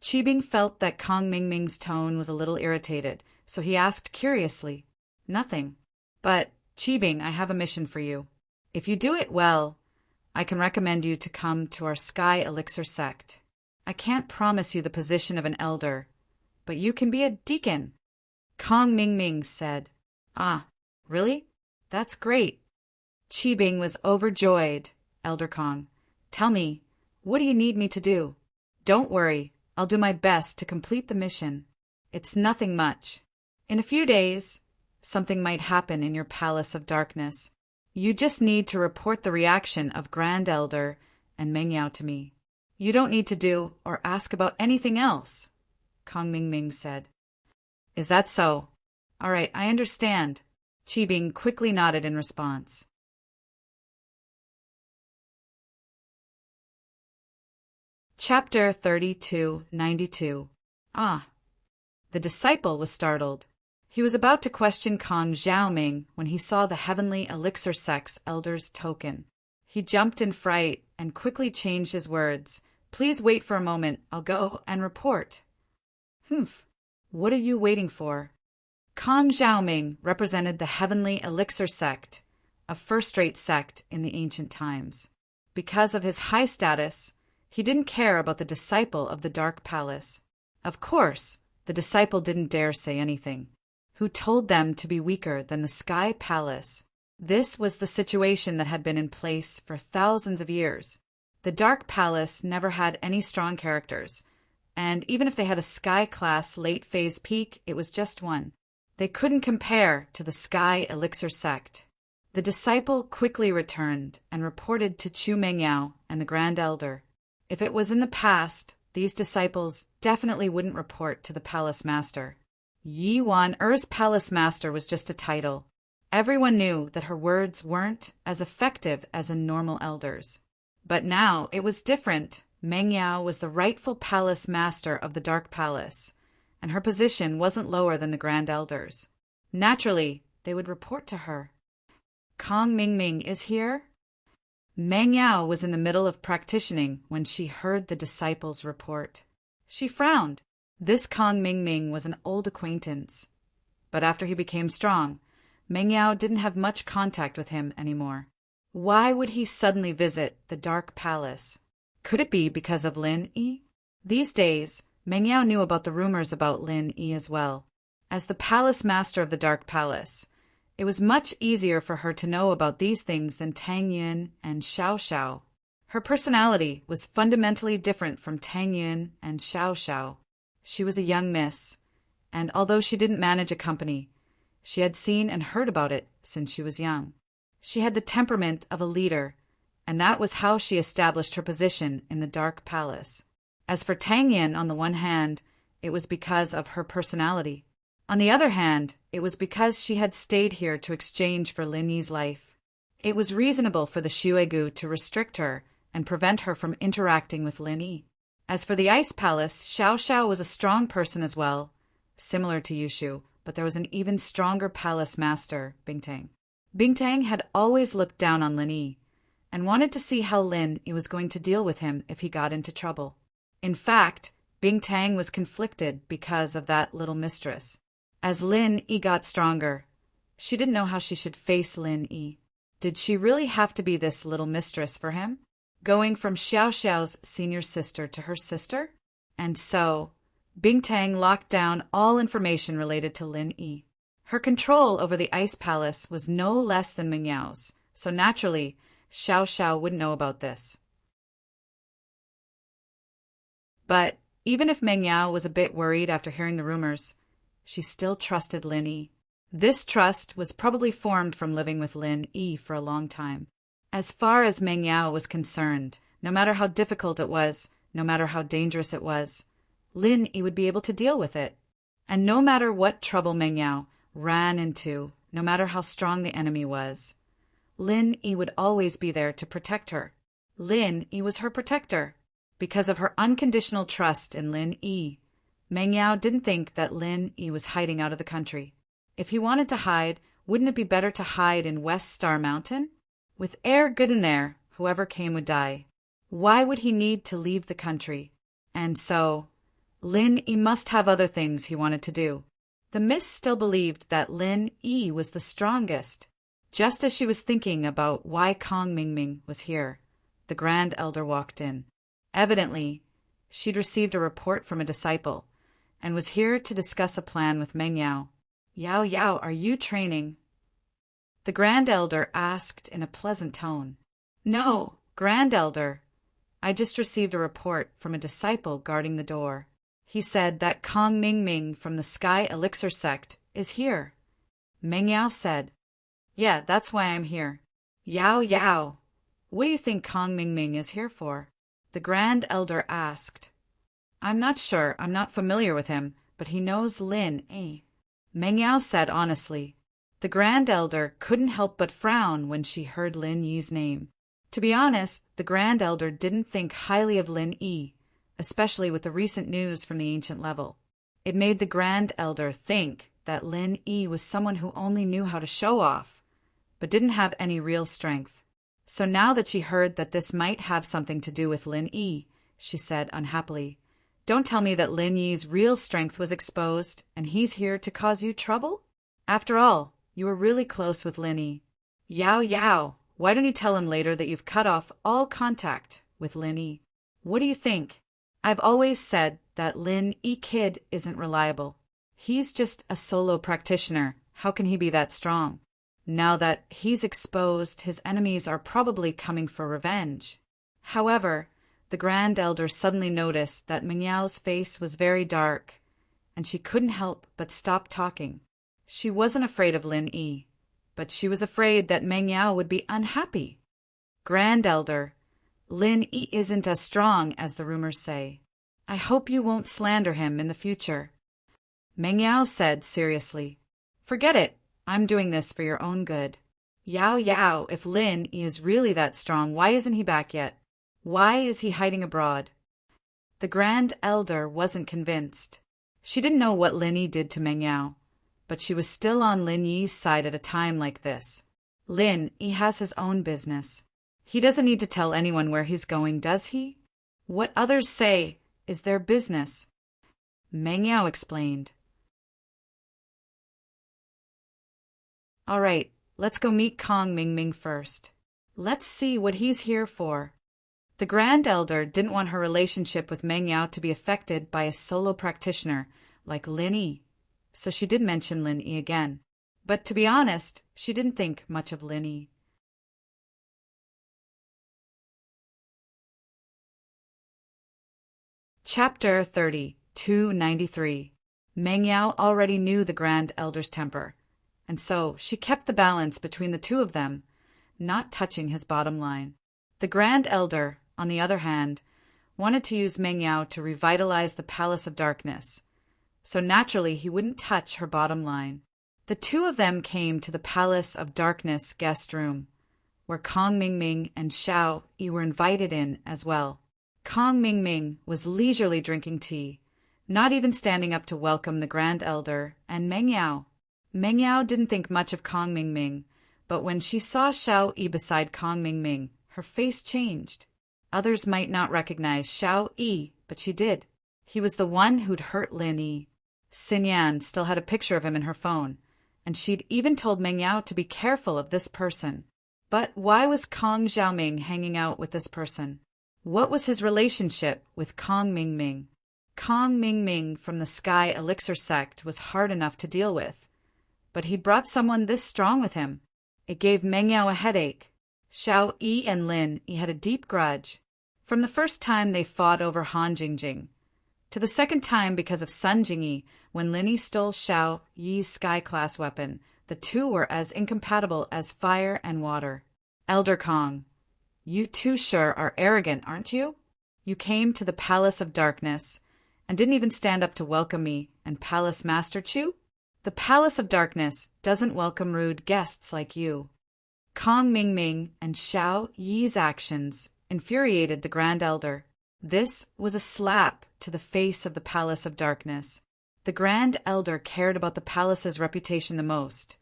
Qibing felt that Kong Mingming's tone was a little irritated, so he asked curiously, Nothing. But, Qibing, I have a mission for you. If you do it well, I can recommend you to come to our Sky Elixir sect. I can't promise you the position of an elder, but you can be a deacon." Kong Mingming said, "Ah, really? That's great." Qi Bing was overjoyed. "Elder Kong, tell me, what do you need me to do?" "Don't worry, I'll do my best to complete the mission. It's nothing much. In a few days, something might happen in your Palace of Darkness. You just need to report the reaction of Grand Elder and Meng Yao to me. You don't need to do or ask about anything else," Kong Mingming said. "Is that so? All right, I understand." Qi Bing quickly nodded in response. Chapter 3292. Ah. The disciple was startled. He was about to question Kong Xiaoming when he saw the heavenly elixir sect's elder's token. He jumped in fright and quickly changed his words. "Please wait for a moment. I'll go and report." "Humph. What are you waiting for?" Kong Xiaoming represented the heavenly elixir sect, a first-rate sect in the ancient times. Because of his high status, he didn't care about the disciple of the Dark Palace. Of course, the disciple didn't dare say anything. Who told them to be weaker than the Sky Palace? This was the situation that had been in place for thousands of years. The Dark Palace never had any strong characters, and even if they had a Sky-class late-phase peak, it was just one. They couldn't compare to the Sky Elixir sect. The disciple quickly returned and reported to Chu Mengyao and the Grand Elder. If it was in the past, these disciples definitely wouldn't report to the Palace Master. Yi Wan Er's Palace Master was just a title. Everyone knew that her words weren't as effective as in normal elders. But now it was different. Meng Yao was the rightful Palace Master of the Dark Palace, and her position wasn't lower than the Grand Elders. Naturally, they would report to her. "Kong Mingming is here?" Meng Yao was in the middle of practicing when she heard the disciple's report. She frowned. This Kong Mingming was an old acquaintance. But after he became strong, Meng Yao didn't have much contact with him anymore. Why would he suddenly visit the Dark Palace? Could it be because of Lin Yi? These days, Meng Yao knew about the rumors about Lin Yi as well. As the Palace Master of the Dark Palace, it was much easier for her to know about these things than Tang Yin and Xiao Xiao. Her personality was fundamentally different from Tang Yin and Xiao Xiao. She was a young miss, and although she didn't manage a company, she had seen and heard about it since she was young. She had the temperament of a leader, and that was how she established her position in the Dark Palace. As for Tang Yin, on the one hand, it was because of her personality. On the other hand, it was because she had stayed here to exchange for Lin Yi's life. It was reasonable for the Xuegu to restrict her and prevent her from interacting with Lin Yi. As for the Ice Palace, Xiao Xiao was a strong person as well, similar to Yushu, but there was an even stronger palace master, Bingtang. Bingtang had always looked down on Lin Yi and wanted to see how Lin Yi was going to deal with him if he got into trouble. In fact, Bingtang was conflicted because of that little mistress. As Lin Yi got stronger, she didn't know how she should face Lin Yi. Did she really have to be this little mistress for him? Going from Xiao Xiao's senior sister to her sister? And so, Bingtang locked down all information related to Lin Yi. Her control over the Ice Palace was no less than Meng Yao's, so naturally, Xiao Xiao wouldn't know about this. But even if Meng Yao was a bit worried after hearing the rumors, she still trusted Lin Yi. This trust was probably formed from living with Lin Yi for a long time. As far as Meng Yao was concerned, no matter how difficult it was, no matter how dangerous it was, Lin Yi would be able to deal with it. And no matter what trouble Meng Yao ran into, no matter how strong the enemy was, Lin Yi would always be there to protect her. Lin Yi was her protector. Because of her unconditional trust in Lin Yi, Meng Yao didn't think that Lin Yi was hiding out of the country. If he wanted to hide, wouldn't it be better to hide in West Star Mountain? With air good in there, whoever came would die. Why would he need to leave the country? And so, Lin Yi must have other things he wanted to do. The Miss still believed that Lin Yi was the strongest. Just as she was thinking about why Kong Mingming was here, the Grand Elder walked in. Evidently, she'd received a report from a disciple, and was here to discuss a plan with Meng Yao. Yao Yao, are you training? The Grand Elder asked in a pleasant tone. No, Grand Elder. I just received a report from a disciple guarding the door. He said that Kong Ming Ming from the Sky Elixir sect is here. Meng Yao said, Yeah, that's why I'm here. Yao Yao, what do you think Kong Ming Ming is here for? The Grand Elder asked. I'm not sure, I'm not familiar with him, but he knows Lin, eh? Meng Yao said honestly. The Grand Elder couldn't help but frown when she heard Lin Yi's name. To be honest, the Grand Elder didn't think highly of Lin Yi, especially with the recent news from the ancient level. It made the Grand Elder think that Lin Yi was someone who only knew how to show off, but didn't have any real strength. So now that she heard that this might have something to do with Lin Yi, she said unhappily, Don't tell me that Lin Yi's real strength was exposed and he's here to cause you trouble? After all, you were really close with Lin Yi. Yao Yao, why don't you tell him later that you've cut off all contact with Lin Yi? What do you think? I've always said that Lin Yi kid isn't reliable. He's just a solo practitioner. How can he be that strong? Now that he's exposed, his enemies are probably coming for revenge. However, the Grand Elder suddenly noticed that Meng Yao's face was very dark, and she couldn't help but stop talking. She wasn't afraid of Lin Yi, but she was afraid that Meng Yao would be unhappy. Grand Elder, Lin Yi isn't as strong as the rumors say. I hope you won't slander him in the future. Meng Yao said seriously, Forget it. I'm doing this for your own good. Yao Yao, if Lin Yi is really that strong, why isn't he back yet? Why is he hiding abroad? The Grand Elder wasn't convinced. She didn't know what Lin Yi did to Meng Yao, but she was still on Lin Yi's side at a time like this. Lin Yi has his own business. He doesn't need to tell anyone where he's going, does he? What others say is their business. Meng Yao explained. All right, let's go meet Kong Ming Ming first. Let's see what he's here for. The Grand Elder didn't want her relationship with Meng Yao to be affected by a solo practitioner like Lin Yi, so she did mention Lin Yi again. But to be honest, she didn't think much of Lin Yi. Chapter 30, 293. Meng Yao already knew the Grand Elder's temper, and so she kept the balance between the two of them, not touching his bottom line. The Grand Elder, on the other hand, wanted to use Meng Yao to revitalize the Palace of Darkness, so naturally he wouldn't touch her bottom line. The two of them came to the Palace of Darkness guest room, where Kong Ming Ming and Xiao Yi were invited in as well. Kong Ming Ming was leisurely drinking tea, not even standing up to welcome the Grand Elder and Meng Yao. Meng Yao didn't think much of Kong Ming Ming, but when she saw Xiao Yi beside Kong Ming Ming, her face changed. Others might not recognize Xiao Yi, but she did. He was the one who'd hurt Lin Yi. Xin Yan still had a picture of him in her phone, and she'd even told Meng Yao to be careful of this person. But why was Kong Xiaoming hanging out with this person? What was his relationship with Kong Ming Ming? Kong Ming Ming from the Sky Elixir sect was hard enough to deal with, but he'd brought someone this strong with him. It gave Meng Yao a headache. Xiao Yi and Lin Yi had a deep grudge, from the first time they fought over Han Jingjing, to the second time because of Sun Jingyi when Lin Yi stole Xiao Yi's sky-class weapon. The two were as incompatible as fire and water. Elder Kong, you too sure are arrogant, aren't you? You came to the Palace of Darkness and didn't even stand up to welcome me and Palace Master Chu? The Palace of Darkness doesn't welcome rude guests like you. Kong Ming Ming and Xiao Yi's actions infuriated the Grand Elder. This was a slap to the face of the Palace of Darkness. The Grand Elder cared about the palace's reputation the most,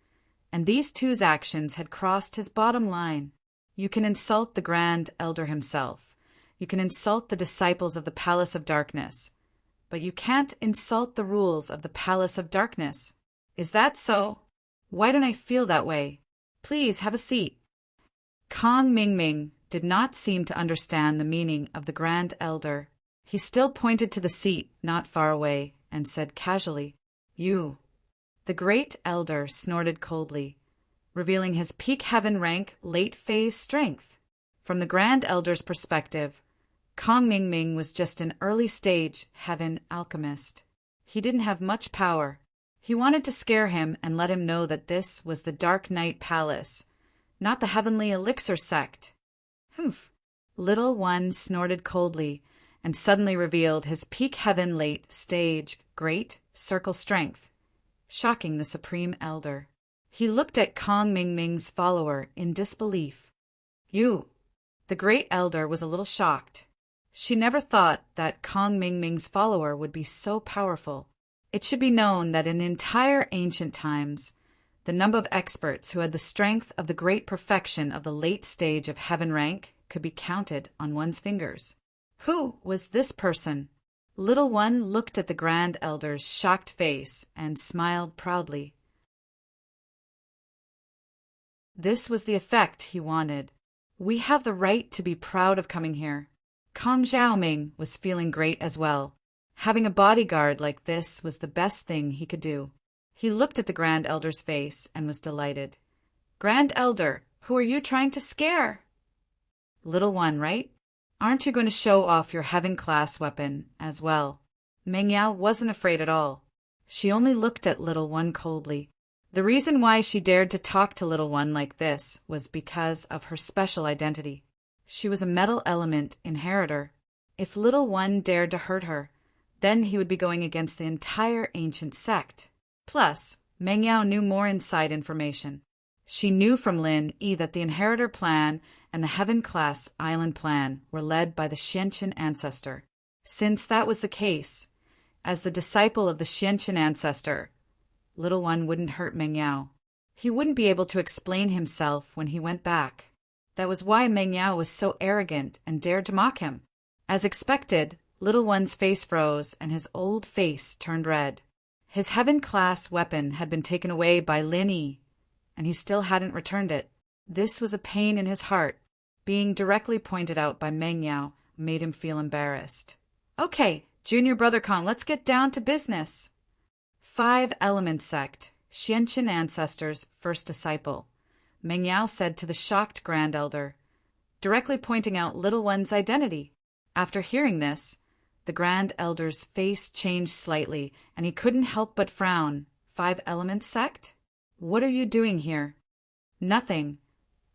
and these two's actions had crossed his bottom line. You can insult the Grand Elder himself. You can insult the disciples of the Palace of Darkness, but you can't insult the rules of the Palace of Darkness. Is that so? Why don't I feel that way? Please have a seat. Kong Ming Ming did not seem to understand the meaning of the Grand Elder. He still pointed to the seat not far away and said casually, "You." The Great Elder snorted coldly, revealing his peak heaven rank late phase strength. From the Grand Elder's perspective, Kong Ming Ming was just an early stage heaven alchemist. He didn't have much power. He wanted to scare him and let him know that this was the Dark Knight Palace, not the Heavenly Elixir sect. Humph! Little One snorted coldly and suddenly revealed his peak heaven late stage great circle strength, shocking the Supreme Elder. He looked at Kong Ming Ming's follower in disbelief. "You." The Great Elder was a little shocked. She never thought that Kong Ming Ming's follower would be so powerful. It should be known that in entire ancient times, the number of experts who had the strength of the great perfection of the late stage of heaven rank could be counted on one's fingers. Who was this person? Little One looked at the Grand Elder's shocked face and smiled proudly. This was the effect he wanted. We have the right to be proud of coming here. Kong Xiaoming was feeling great as well. Having a bodyguard like this was the best thing he could do. He looked at the Grand Elder's face and was delighted. "Grand Elder, who are you trying to scare?" "Little One, right? Aren't you going to show off your heaven-class weapon as well?" Meng Yao wasn't afraid at all. She only looked at Little One coldly. The reason why she dared to talk to Little One like this was because of her special identity. She was a metal element inheritor. If Little One dared to hurt her, then he would be going against the entire ancient sect. Plus, Meng Yao knew more inside information. She knew from Lin Yi that the inheritor plan and the heaven-class island plan were led by the Xianqin ancestor. Since that was the case, as the disciple of the Xianqin ancestor, Little One wouldn't hurt Meng Yao. He wouldn't be able to explain himself when he went back. That was why Meng Yao was so arrogant and dared to mock him. As expected, Little One's face froze and his old face turned red. His heaven-class weapon had been taken away by Lin Yi, and he still hadn't returned it. This was a pain in his heart. Being directly pointed out by Meng Yao made him feel embarrassed. "Okay, Junior Brother Kong, let's get down to business." 5 Element Sect, Xianqin ancestor's first disciple, Meng Yao said to the shocked Grand Elder, directly pointing out Little One's identity. After hearing this, the Grand Elder's face changed slightly, and he couldn't help but frown. 5 Element Sect? What are you doing here? Nothing.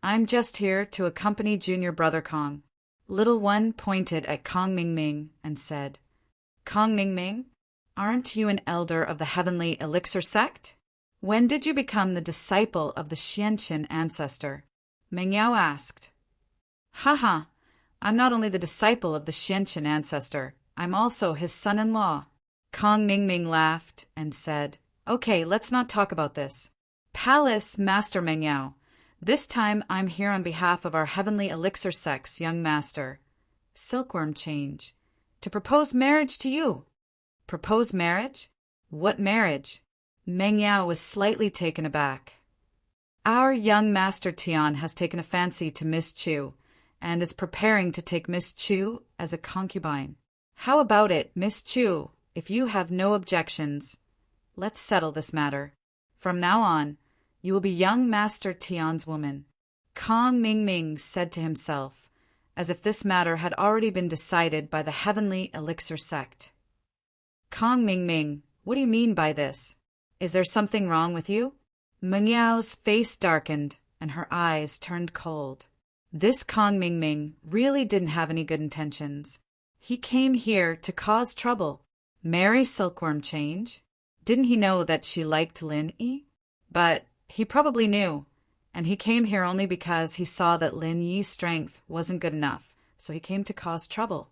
I'm just here to accompany Junior Brother Kong. Little One pointed at Kong Ming Ming and said, "Kong Ming Ming, aren't you an elder of the Heavenly Elixir sect? When did you become the disciple of the Xianqin ancestor?" Meng Yao asked. "Haha, I'm not only the disciple of the Xianqin ancestor, I'm also his son-in-law." Kong Ming Ming laughed and said, "Okay, let's not talk about this. Palace Master Meng Yao, this time I'm here on behalf of our Heavenly Elixir sect's young master, Silkworm Change, to propose marriage to you." "Propose marriage? What marriage?" Meng Yao was slightly taken aback. "Our young master Tian has taken a fancy to Miss Chu, and is preparing to take Miss Chu as a concubine. How about it, Miss Chu? If you have no objections, let's settle this matter. From now on, you will be young Master Tian's woman." Kong Ming Ming said to himself, as if this matter had already been decided by the Heavenly Elixir sect. "Kong Ming Ming, what do you mean by this? Is there something wrong with you?" Meng Yao's face darkened, and her eyes turned cold. This Kong Ming Ming really didn't have any good intentions. He came here to cause trouble. Marry Silkworm Change? Didn't he know that she liked Lin Yi? But he probably knew, and he came here only because he saw that Lin Yi's strength wasn't good enough, so he came to cause trouble.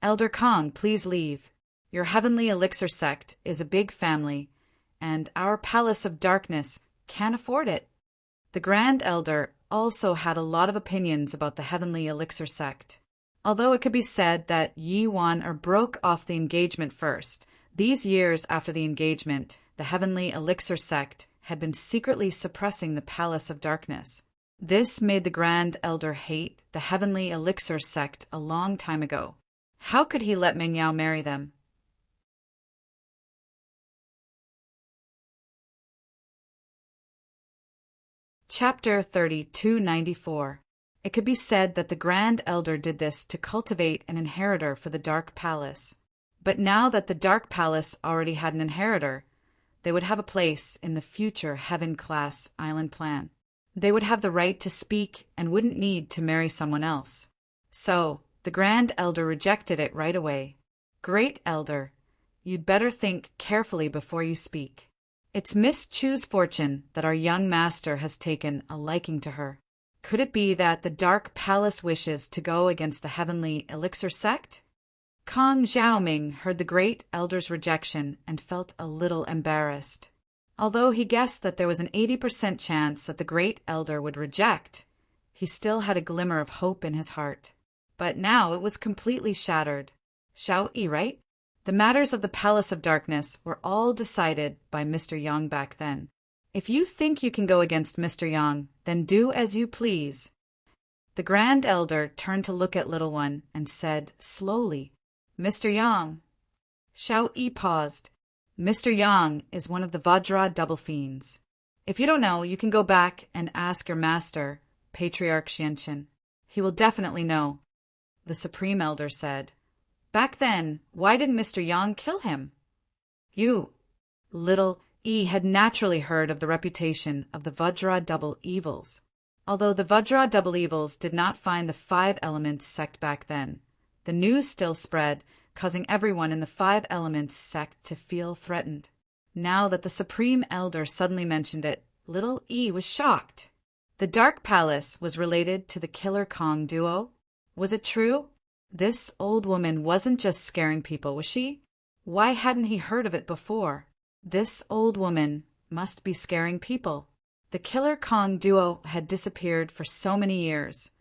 "Elder Kong, please leave. Your Heavenly Elixir sect is a big family, and our Palace of Darkness can't afford it." The Grand Elder also had a lot of opinions about the Heavenly Elixir sect. Although it could be said that Yi won or broke off the engagement first, these years after the engagement, the Heavenly Elixir sect had been secretly suppressing the Palace of Darkness. This made the Grand Elder hate the Heavenly Elixir sect a long time ago. How could he let Meng Yao marry them? Chapter 3294. It could be said that the Grand Elder did this to cultivate an inheritor for the Dark Palace. But now that the Dark Palace already had an inheritor, they would have a place in the future heaven-class island plan. They would have the right to speak and wouldn't need to marry someone else. So, the Grand Elder rejected it right away. Great Elder, you'd better think carefully before you speak. It's Miss Chu's fortune that our young master has taken a liking to her. Could it be that the Dark Palace wishes to go against the Heavenly Elixir sect? Kong Xiaoming heard the Great Elder's rejection and felt a little embarrassed. Although he guessed that there was an 80% chance that the Great Elder would reject, he still had a glimmer of hope in his heart. But now it was completely shattered. Xiao-yi, right? The matters of the Palace of Darkness were all decided by Mr. Yang back then. If you think you can go against Mr. Yang, then do as you please. The Grand Elder turned to look at Little One and said slowly, Mr. Yang. Xiao-yi paused. Mr. Yang is one of the Vajra double fiends. If you don't know, you can go back and ask your master, Patriarch Xianqian. He will definitely know. The Supreme Elder said. Back then, why didn't Mr. Yang kill him? You. Little E had naturally heard of the reputation of the Vajra double evils. Although the Vajra double evils did not find the Five Elements sect back then, the news still spread, causing everyone in the Five Elements sect to feel threatened. Now that the Supreme Elder suddenly mentioned it, Little E was shocked. The Dark Palace was related to the Killer Kong duo? Was it true? This old woman wasn't just scaring people, was she? Why hadn't he heard of it before? This old woman must be scaring people. The Killer Kong duo had disappeared for so many years.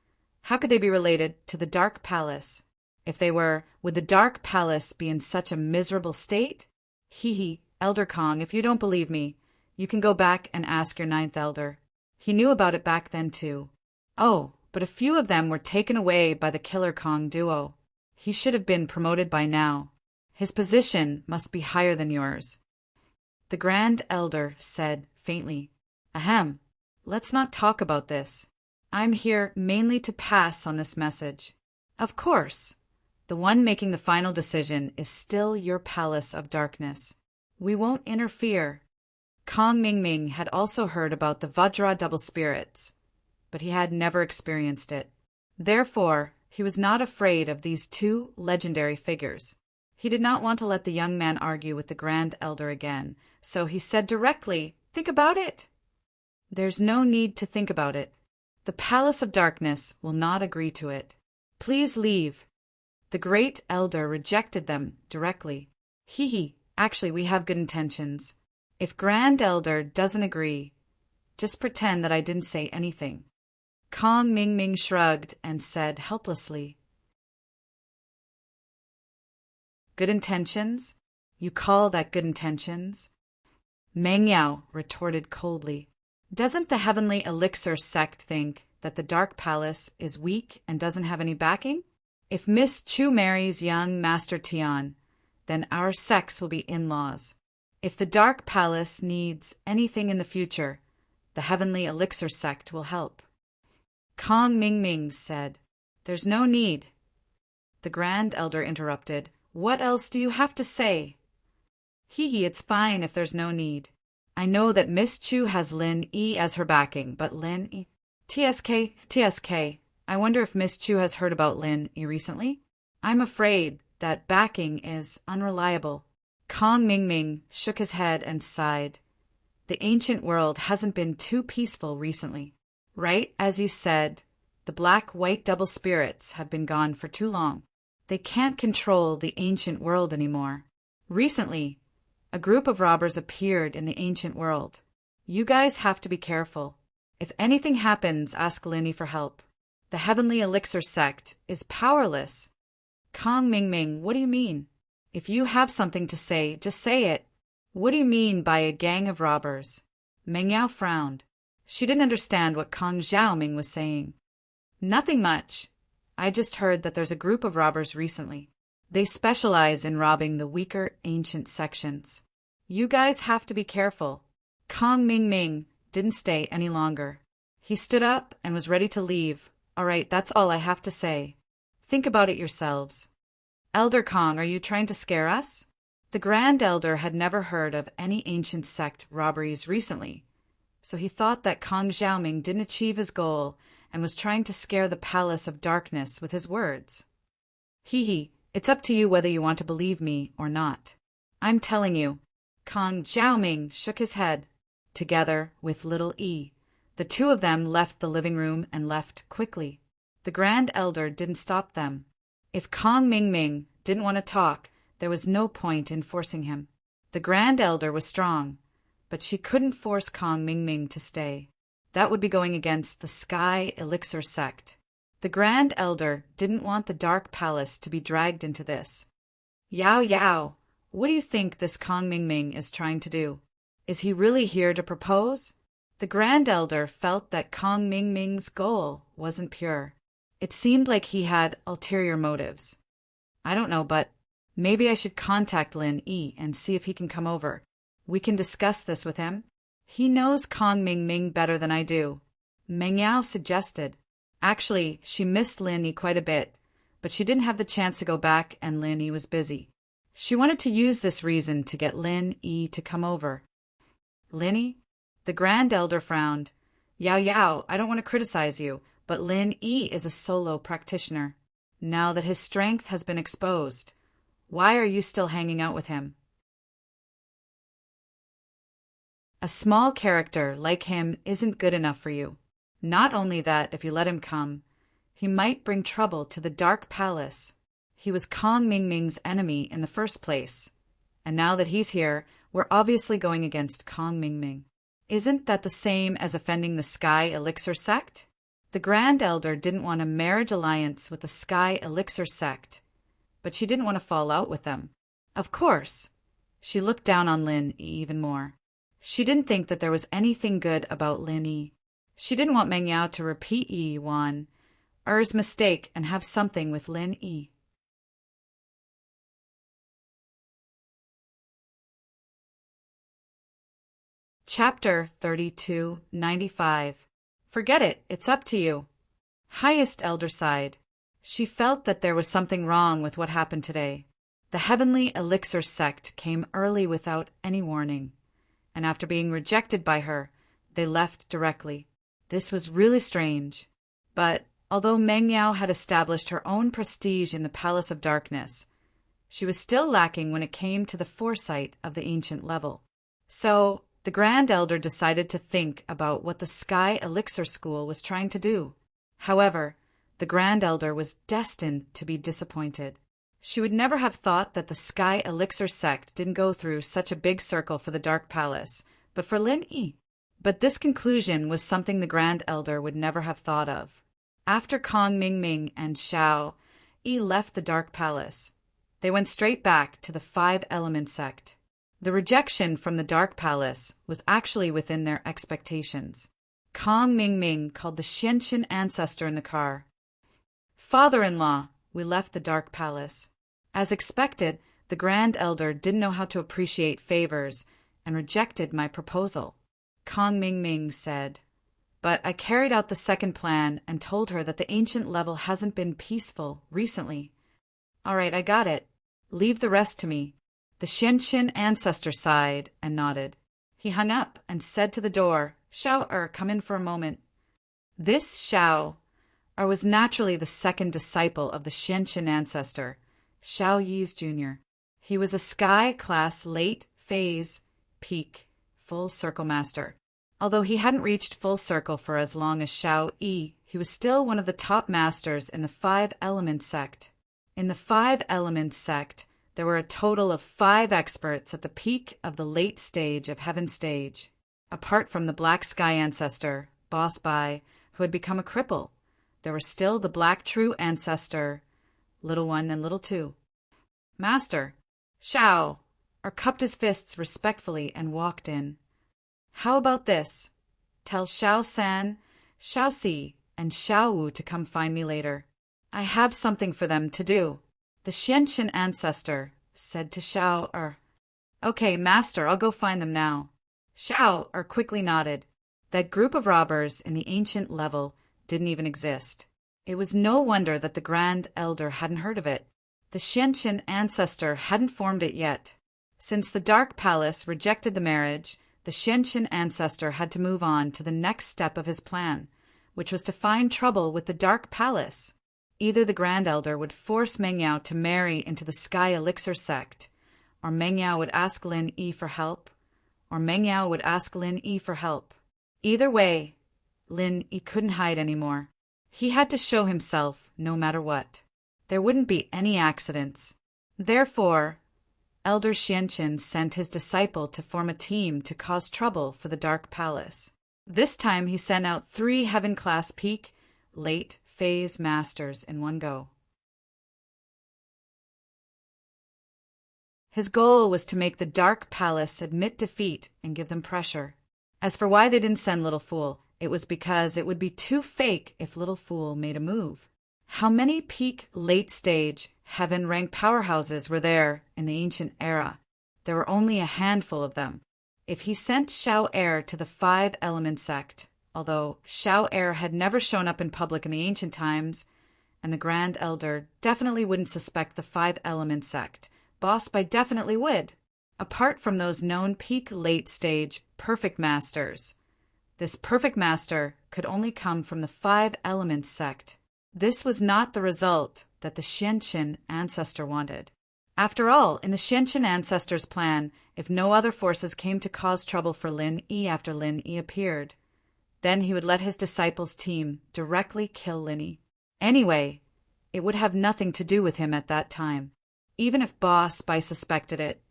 How could they be related to the Dark Palace? If they were, would the Dark Palace be in such a miserable state? Hee, Elder Kong, if you don't believe me, you can go back and ask your ninth elder. He knew about it back then too. Oh, but a few of them were taken away by the Killer Kong duo. He should have been promoted by now. His position must be higher than yours. The Grand Elder said faintly, Ahem, let's not talk about this. I'm here mainly to pass on this message. Of course, the one making the final decision is still your Palace of Darkness. We won't interfere. Kong Mingming had also heard about the Vajra double spirits, but he had never experienced it. Therefore, he was not afraid of these two legendary figures. He did not want to let the young man argue with the Grand Elder again, so he said directly, Think about it. There's no need to think about it. The Palace of Darkness will not agree to it. Please leave. The Great Elder rejected them directly. Hee, actually we have good intentions. If Grand Elder doesn't agree, just pretend that I didn't say anything. Kong Mingming shrugged and said helplessly, Good intentions? You call that good intentions? Meng Yao retorted coldly, Doesn't the Heavenly Elixir sect think that the Dark Palace is weak and doesn't have any backing? If Miss Chu marries young Master Tian, then our sects will be in-laws. If the Dark Palace needs anything in the future, the Heavenly Elixir sect will help. Kong Mingming said, There's no need. The Grand Elder interrupted, What else do you have to say? Hee, it's fine if there's no need. I know that Miss Chu has Lin E as her backing, but Lin E... TSK, I wonder if Miss Chu has heard about Lin E recently? I'm afraid that backing is unreliable. Kong Mingming shook his head and sighed. The ancient world hasn't been too peaceful recently. Right, as you said, the black-white double spirits have been gone for too long. They can't control the ancient world anymore. Recently, a group of robbers appeared in the ancient world. You guys have to be careful. If anything happens, ask Linny for help. The Heavenly Elixir sect is powerless. Kong Mingming, what do you mean? If you have something to say, just say it. What do you mean by a gang of robbers? Meng Yao frowned. She didn't understand what Kang Xiaoming was saying. Nothing much. I just heard that there's a group of robbers recently. They specialize in robbing the weaker ancient sections. You guys have to be careful. Kang Mingming didn't stay any longer. He stood up and was ready to leave. All right, that's all I have to say. Think about it yourselves. Elder Kang, are you trying to scare us? The Grand Elder had never heard of any ancient sect robberies recently, so he thought that Kang Xiaoming didn't achieve his goal and was trying to scare the Palace of Darkness with his words. Hee, it's up to you whether you want to believe me or not. I'm telling you. Kang Xiaoming shook his head. Together with little E, the two of them left the living room and left quickly. The Grand Elder didn't stop them. If Kang Mingming didn't want to talk, there was no point in forcing him. The Grand Elder was strong, but she couldn't force Kang Mingming to stay. That would be going against the Sky Elixir sect. The Grand Elder didn't want the Dark Palace to be dragged into this. Yao, what do you think this Kang Mingming is trying to do? Is he really here to propose? The Grand Elder felt that Kang Mingming's goal wasn't pure. It seemed like he had ulterior motives. I don't know, but maybe I should contact Lin Yi and see if he can come over. We can discuss this with him. He knows Kang Mingming better than I do. Meng Yao suggested. Actually, she missed Lin Yi quite a bit, but she didn't have the chance to go back and Lin Yi was busy. She wanted to use this reason to get Lin Yi to come over. Lin Yi? The Grand Elder frowned. Yao, I don't want to criticize you, but Lin Yi is a solo practitioner. Now that his strength has been exposed, why are you still hanging out with him? A small character like him isn't good enough for you. Not only that, if you let him come, he might bring trouble to the Dark Palace. He was Kang Mingming's enemy in the first place, and now that he's here, we're obviously going against Kang Mingming. Isn't that the same as offending the Sky Elixir sect? The Grand Elder didn't want a marriage alliance with the Sky Elixir sect, but she didn't want to fall out with them. Of course. She looked down on Lin Yi even more. She didn't think that there was anything good about Lin Yi. She didn't want Meng Yao to repeat Yi Wan's mistake and have something with Lin Yi. Chapter 3295. Forget it, it's up to you. Highest Elder sighed. She felt that there was something wrong with what happened today. The Heavenly Elixir sect came early without any warning, and after being rejected by her, they left directly. This was really strange. But although Meng Yao had established her own prestige in the Palace of Darkness, she was still lacking when it came to the foresight of the ancient level. So the Grand Elder decided to think about what the Sky Elixir School was trying to do. However, the Grand Elder was destined to be disappointed. She would never have thought that the Sky Elixir sect didn't go through such a big circle for the Dark Palace, but for Lin Yi. But this conclusion was something the Grand Elder would never have thought of. After Kang Mingming and Xiao Yi left the Dark Palace, they went straight back to the Five Element sect. The rejection from the Dark Palace was actually within their expectations. Kang Mingming called the Xianqin ancestor in the car. Father-in-law, we left the Dark Palace. As expected, the Grand Elder didn't know how to appreciate favors and rejected my proposal. Kang Mingming said, but I carried out the second plan and told her that the ancient level hasn't been peaceful recently. All right, I got it. Leave the rest to me. The Xianqin ancestor sighed and nodded. He hung up and said to the door, Xiao come in for a moment. This Xiao was naturally the second disciple of the Xianqin ancestor, Xiao Yi's junior. He was a Sky class late phase, peak, full circle master. Although he hadn't reached full circle for as long as Xiao Yi, he was still one of the top masters in the Five Element sect. In the Five Element sect, there were a total of 5 experts at the peak of the late stage of Heaven Stage. Apart from the Black Sky ancestor, Boss Bai, who had become a cripple, there were still the Black True ancestor, Little One and Little Two. Master, Xiao, cupped his fists respectfully and walked in. How about this? Tell Xiao San, Xiao Si, and Xiao Wu to come find me later. I have something for them to do. The Xianqin ancestor said to Xiao Er. Okay, master, I'll go find them now. Xiao Er quickly nodded. That group of robbers in the ancient level didn't even exist. It was no wonder that the Grand Elder hadn't heard of it. The Xianqin ancestor hadn't formed it yet. Since the Dark Palace rejected the marriage, the Xianqin ancestor had to move on to the next step of his plan, which was to find trouble with the Dark Palace. Either the Grand Elder would force Meng Yao to marry into the Sky Elixir sect, or Meng Yao would ask Lin Yi for help, or Meng Yao would ask Lin Yi for help. Either way, Lin Yi couldn't hide anymore. He had to show himself no matter what. There wouldn't be any accidents. Therefore, Elder Xianqin sent his disciple to form a team to cause trouble for the Dark Palace. This time he sent out 3 heaven-class peak, late phase masters in one go. His goal was to make the Dark Palace admit defeat and give them pressure. As for why they didn't send Little Fool, it was because it would be too fake if Little Fool made a move. How many peak late-stage heaven-rank powerhouses were there in the ancient era? There were only a handful of them. If he sent Xiao Er to the 5-element sect, although Xiao Er had never shown up in public in the ancient times, and the Grand Elder definitely wouldn't suspect the 5-element sect, Boss Bai definitely would. Apart from those known peak late-stage perfect masters, this perfect master could only come from the 5-element sect. This was not the result that the Xianqin ancestor wanted. After all, in the Xianqin ancestor's plan, if no other forces came to cause trouble for Lin Yi after Lin Yi appeared, then he would let his disciples' team directly kill Lin Yi. Anyway, it would have nothing to do with him at that time. Even if Boss Bai suspected it,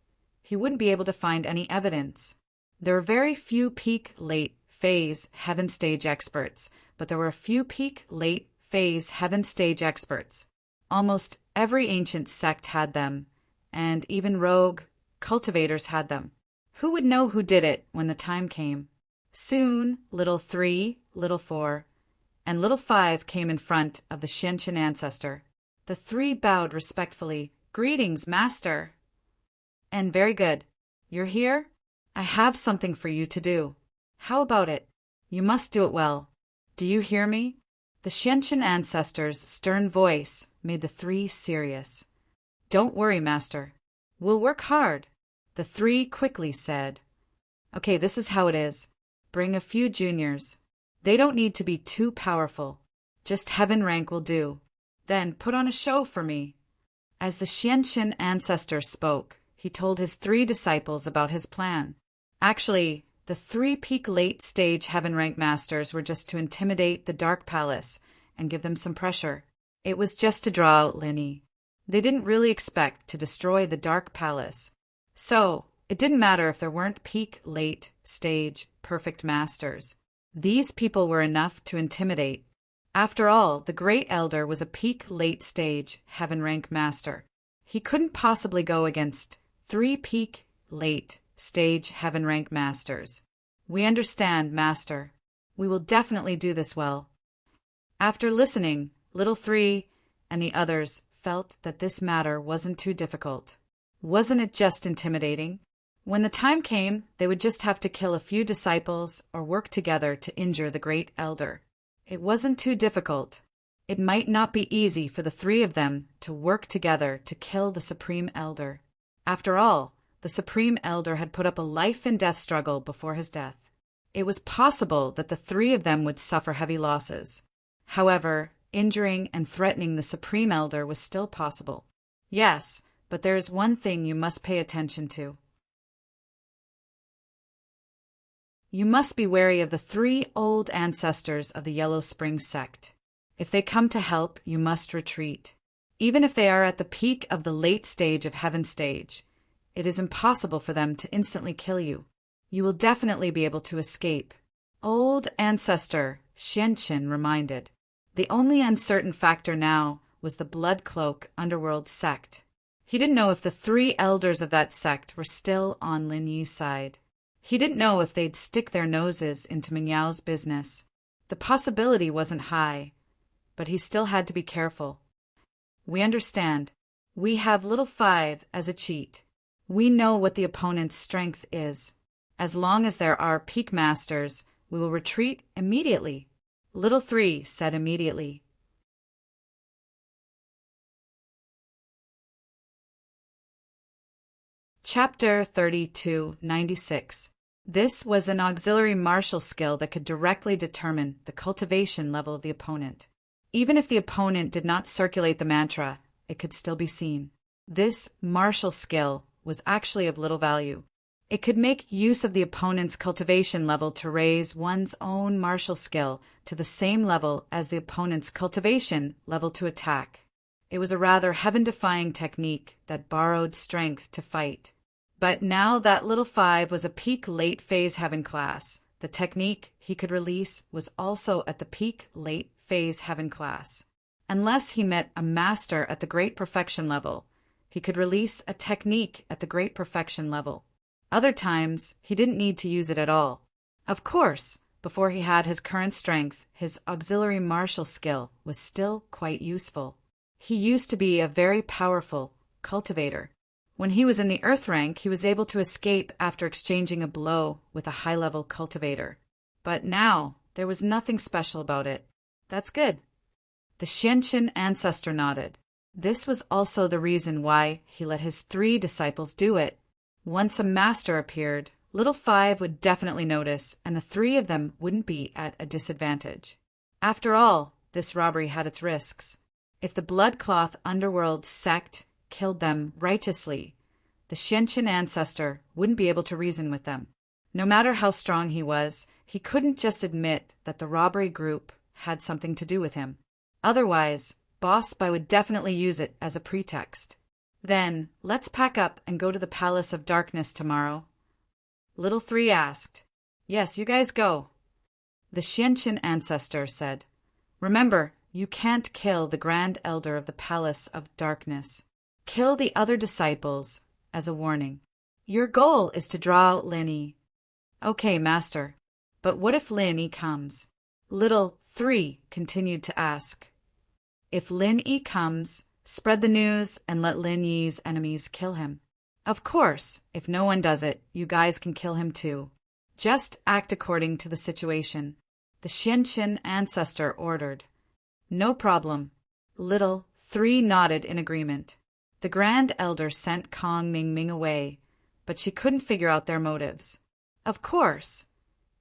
he wouldn't be able to find any evidence. There were very few peak late phase heaven stage experts, but there were a few peak late phase heaven stage experts. Almost every ancient sect had them, and even rogue cultivators had them. Who would know who did it when the time came? Soon, Little 3, Little 4, and Little 5 came in front of the Xianqin ancestor. The 3 bowed respectfully. Greetings, Master. And very good. You're here? I have something for you to do. How about it? You must do it well. Do you hear me? The Xianqin ancestor's stern voice made the 3 serious. Don't worry, Master. We'll work hard. The 3 quickly said. Okay, this is how it is. Bring a few juniors. They don't need to be too powerful. Just heaven rank will do. Then put on a show for me. As the Xianqin ancestor spoke, he told his 3 disciples about his plan. Actually, the 3 peak late-stage heaven-rank masters were just to intimidate the Dark Palace and give them some pressure. It was just to draw out Lin Yi. They didn't really expect to destroy the Dark Palace. So, it didn't matter if there weren't peak late-stage perfect masters. These people were enough to intimidate. After all, the Great Elder was a peak late-stage heaven-rank master. He couldn't possibly go against 3 peak late-stage heaven-rank masters. We understand, Master. We will definitely do this well. After listening, Little 3 and the others felt that this matter wasn't too difficult. Wasn't it just intimidating? When the time came, they would just have to kill a few disciples or work together to injure the Great Elder. It wasn't too difficult. It might not be easy for the 3 of them to work together to kill the Supreme Elder. After all, the Supreme Elder had put up a life-and-death struggle before his death. It was possible that the 3 of them would suffer heavy losses. However, injuring and threatening the Supreme Elder was still possible. Yes, but there is one thing you must pay attention to. You must be wary of the 3 old ancestors of the Yellow Spring sect. If they come to help, you must retreat. Even if they are at the peak of the late stage of Heaven stage, it is impossible for them to instantly kill you. You will definitely be able to escape. Old ancestor Xianqin reminded. The only uncertain factor now was the Blood Cloak Underworld sect. He didn't know if the 3 elders of that sect were still on Lin Yi's side. He didn't know if they'd stick their noses into Mingyao's business. The possibility wasn't high, but he still had to be careful. We understand. We have little 5 as a cheat. We know what the opponent's strength is. As long as there are peak masters, we will retreat immediately. Little 3 said immediately. Chapter 32-96. This was an auxiliary martial skill that could directly determine the cultivation level of the opponent. Even if the opponent did not circulate the mantra, it could still be seen. This martial skill was actually of little value. It could make use of the opponent's cultivation level to raise one's own martial skill to the same level as the opponent's cultivation level to attack. It was a rather heaven-defying technique that borrowed strength to fight. But now that little 5 was a peak late phase heaven class, the technique he could release was also at the peak late phase heaven class. Unless he met a master at the great perfection level, he could release a technique at the great perfection level. Other times, he didn't need to use it at all. Of course, before he had his current strength, his auxiliary martial skill was still quite useful. He used to be a very powerful cultivator. When he was in the earth rank, he was able to escape after exchanging a blow with a high-level cultivator. But now, there was nothing special about it. That's good. The Xianqin ancestor nodded. This was also the reason why he let his 3 disciples do it. Once a master appeared, little 5 would definitely notice, and the 3 of them wouldn't be at a disadvantage. After all, this robbery had its risks. If the bloodcloth underworld sect killed them righteously, the Xianqin ancestor wouldn't be able to reason with them. No matter how strong he was, he couldn't just admit that the robbery group had something to do with him. Otherwise, Boss Bai would definitely use it as a pretext. Then, let's pack up and go to the Palace of Darkness tomorrow. Little 3 asked. Yes, you guys go. The Xianqin ancestor said, Remember, you can't kill the Grand Elder of the Palace of Darkness. Kill the other disciples as a warning. Your goal is to draw out Lin Yi. Okay, Master. But what if Lin Yi comes? Little 3 continued to ask. If Lin Yi comes, spread the news and let Lin Yi's enemies kill him. Of course, if no one does it, you guys can kill him too. Just act according to the situation. The Xianqin ancestor ordered. No problem. Little 3 nodded in agreement. The Grand Elder sent Kong Ming away, but she couldn't figure out their motives. Of course.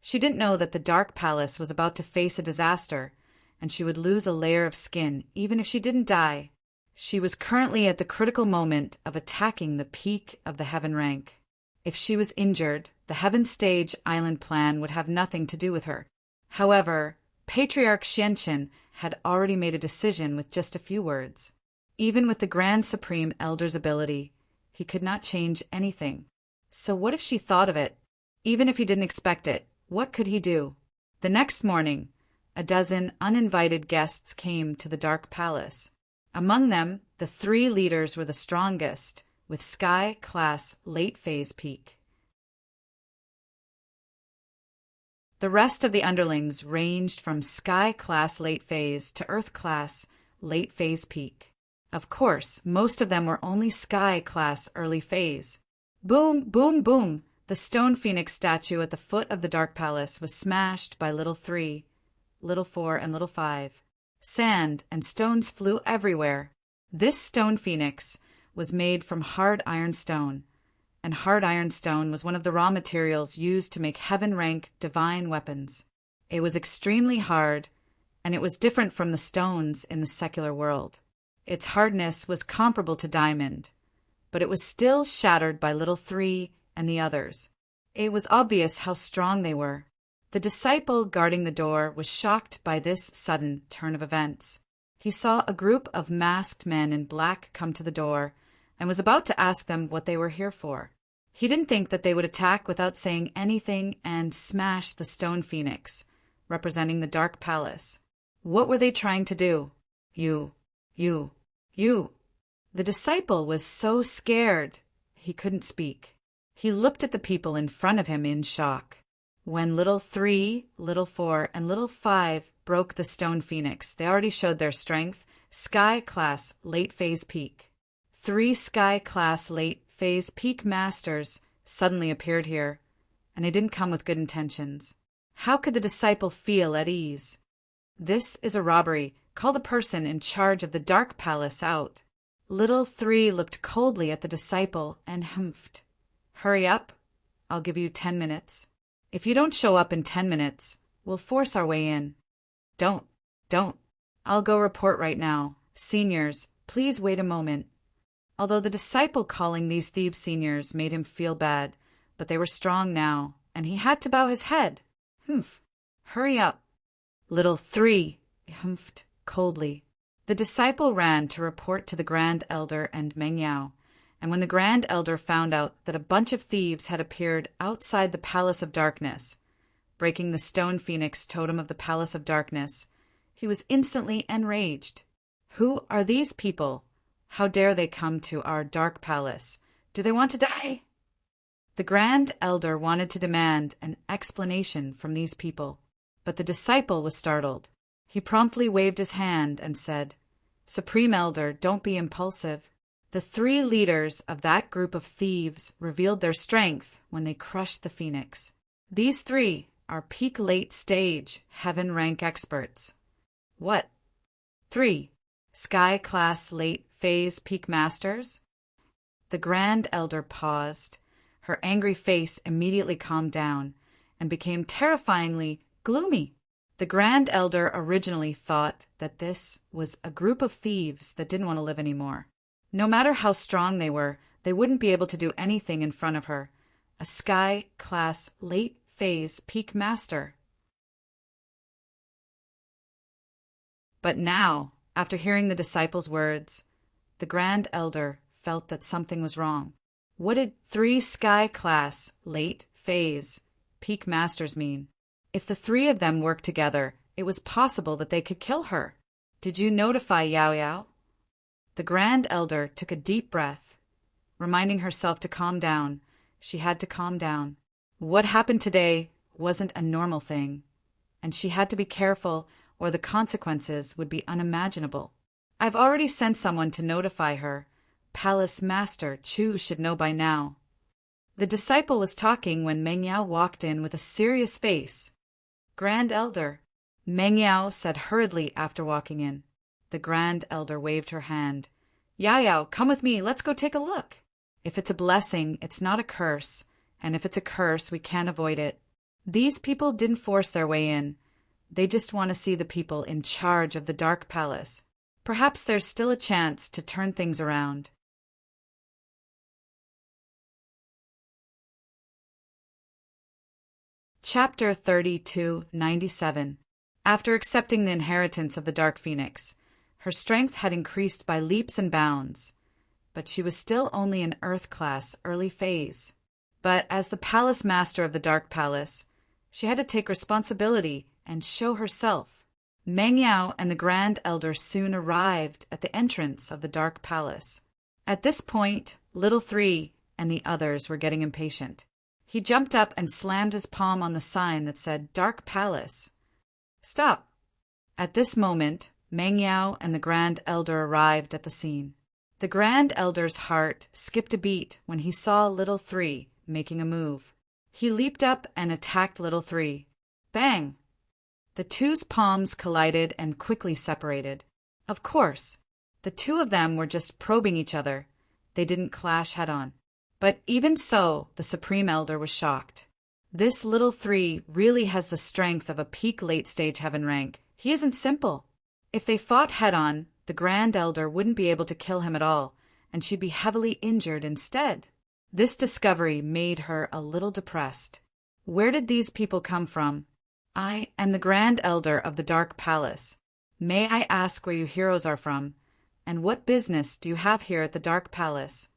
She didn't know that the Dark Palace was about to face a disaster, and she would lose a layer of skin even if she didn't die. She was currently at the critical moment of attacking the peak of the Heaven rank. If she was injured, the Heaven Stage Island plan would have nothing to do with her. However, Patriarch Xianqin had already made a decision with just a few words. Even with the Grand Supreme Elder's ability, he could not change anything. So what if she thought of it? Even if he didn't expect it, what could he do? The next morning, a dozen uninvited guests came to the Dark Palace. Among them, the 3 leaders were the strongest, with Sky-class late-phase peak. The rest of the underlings ranged from Sky-class late-phase to Earth-class late-phase peak. Of course, most of them were only Sky-class early phase. Boom, boom, boom! The stone phoenix statue at the foot of the Dark Palace was smashed by little 3, little 4, and little 5. Sand and stones flew everywhere. This stone phoenix was made from hard iron stone, and hard iron stone was one of the raw materials used to make heaven-rank divine weapons. It was extremely hard, and it was different from the stones in the secular world. Its hardness was comparable to diamond, but it was still shattered by little 3 and the others. It was obvious how strong they were. The disciple guarding the door was shocked by this sudden turn of events. He saw a group of masked men in black come to the door and was about to ask them what they were here for. He didn't think that they would attack without saying anything and smash the stone phoenix, representing the Dark Palace. What were they trying to do? You. The disciple was so scared he couldn't speak. He looked at the people in front of him in shock. When little 3, little 4, and little 5 broke the stone phoenix, they already showed their strength. Sky Class Late Phase Peak. 3 Sky Class Late Phase Peak Masters suddenly appeared here, and they didn't come with good intentions. How could the disciple feel at ease? This is a robbery. Call the person in charge of the Dark Palace out. Little 3 looked coldly at the disciple and humphed. Hurry up. I'll give you 10 minutes. If you don't show up in 10 minutes, we'll force our way in. Don't. I'll go report right now. Seniors, please wait a moment. Although the disciple calling these thieves seniors made him feel bad, but they were strong now, and he had to bow his head. Humph. Hurry up. Little 3, humphed coldly. The disciple ran to report to the Grand Elder and Meng Yao, and when the Grand Elder found out that a bunch of thieves had appeared outside the Palace of Darkness, breaking the stone phoenix totem of the Palace of Darkness, he was instantly enraged. Who are these people? How dare they come to our Dark Palace? Do they want to die? The Grand Elder wanted to demand an explanation from these people, but the disciple was startled. He promptly waved his hand and said, Supreme Elder, don't be impulsive. The 3 leaders of that group of thieves revealed their strength when they crushed the phoenix. These 3 are peak late stage heaven rank experts. What? 3 Sky Class Late Phase Peak Masters? The Grand Elder paused. Her angry face immediately calmed down and became terrifyingly gloomy. The Grand Elder originally thought that this was a group of thieves that didn't want to live anymore. No matter how strong they were, they wouldn't be able to do anything in front of her. A Sky Class Late Phase Peak Master. But now, after hearing the disciple's words, the Grand Elder felt that something was wrong. What did 3 Sky Class Late Phase Peak Masters mean? If the 3 of them worked together, it was possible that they could kill her. Did you notify Yao Yao? The Grand Elder took a deep breath. Reminding herself to calm down, she had to calm down. What happened today wasn't a normal thing, and she had to be careful or the consequences would be unimaginable. I've already sent someone to notify her. Palace Master Chu should know by now. The disciple was talking when Meng Yao walked in with a serious face. Grand Elder, Meng Yao said hurriedly after walking in. The Grand Elder waved her hand. Yao Yao, come with me, let's go take a look. If it's a blessing, it's not a curse, and if it's a curse, we can't avoid it. These people didn't force their way in. They just want to see the people in charge of the Dark Palace. Perhaps there's still a chance to turn things around. Chapter 32-97. After accepting the inheritance of the Dark Phoenix, her strength had increased by leaps and bounds, but she was still only an Earth class early phase. But as the Palace Master of the Dark Palace, she had to take responsibility and show herself. Meng Yao and the Grand Elder soon arrived at the entrance of the Dark Palace. At this point, Little 3 and the others were getting impatient. He jumped up and slammed his palm on the sign that said Dark Palace. Stop! At this moment, Meng Yao and the Grand Elder arrived at the scene. The Grand Elder's heart skipped a beat when he saw Little 3 making a move. He leaped up and attacked Little 3. Bang! The 2's palms collided and quickly separated. Of course, the 2 of them were just probing each other. They didn't clash head-on. But even so, the Supreme Elder was shocked. This Little 3 really has the strength of a peak late-stage heaven rank. He isn't simple. If they fought head-on, the Grand Elder wouldn't be able to kill him at all, and she'd be heavily injured instead. This discovery made her a little depressed. Where did these people come from? I am the Grand Elder of the Dark Palace. May I ask where you heroes are from, and what business do you have here at the Dark Palace?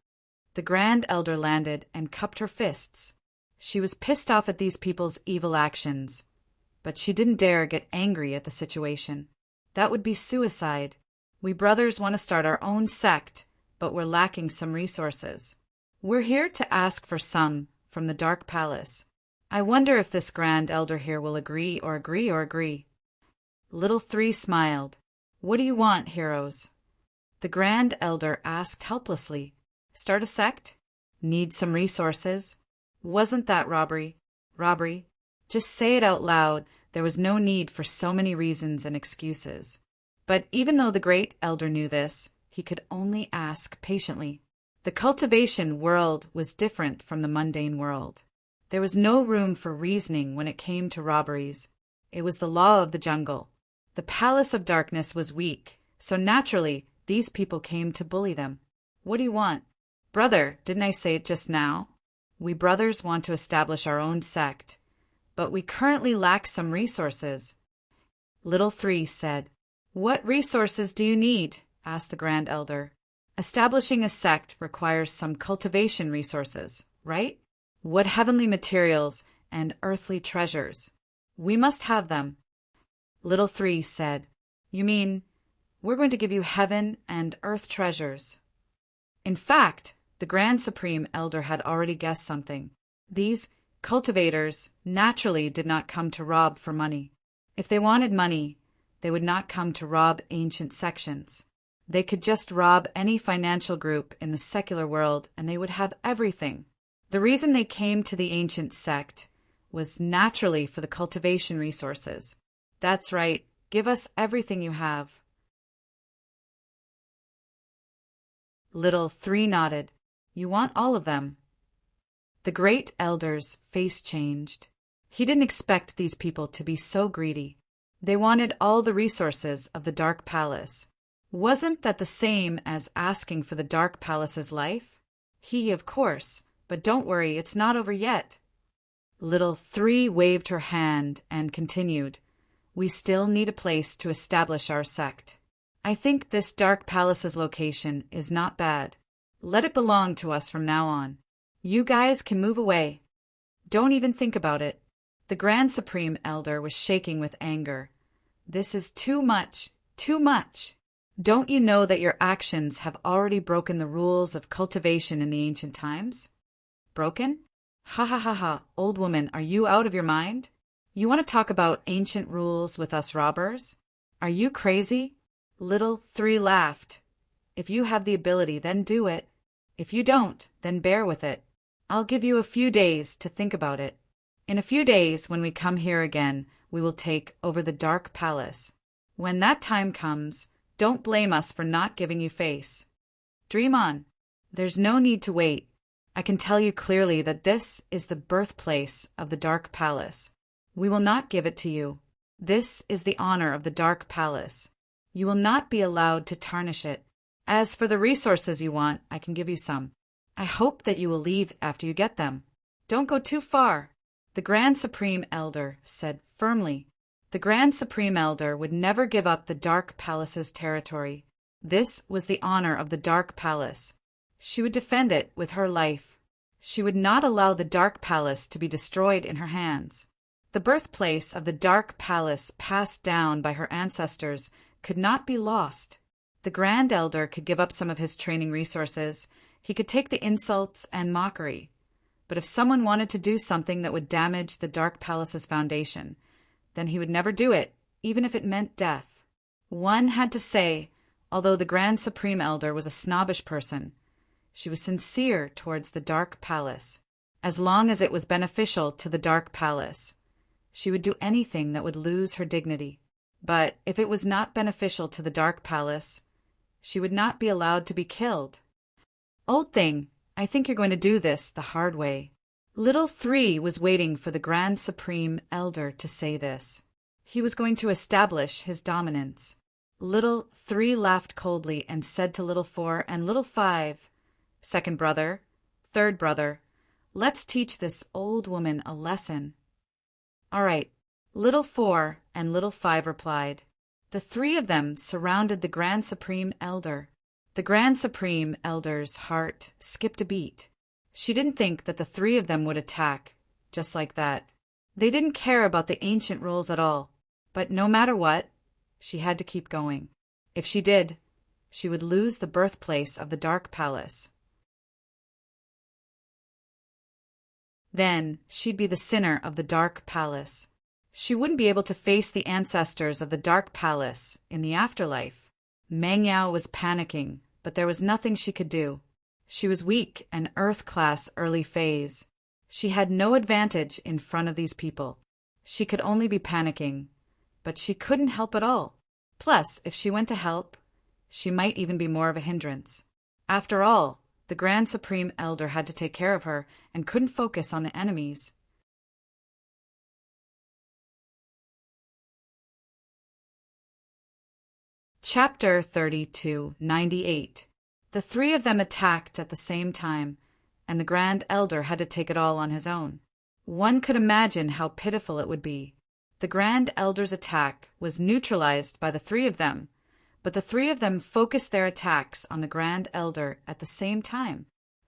The Grand Elder landed and cupped her fists. She was pissed off at these people's evil actions, but she didn't dare get angry at the situation. That would be suicide. We brothers want to start our own sect, but we're lacking some resources. We're here to ask for some, from the Dark Palace. I wonder if this Grand Elder here will agree or agree or agree. Little Three smiled. What do you want, heroes? The Grand Elder asked helplessly. Start a sect? Need some resources? Wasn't that robbery? Robbery? Just say it out loud. There was no need for so many reasons and excuses. But even though the Great Elder knew this, he could only ask patiently. The cultivation world was different from the mundane world. There was no room for reasoning when it came to robberies. It was the law of the jungle. The Palace of Darkness was weak, so naturally these people came to bully them. What do you want? Brother, didn't I say it just now? We brothers want to establish our own sect, but we currently lack some resources. Little Three said. What resources do you need? Asked the Grand Elder. Establishing a sect requires some cultivation resources, right? What heavenly materials and earthly treasures? We must have them. Little Three said, You mean, we're going to give you heaven and earth treasures? In fact, the Grand Supreme Elder had already guessed something. These cultivators naturally did not come to rob for money. If they wanted money, they would not come to rob ancient sections. They could just rob any financial group in the secular world and they would have everything. The reason they came to the ancient sect was naturally for the cultivation resources. That's right, give us everything you have. Little Three nodded. You want all of them. The Great Elder's face changed. He didn't expect these people to be so greedy. They wanted all the resources of the Dark Palace. Wasn't that the same as asking for the Dark Palace's life? Of course, but don't worry, it's not over yet. Little Three waved her hand and continued. We still need a place to establish our sect. I think this Dark Palace's location is not bad. Let it belong to us from now on. You guys can move away. Don't even think about it. The Grand Supreme Elder was shaking with anger. This is too much, too much. Don't you know that your actions have already broken the rules of cultivation in the ancient times? Broken? Ha ha ha ha, old woman, are you out of your mind? You want to talk about ancient rules with us robbers? Are you crazy? Little Three laughed. If you have the ability, then do it. If you don't, then bear with it. I'll give you a few days to think about it. In a few days, when we come here again, we will take over the Dark Palace. When that time comes, don't blame us for not giving you face. Dream on. There's no need to wait. I can tell you clearly that this is the birthplace of the Dark Palace. We will not give it to you. This is the honor of the Dark Palace. You will not be allowed to tarnish it. As for the resources you want, I can give you some. I hope that you will leave after you get them. Don't go too far. The Grand Supreme Elder said firmly. The Grand Supreme Elder would never give up the Dark Palace's territory. This was the honor of the Dark Palace. She would defend it with her life. She would not allow the Dark Palace to be destroyed in her hands. The birthplace of the Dark Palace passed down by her ancestors could not be lost. The Grand Elder could give up some of his training resources. He could take the insults and mockery. But if someone wanted to do something that would damage the Dark Palace's foundation, then he would never do it, even if it meant death. One had to say, although the Grand Supreme Elder was a snobbish person, she was sincere towards the Dark Palace. As long as it was beneficial to the Dark Palace, she would do anything that would lose her dignity. But if it was not beneficial to the Dark Palace, she would not be allowed to be killed. Old thing, I think you're going to do this the hard way. Little Three was waiting for the Grand Supreme Elder to say this. He was going to establish his dominance. Little Three laughed coldly and said to Little Four and Little Five, Second brother, third brother, let's teach this old woman a lesson. All right, Little Four and Little Five replied. The three of them surrounded the Grand Supreme Elder. The Grand Supreme Elder's heart skipped a beat. She didn't think that the three of them would attack, just like that. They didn't care about the ancient rules at all. But no matter what, she had to keep going. If she did, she would lose the birthplace of the Dark Palace. Then she'd be the sinner of the Dark Palace. She wouldn't be able to face the ancestors of the Dark Palace in the afterlife. Meng Yao was panicking, but there was nothing she could do. She was weak and Earth-class early phase. She had no advantage in front of these people. She could only be panicking, but she couldn't help at all. Plus, if she went to help, she might even be more of a hindrance. After all, the Grand Supreme Elder had to take care of her and couldn't focus on the enemies. Chapter 32-98. The three of them attacked at the same time, and the Grand Elder had to take it all on his own. One could imagine how pitiful it would be. The Grand Elder's attack was neutralized by the three of them, but the three of them focused their attacks on the Grand Elder at the same time.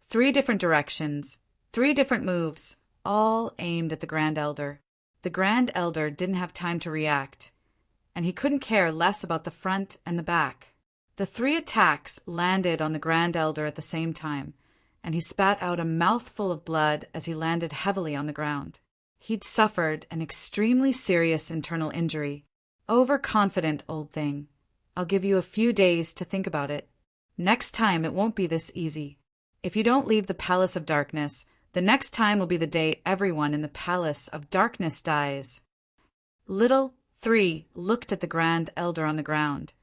3 different directions, 3 different moves, all aimed at the Grand Elder. The Grand Elder didn't have time to react, and he couldn't care less about the front and the back. The 3 attacks landed on the Grand Elder at the same time, and he spat out a mouthful of blood as he landed heavily on the ground. He'd suffered an extremely serious internal injury. Overconfident old thing. I'll give you a few days to think about it. Next time it won't be this easy. If you don't leave the Palace of Darkness, the next time will be the day everyone in the Palace of Darkness dies. Little 3 looked at the Grand Elder on the ground,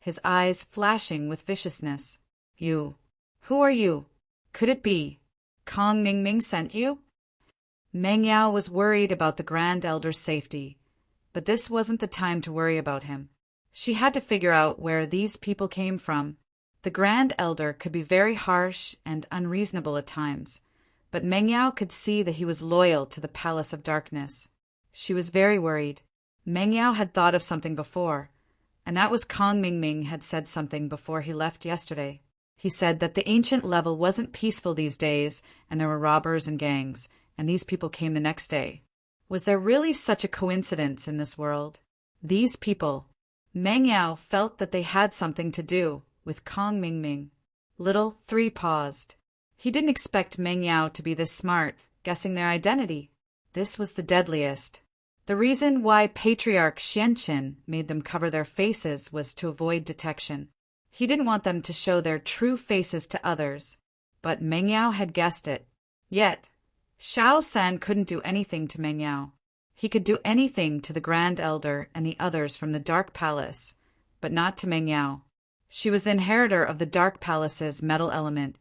his eyes flashing with viciousness. You. Who are you? Could it be Kong Ming sent you? Meng Yao was worried about the Grand Elder's safety, but this wasn't the time to worry about him. She had to figure out where these people came from. The Grand Elder could be very harsh and unreasonable at times, but Meng Yao could see that he was loyal to the Palace of Darkness. She was very worried. Meng Yao had thought of something before, and that was Kong Ming had said something before he left yesterday. He said that the ancient level wasn't peaceful these days, and there were robbers and gangs, and these people came the next day. Was there really such a coincidence in this world? These people. Meng Yao felt that they had something to do with Kong Ming. Little 3 paused. He didn't expect Meng Yao to be this smart, guessing their identity. This was the deadliest. The reason why Patriarch Xianqin made them cover their faces was to avoid detection. He didn't want them to show their true faces to others, but Meng Yao had guessed it. Yet, Xiao San couldn't do anything to Meng Yao. He could do anything to the Grand Elder and the others from the Dark Palace, but not to Meng Yao. She was the inheritor of the Dark Palace's metal element,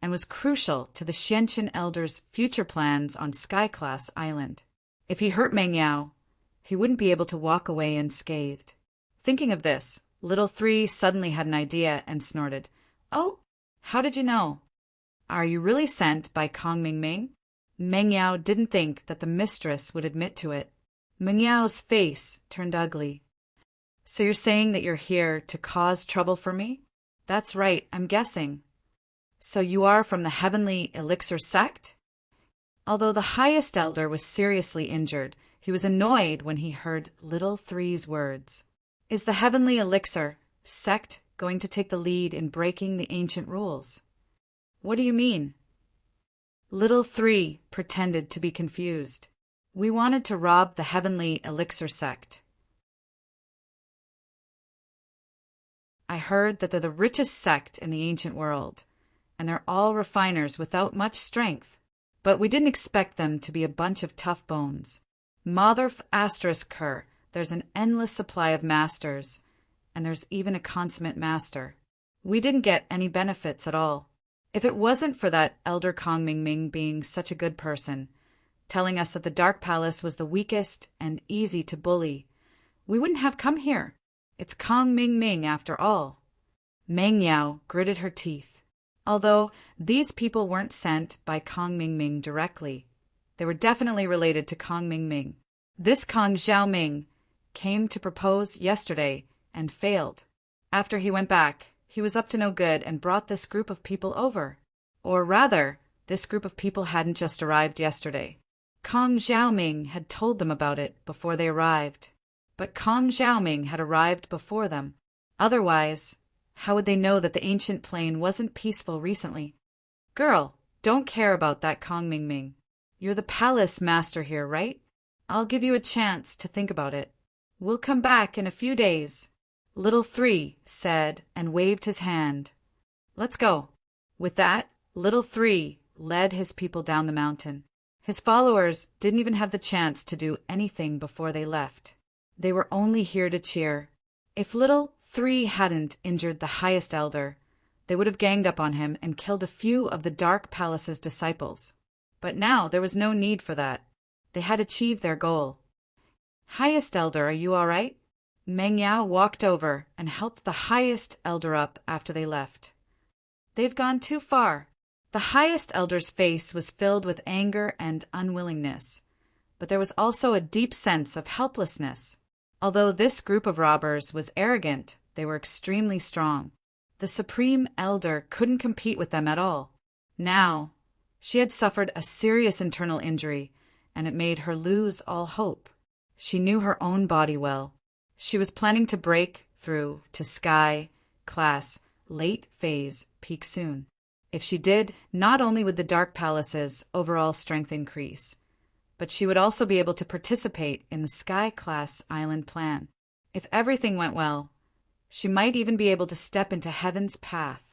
and was crucial to the Xianqin Elder's future plans on Sky-class Island. If he hurt Meng Yao, he wouldn't be able to walk away unscathed. Thinking of this, Little 3 suddenly had an idea and snorted, "Oh, how did you know? Are you really sent by Kong Ming?" Meng Yao didn't think that the mistress would admit to it. Meng Yao's face turned ugly. "So you're saying that you're here to cause trouble for me?" "That's right, I'm guessing." "So you are from the Heavenly Elixir sect?" Although the highest elder was seriously injured, he was annoyed when he heard Little 3's words. "Is the Heavenly Elixir sect going to take the lead in breaking the ancient rules?" "What do you mean?" Little 3 pretended to be confused. "We wanted to rob the Heavenly Elixir sect. I heard that they're the richest sect in the ancient world, and they're all refiners without much strength. But we didn't expect them to be a bunch of tough bones. Motherf asterisk her, there's an endless supply of masters, and there's even a consummate master. We didn't get any benefits at all. If it wasn't for that Elder Kong Ming being such a good person, telling us that the Dark Palace was the weakest and easy to bully, we wouldn't have come here. It's Kong Ming after all." Meng Yao gritted her teeth. Although these people weren't sent by Kong Ming directly, they were definitely related to Kong Ming. This Kong Xiaoming came to propose yesterday and failed. After he went back, he was up to no good and brought this group of people over. Or rather, this group of people hadn't just arrived yesterday. Kong Xiaoming had told them about it before they arrived. But Kong Xiaoming had arrived before them. Otherwise, how would they know that the ancient plane wasn't peaceful recently? "Girl, don't care about that Kong Ming. You're the palace master here, right? I'll give you a chance to think about it. We'll come back in a few days. Little Three said and waved his hand. Let's go. With that, Little Three led his people down the mountain. His followers didn't even have the chance to do anything before they left. They were only here to cheer. If Little Three hadn't injured the highest elder, they would have ganged up on him and killed a few of the Dark Palace's disciples. But now there was no need for that. They had achieved their goal. Highest elder, are you all right? Meng Yao walked over and helped the highest elder up after they left. They've gone too far. The highest elder's face was filled with anger and unwillingness, but there was also a deep sense of helplessness. Although this group of robbers was arrogant, they were extremely strong. The supreme elder couldn't compete with them at all. Now, she had suffered a serious internal injury, and it made her lose all hope. She knew her own body well. She was planning to break through to Sky Class late phase peak soon. If she did, not only would the Dark Palace's overall strength increase, but she would also be able to participate in the Sky Class Island plan. If everything went well, she might even be able to step into Heaven's path.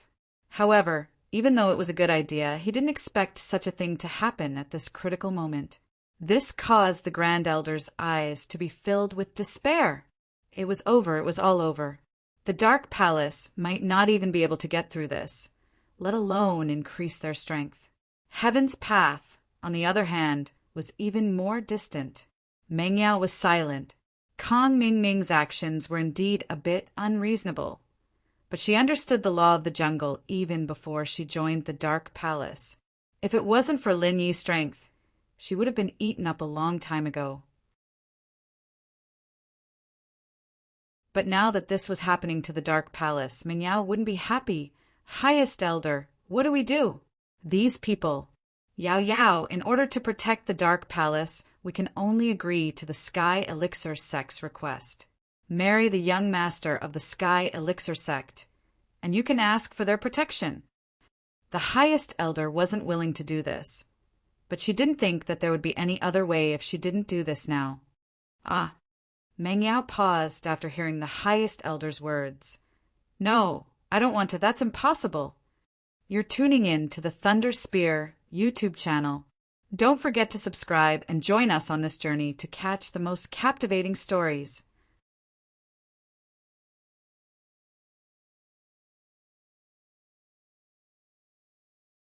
However, even though it was a good idea, he didn't expect such a thing to happen at this critical moment. This caused the Grand Elder's eyes to be filled with despair. It was over, it was all over. The Dark Palace might not even be able to get through this, let alone increase their strength. Heaven's path, on the other hand, was even more distant. Meng Yao was silent. Kong Mingming's actions were indeed a bit unreasonable, but she understood the law of the jungle even before she joined the Dark Palace. If it wasn't for Lin Yi's strength, she would have been eaten up a long time ago. But now that this was happening to the Dark Palace, Meng Yao wouldn't be happy. Highest Elder, what do we do? These people. Yao Yao, in order to protect the Dark Palace, we can only agree to the Sky Elixir Sect's request. Marry the young master of the Sky Elixir Sect, and you can ask for their protection. The highest elder wasn't willing to do this, but she didn't think that there would be any other way if she didn't do this now. Ah. Meng Yao paused after hearing the highest elder's words. No, I don't want to. That's impossible. You're tuning in to the Thunder Spear YouTube channel. Don't forget to subscribe and join us on this journey to catch the most captivating stories.